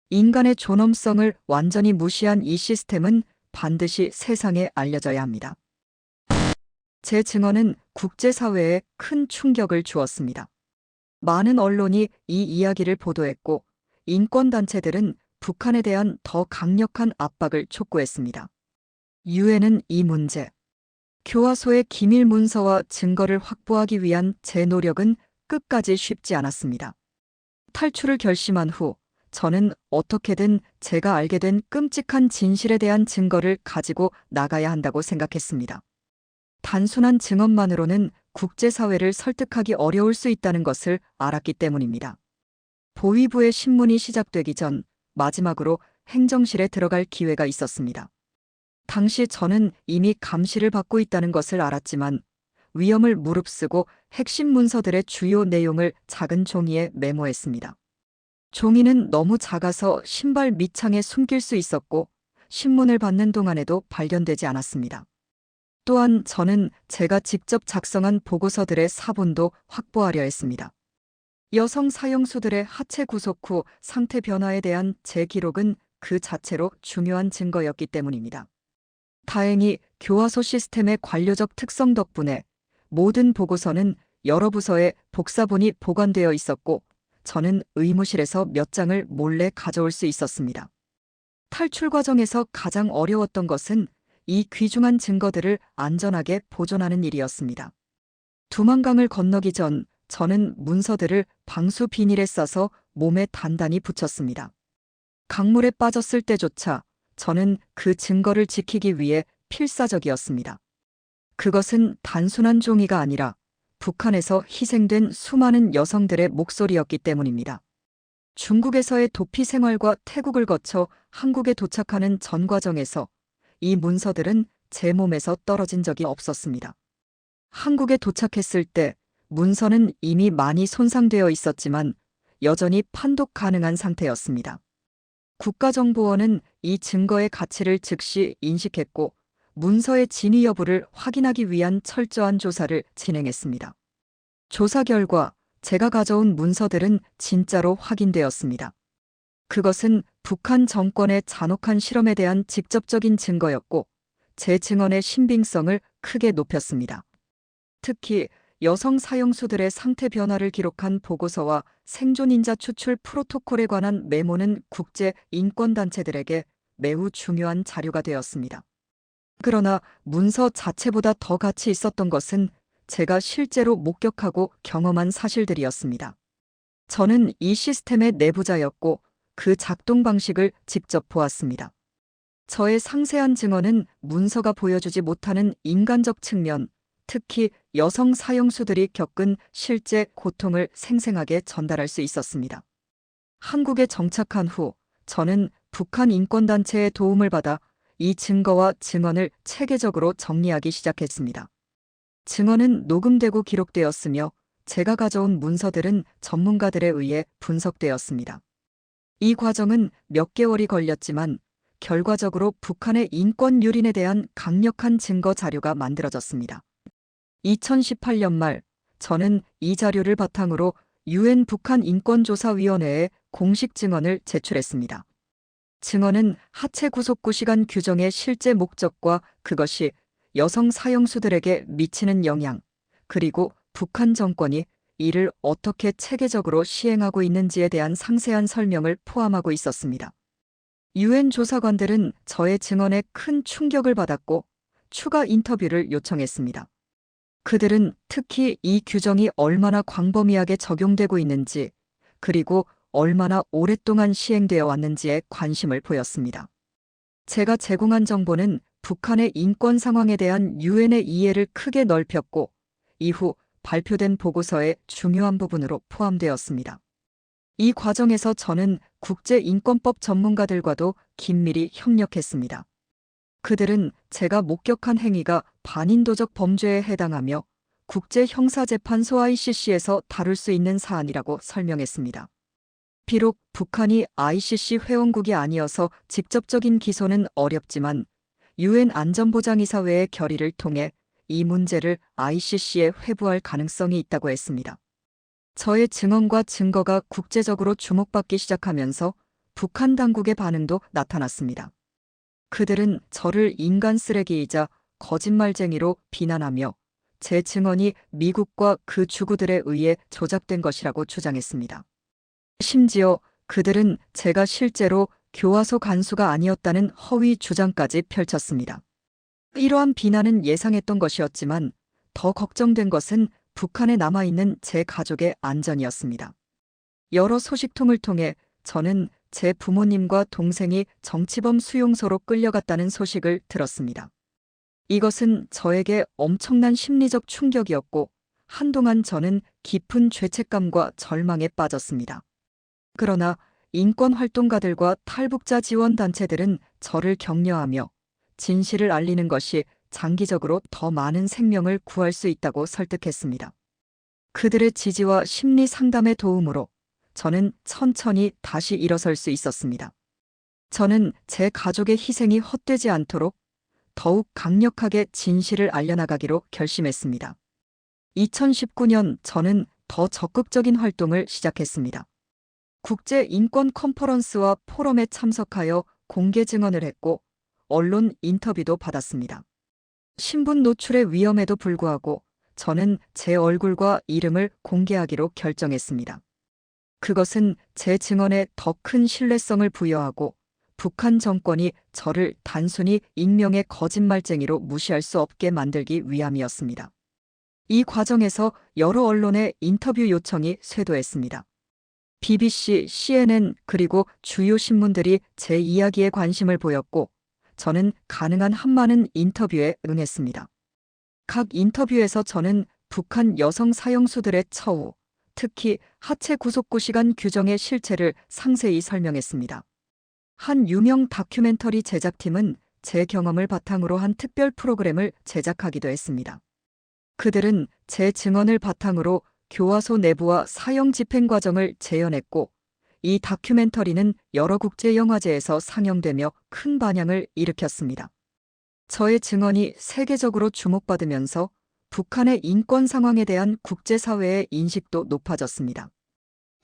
인간의 존엄성을 완전히 무시한 이 시스템은 반드시 세상에 알려져야 합니다. 제 증언은 국제사회에 큰 충격을 주었습니다. 많은 언론이 이 이야기를 보도했고, 인권단체들은 북한에 대한 더 강력한 압박을 촉구했습니다. 유엔은 이 문제, 교화소의 기밀 문서와 증거를 확보하기 위한 제 노력은 끝까지 쉽지 않았습니다. 탈출을 결심한 후 저는 어떻게든 제가 알게 된 끔찍한 진실에 대한 증거를 가지고 나가야 한다고 생각했습니다. 단순한 증언만으로는 국제사회를 설득하기 어려울 수 있다는 것을 알았기 때문입니다. 보위부의 신문이 시작되기 전 마지막으로 행정실에 들어갈 기회가 있었습니다. 당시 저는 이미 감시를 받고 있다는 것을 알았지만 위험을 무릅쓰고 핵심 문서들의 주요 내용을 작은 종이에 메모했습니다. 종이는 너무 작아서 신발 밑창에 숨길 수 있었고 신문을 받는 동안에도 발견되지 않았습니다. 또한 저는 제가 직접 작성한 보고서들의 사본도 확보하려 했습니다. 여성 사형수들의 하체 구속 후 상태 변화에 대한 제 기록은 그 자체로 중요한 증거였기 때문입니다. 다행히 교화소 시스템의 관료적 특성 덕분에 모든 보고서는 여러 부서에 복사본이 보관되어 있었고 저는 의무실에서 몇 장을 몰래 가져올 수 있었습니다. 탈출 과정에서 가장 어려웠던 것은 이 귀중한 증거들을 안전하게 보존하는 일이었습니다. 두만강을 건너기 전 저는 문서들을 방수 비닐에 싸서 몸에 단단히 붙였습니다. 강물에 빠졌을 때조차 저는 그 증거를 지키기 위해 필사적이었습니다. 그것은 단순한 종이가 아니라 북한에서 희생된 수많은 여성들의 목소리였기 때문입니다. 중국에서의 도피 생활과 태국을 거쳐 한국에 도착하는 전 과정에서 이 문서들은 제 몸에서 떨어진 적이 없었습니다. 한국에 도착했을 때 문서는 이미 많이 손상되어 있었지만 여전히 판독 가능한 상태였습니다. 국가정보원은 이 증거의 가치를 즉시 인식했고 문서의 진위 여부를 확인하기 위한 철저한 조사를 진행했습니다. 조사 결과 제가 가져온 문서들은 진짜로 확인되었습니다. 그것은 북한 정권의 잔혹한 실험에 대한 직접적인 증거였고 제 증언의 신빙성을 크게 높였습니다. 특히 여성 사형수들의 상태 변화를 기록한 보고서와 생존인자 추출 프로토콜에 관한 메모는 국제 인권단체들에게 매우 중요한 자료가 되었습니다. 그러나 문서 자체보다 더 가치 있었던 것은 제가 실제로 목격하고 경험한 사실들이었습니다. 저는 이 시스템의 내부자였고 그 작동 방식을 직접 보았습니다. 저의 상세한 증언은 문서가 보여주지 못하는 인간적 측면, 특히 여성 사형수들이 겪은 실제 고통을 생생하게 전달할 수 있었습니다. 한국에 정착한 후 저는 북한 인권단체의 도움을 받아 이 증거와 증언을 체계적으로 정리하기 시작했습니다. 증언은 녹음되고 기록되었으며 제가 가져온 문서들은 전문가들에 의해 분석되었습니다. 이 과정은 몇 개월이 걸렸지만 결과적으로 북한의 인권 유린에 대한 강력한 증거 자료가 만들어졌습니다. 2018년 말 저는 이 자료를 바탕으로 유엔 북한 인권조사위원회에 공식 증언을 제출했습니다. 증언은 하체 구속구 시간 규정의 실제 목적과 그것이 여성 사형수들에게 미치는 영향, 그리고 북한 정권이 이를 어떻게 체계적으로 시행하고 있는지에 대한 상세한 설명을 포함하고 있었습니다. 유엔 조사관들은 저의 증언에 큰 충격을 받았고 추가 인터뷰를 요청했습니다. 그들은 특히 이 규정이 얼마나 광범위하게 적용되고 있는지, 그리고 얼마나 오랫동안 시행되어 왔는지에 관심을 보였습니다. 제가 제공한 정보는 북한의 인권 상황에 대한 유엔의 이해를 크게 넓혔고, 이후 발표된 보고서의 중요한 부분으로 포함되었습니다. 이 과정에서 저는 국제인권법 전문가들과도 긴밀히 협력했습니다. 그들은 제가 목격한 행위가 반인도적 범죄에 해당하며 국제형사재판소 ICC에서 다룰 수 있는 사안이라고 설명했습니다. 비록 북한이 ICC 회원국이 아니어서 직접적인 기소는 어렵지만 유엔 안전보장이사회의 결의를 통해 이 문제를 ICC에 회부할 가능성이 있다고 했습니다. 저의 증언과 증거가 국제적으로 주목받기 시작하면서 북한 당국의 반응도 나타났습니다. 그들은 저를 인간 쓰레기이자 거짓말쟁이로 비난하며 제 증언이 미국과 그 주구들에 의해 조작된 것이라고 주장했습니다. 심지어 그들은 제가 실제로 교화소 간수가 아니었다는 허위 주장까지 펼쳤습니다. 이러한 비난은 예상했던 것이었지만 더 걱정된 것은 북한에 남아있는 제 가족의 안전이었습니다. 여러 소식통을 통해 저는 제 부모님과 동생이 정치범 수용소로 끌려갔다는 소식을 들었습니다. 이것은 저에게 엄청난 심리적 충격이었고 한동안 저는 깊은 죄책감과 절망에 빠졌습니다. 그러나 인권활동가들과 탈북자 지원단체들은 저를 격려하며 진실을 알리는 것이 장기적으로 더 많은 생명을 구할 수 있다고 설득했습니다. 그들의 지지와 심리 상담의 도움으로 저는 천천히 다시 일어설 수 있었습니다. 저는 제 가족의 희생이 헛되지 않도록 더욱 강력하게 진실을 알려나가기로 결심했습니다. 2019년 저는 더 적극적인 활동을 시작했습니다. 국제인권 컨퍼런스와 포럼에 참석하여 공개 증언을 했고 언론 인터뷰도 받았습니다. 신분 노출의 위험에도 불구하고 저는 제 얼굴과 이름을 공개하기로 결정했습니다. 그것은 제 증언에 더 큰 신뢰성을 부여하고 북한 정권이 저를 단순히 익명의 거짓말쟁이로 무시할 수 없게 만들기 위함이었습니다. 이 과정에서 여러 언론의 인터뷰 요청이 쇄도했습니다. BBC, CNN 그리고 주요 신문들이 제 이야기에 관심을 보였고 저는 가능한 한 많은 인터뷰에 응했습니다. 각 인터뷰에서 저는 북한 여성 사형수들의 처우, 특히 하체 구속구 시간 규정의 실체를 상세히 설명했습니다. 한 유명 다큐멘터리 제작팀은 제 경험을 바탕으로 한 특별 프로그램을 제작하기도 했습니다. 그들은 제 증언을 바탕으로 교화소 내부와 사형 집행 과정을 재현했고 이 다큐멘터리는 여러 국제영화제에서 상영되며 큰 반향을 일으켰습니다. 저의 증언이 세계적으로 주목받으면서 북한의 인권 상황에 대한 국제사회의 인식도 높아졌습니다.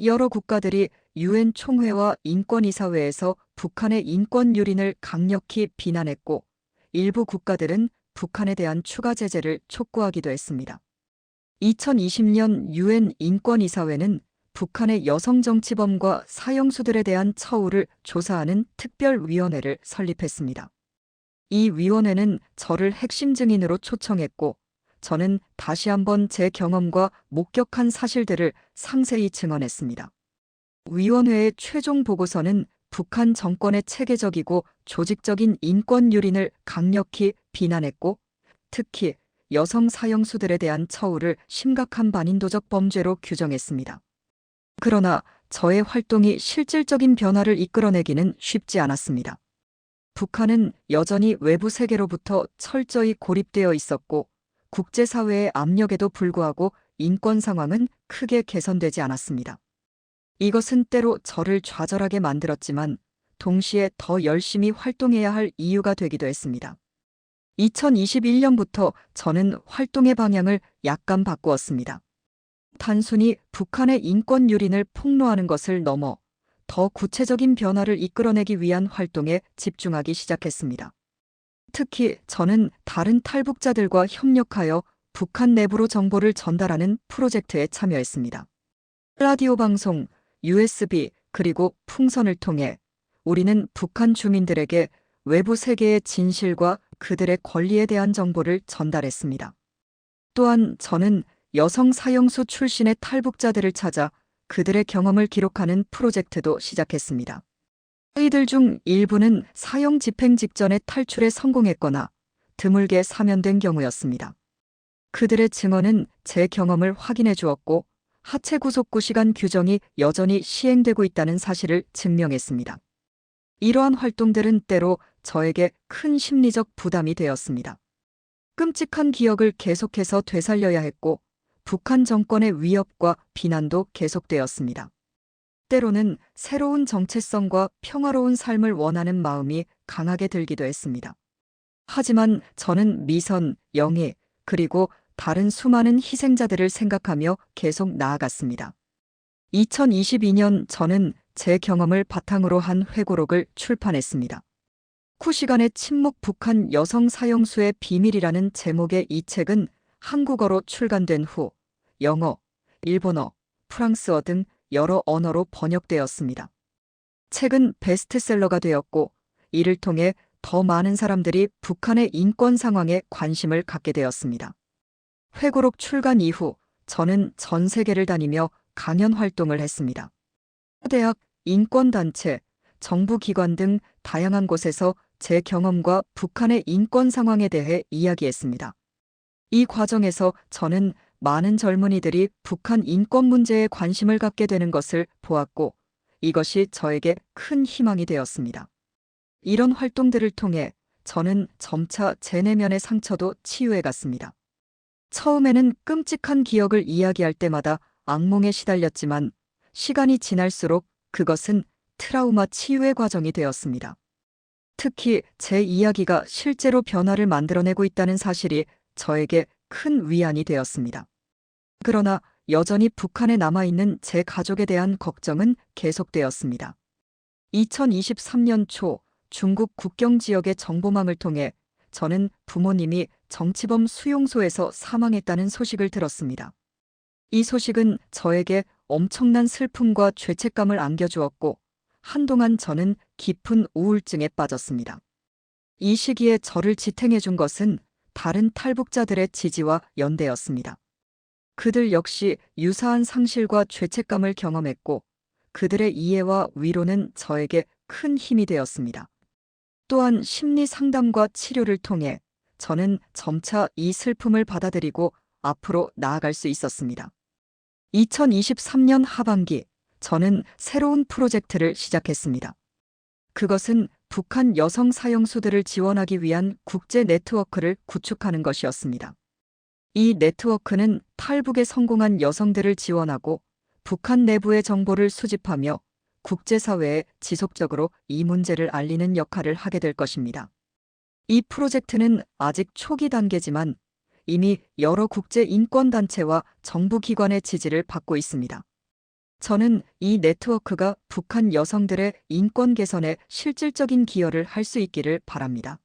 여러 국가들이 유엔 총회와 인권이사회에서 북한의 인권 유린을 강력히 비난했고 일부 국가들은 북한에 대한 추가 제재를 촉구하기도 했습니다. 2020년 유엔 인권이사회는 북한의 여성 정치범과 사형수들에 대한 처우를 조사하는 특별위원회를 설립했습니다. 이 위원회는 저를 핵심 증인으로 초청했고 저는 다시 한번 제 경험과 목격한 사실들을 상세히 증언했습니다. 위원회의 최종 보고서는 북한 정권의 체계적이고 조직적인 인권 유린을 강력히 비난했고 특히 여성 사형수들에 대한 처우를 심각한 반인도적 범죄로 규정했습니다. 그러나 저의 활동이 실질적인 변화를 이끌어내기는 쉽지 않았습니다. 북한은 여전히 외부 세계로부터 철저히 고립되어 있었고 국제사회의 압력에도 불구하고 인권 상황은 크게 개선되지 않았습니다. 이것은 때로 저를 좌절하게 만들었지만 동시에 더 열심히 활동해야 할 이유가 되기도 했습니다. 2021년부터 저는 활동의 방향을 약간 바꾸었습니다. 단순히 북한의 인권 유린을 폭로하는 것을 넘어 더 구체적인 변화를 이끌어내기 위한 활동에 집중하기 시작했습니다. 특히 저는 다른 탈북자들과 협력하여 북한 내부로 정보를 전달하는 프로젝트에 참여했습니다. 라디오 방송, USB, 그리고 풍선을 통해 우리는 북한 주민들에게 외부 세계의 진실과 그들의 권리에 대한 정보를 전달했습니다. 또한 저는 여성 사형수 출신의 탈북자들을 찾아 그들의 경험을 기록하는 프로젝트도 시작했습니다. 이들 중 일부는 사형 집행 직전에 탈출에 성공했거나 드물게 사면된 경우였습니다. 그들의 증언은 제 경험을 확인해 주었고 하체 구속구 시간 규정이 여전히 시행되고 있다는 사실을 증명했습니다. 이러한 활동들은 때로 저에게 큰 심리적 부담이 되었습니다. 끔찍한 기억을 계속해서 되살려야 했고 북한 정권의 위협과 비난도 계속되었습니다. 때로는 새로운 정체성과 평화로운 삶을 원하는 마음이 강하게 들기도 했습니다. 하지만 저는 미선, 영희, 그리고 다른 수많은 희생자들을 생각하며 계속 나아갔습니다. 2022년 저는 제 경험을 바탕으로 한 회고록을 출판했습니다. 쿠시간의 침묵 북한 여성 사형수의 비밀이라는 제목의 이 책은 한국어로 출간된 후 영어, 일본어, 프랑스어 등 여러 언어로 번역되었습니다. 책은 베스트셀러가 되었고 이를 통해 더 많은 사람들이 북한의 인권 상황에 관심을 갖게 되었습니다. 회고록 출간 이후 저는 전 세계를 다니며 강연 활동을 했습니다. 대학, 인권단체, 정부기관 등 다양한 곳에서 제 경험과 북한의 인권 상황에 대해 이야기했습니다. 이 과정에서 저는 많은 젊은이들이 북한 인권 문제에 관심을 갖게 되는 것을 보았고 이것이 저에게 큰 희망이 되었습니다. 이런 활동들을 통해 저는 점차 제 내면의 상처도 치유해 갔습니다. 처음에는 끔찍한 기억을 이야기할 때마다 악몽에 시달렸지만 시간이 지날수록 그것은 트라우마 치유의 과정이 되었습니다. 특히 제 이야기가 실제로 변화를 만들어내고 있다는 사실이 저에게 큰 위안이 되었습니다. 그러나 여전히 북한에 남아있는 제 가족에 대한 걱정은 계속되었습니다. 2023년 초 중국 국경 지역의 정보망을 통해 저는 부모님이 정치범 수용소에서 사망했다는 소식을 들었습니다. 이 소식은 저에게 엄청난 슬픔과 죄책감을 안겨주었고 한동안 저는 깊은 우울증에 빠졌습니다. 이 시기에 저를 지탱해 준 것은 다른 탈북자들의 지지와 연대였습니다. 그들 역시 유사한 상실과 죄책감을 경험했고 그들의 이해와 위로는 저에게 큰 힘이 되었습니다. 또한 심리 상담과 치료를 통해 저는 점차 이 슬픔을 받아들이고 앞으로 나아갈 수 있었습니다. 2023년 하반기 저는 새로운 프로젝트를 시작했습니다. 그것은 북한 여성 사형수들을 지원하기 위한 국제 네트워크를 구축하는 것이었습니다. 이 네트워크는 탈북에 성공한 여성들을 지원하고 북한 내부의 정보를 수집하며 국제사회에 지속적으로 이 문제를 알리는 역할을 하게 될 것입니다. 이 프로젝트는 아직 초기 단계지만 이미 여러 국제 인권단체와 정부기관의 지지를 받고 있습니다. 저는 이 네트워크가 북한 여성들의 인권 개선에 실질적인 기여를 할 수 있기를 바랍니다.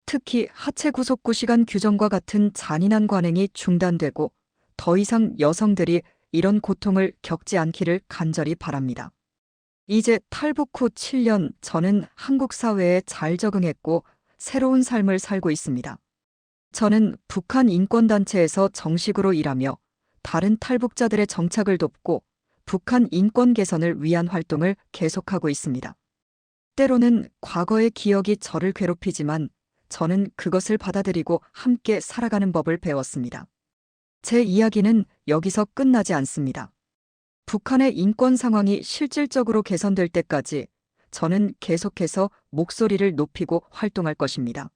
특히 하체 구속구 시간 규정과 같은 잔인한 관행이 중단되고 더 이상 여성들이 이런 고통을 겪지 않기를 간절히 바랍니다. 이제 탈북 후 7년 저는 한국 사회에 잘 적응했고 새로운 삶을 살고 있습니다. 저는 북한 인권단체에서 정식으로 일하며 다른 탈북자들의 정착을 돕고 북한 인권 개선을 위한 활동을 계속하고 있습니다. 때로는 과거의 기억이 저를 괴롭히지만 저는 그것을 받아들이고 함께 살아가는 법을 배웠습니다. 제 이야기는 여기서 끝나지 않습니다. 북한의 인권 상황이 실질적으로 개선될 때까지 저는 계속해서 목소리를 높이고 활동할 것입니다.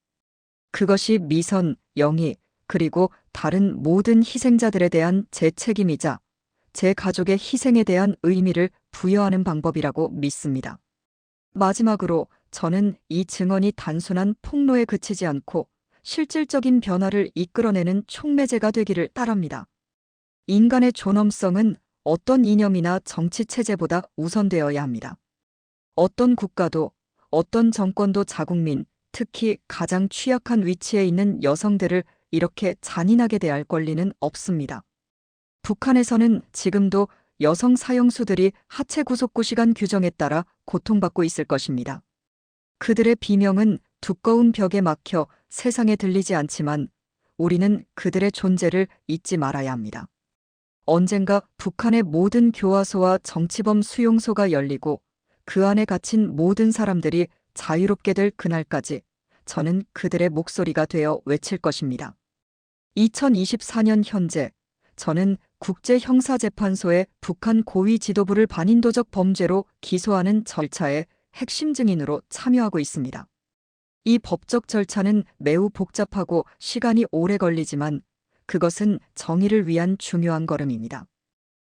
그것이 미선, 영희, 그리고 다른 모든 희생자들에 대한 제 책임이자 제 가족의 희생에 대한 의미를 부여하는 방법이라고 믿습니다. 마지막으로 저는 이 증언이 단순한 폭로에 그치지 않고 실질적인 변화를 이끌어내는 촉매제가 되기를 바랍니다. 인간의 존엄성은 어떤 이념이나 정치 체제보다 우선되어야 합니다. 어떤 국가도, 어떤 정권도 자국민, 특히 가장 취약한 위치에 있는 여성들을 이렇게 잔인하게 대할 권리는 없습니다. 북한에서는 지금도 여성 사형수들이 하체 구속구 시간 규정에 따라 고통받고 있을 것입니다. 그들의 비명은 두꺼운 벽에 막혀 세상에 들리지 않지만 우리는 그들의 존재를 잊지 말아야 합니다. 언젠가 북한의 모든 교화소와 정치범 수용소가 열리고 그 안에 갇힌 모든 사람들이 자유롭게 될 그날까지 저는 그들의 목소리가 되어 외칠 것입니다. 2024년 현재 저는 국제형사재판소에 북한 고위 지도부를 반인도적 범죄로 기소하는 절차에 핵심 증인으로 참여하고 있습니다. 이 법적 절차는 매우 복잡하고 시간이 오래 걸리지만 그것은 정의를 위한 중요한 걸음입니다.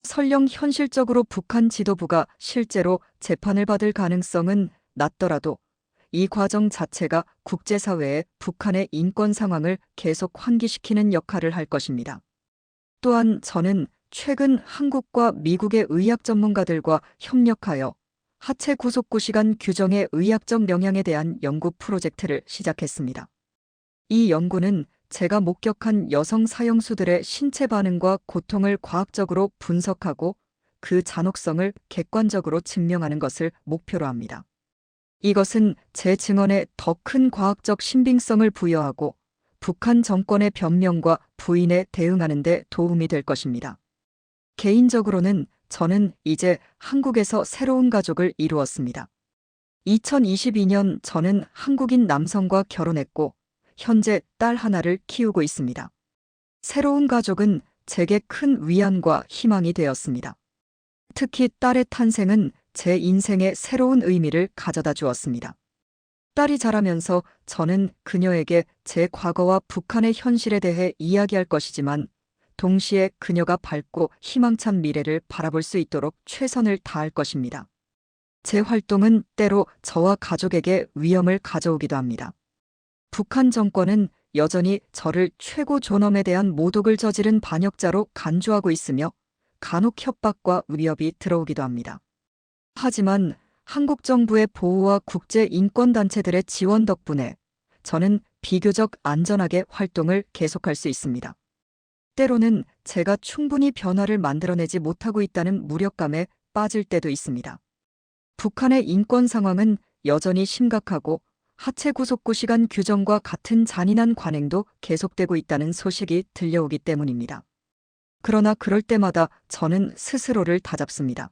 설령 현실적으로 북한 지도부가 실제로 재판을 받을 가능성은 낮더라도 이 과정 자체가 국제사회에 북한의 인권 상황을 계속 환기시키는 역할을 할 것입니다. 또한 저는 최근 한국과 미국의 의학 전문가들과 협력하여 하체 구속구 시간 규정의 의학적 영향에 대한 연구 프로젝트를 시작했습니다. 이 연구는 제가 목격한 여성 사형수들의 신체 반응과 고통을 과학적으로 분석하고 그 잔혹성을 객관적으로 증명하는 것을 목표로 합니다. 이것은 제 증언에 더 큰 과학적 신빙성을 부여하고 북한 정권의 변명과 부인에 대응하는 데 도움이 될 것입니다. 개인적으로는 저는 이제 한국에서 새로운 가족을 이루었습니다. 2022년 저는 한국인 남성과 결혼했고 현재 딸 하나를 키우고 있습니다. 새로운 가족은 제게 큰 위안과 희망이 되었습니다. 특히 딸의 탄생은 제 인생에 새로운 의미를 가져다 주었습니다. 딸이 자라면서 저는 그녀에게 제 과거와 북한의 현실에 대해 이야기할 것이지만 동시에 그녀가 밝고 희망찬 미래를 바라볼 수 있도록 최선을 다할 것입니다. 제 활동은 때로 저와 가족에게 위험을 가져오기도 합니다. 북한 정권은 여전히 저를 최고 존엄에 대한 모독을 저지른 반역자로 간주하고 있으며 간혹 협박과 위협이 들어오기도 합니다. 하지만 한국 정부의 보호와 국제 인권단체들의 지원 덕분에 저는 비교적 안전하게 활동을 계속할 수 있습니다. 때로는 제가 충분히 변화를 만들어내지 못하고 있다는 무력감에 빠질 때도 있습니다. 북한의 인권 상황은 여전히 심각하고 하체 구속구 시간 규정과 같은 잔인한 관행도 계속되고 있다는 소식이 들려오기 때문입니다. 그러나 그럴 때마다 저는 스스로를 다잡습니다.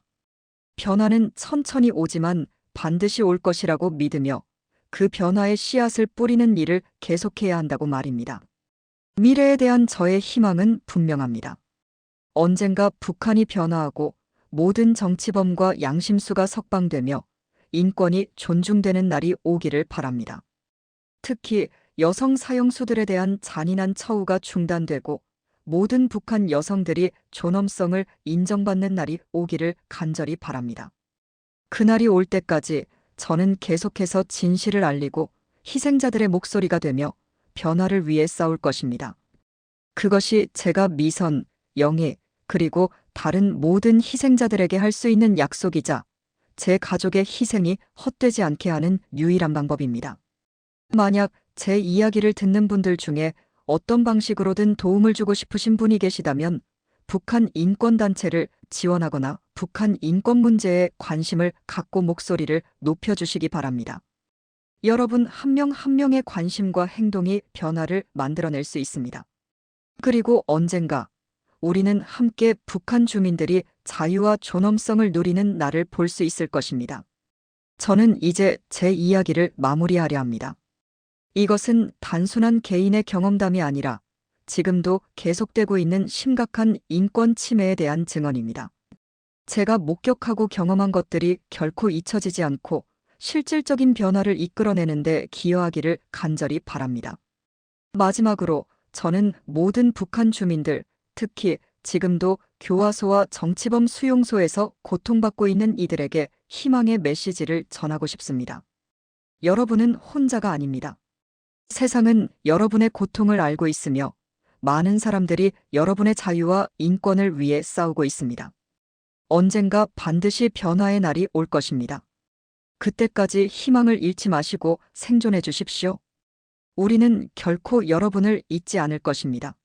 변화는 천천히 오지만 반드시 올 것이라고 믿으며 그 변화의 씨앗을 뿌리는 일을 계속해야 한다고 말입니다. 미래에 대한 저의 희망은 분명합니다. 언젠가 북한이 변화하고 모든 정치범과 양심수가 석방되며 인권이 존중되는 날이 오기를 바랍니다. 특히 여성 사형수들에 대한 잔인한 처우가 중단되고 모든 북한 여성들이 존엄성을 인정받는 날이 오기를 간절히 바랍니다. 그날이 올 때까지 저는 계속해서 진실을 알리고 희생자들의 목소리가 되며 변화를 위해 싸울 것입니다. 그것이 제가 미선, 영희, 그리고 다른 모든 희생자들에게 할 수 있는 약속이자 제 가족의 희생이 헛되지 않게 하는 유일한 방법입니다. 만약 제 이야기를 듣는 분들 중에 어떤 방식으로든 도움을 주고 싶으신 분이 계시다면 북한 인권단체를 지원하거나 북한 인권 문제에 관심을 갖고 목소리를 높여주시기 바랍니다. 여러분 한 명 한 명의 관심과 행동이 변화를 만들어낼 수 있습니다. 그리고 언젠가 우리는 함께 북한 주민들이 자유와 존엄성을 누리는 날을 볼 수 있을 것입니다. 저는 이제 제 이야기를 마무리하려 합니다. 이것은 단순한 개인의 경험담이 아니라 지금도 계속되고 있는 심각한 인권 침해에 대한 증언입니다. 제가 목격하고 경험한 것들이 결코 잊혀지지 않고 실질적인 변화를 이끌어내는데 기여하기를 간절히 바랍니다. 마지막으로 저는 모든 북한 주민들, 특히 지금도 교화소와 정치범 수용소에서 고통받고 있는 이들에게 희망의 메시지를 전하고 싶습니다. 여러분은 혼자가 아닙니다. 세상은 여러분의 고통을 알고 있으며 많은 사람들이 여러분의 자유와 인권을 위해 싸우고 있습니다. 언젠가 반드시 변화의 날이 올 것입니다. 그때까지 희망을 잃지 마시고 생존해 주십시오. 우리는 결코 여러분을 잊지 않을 것입니다.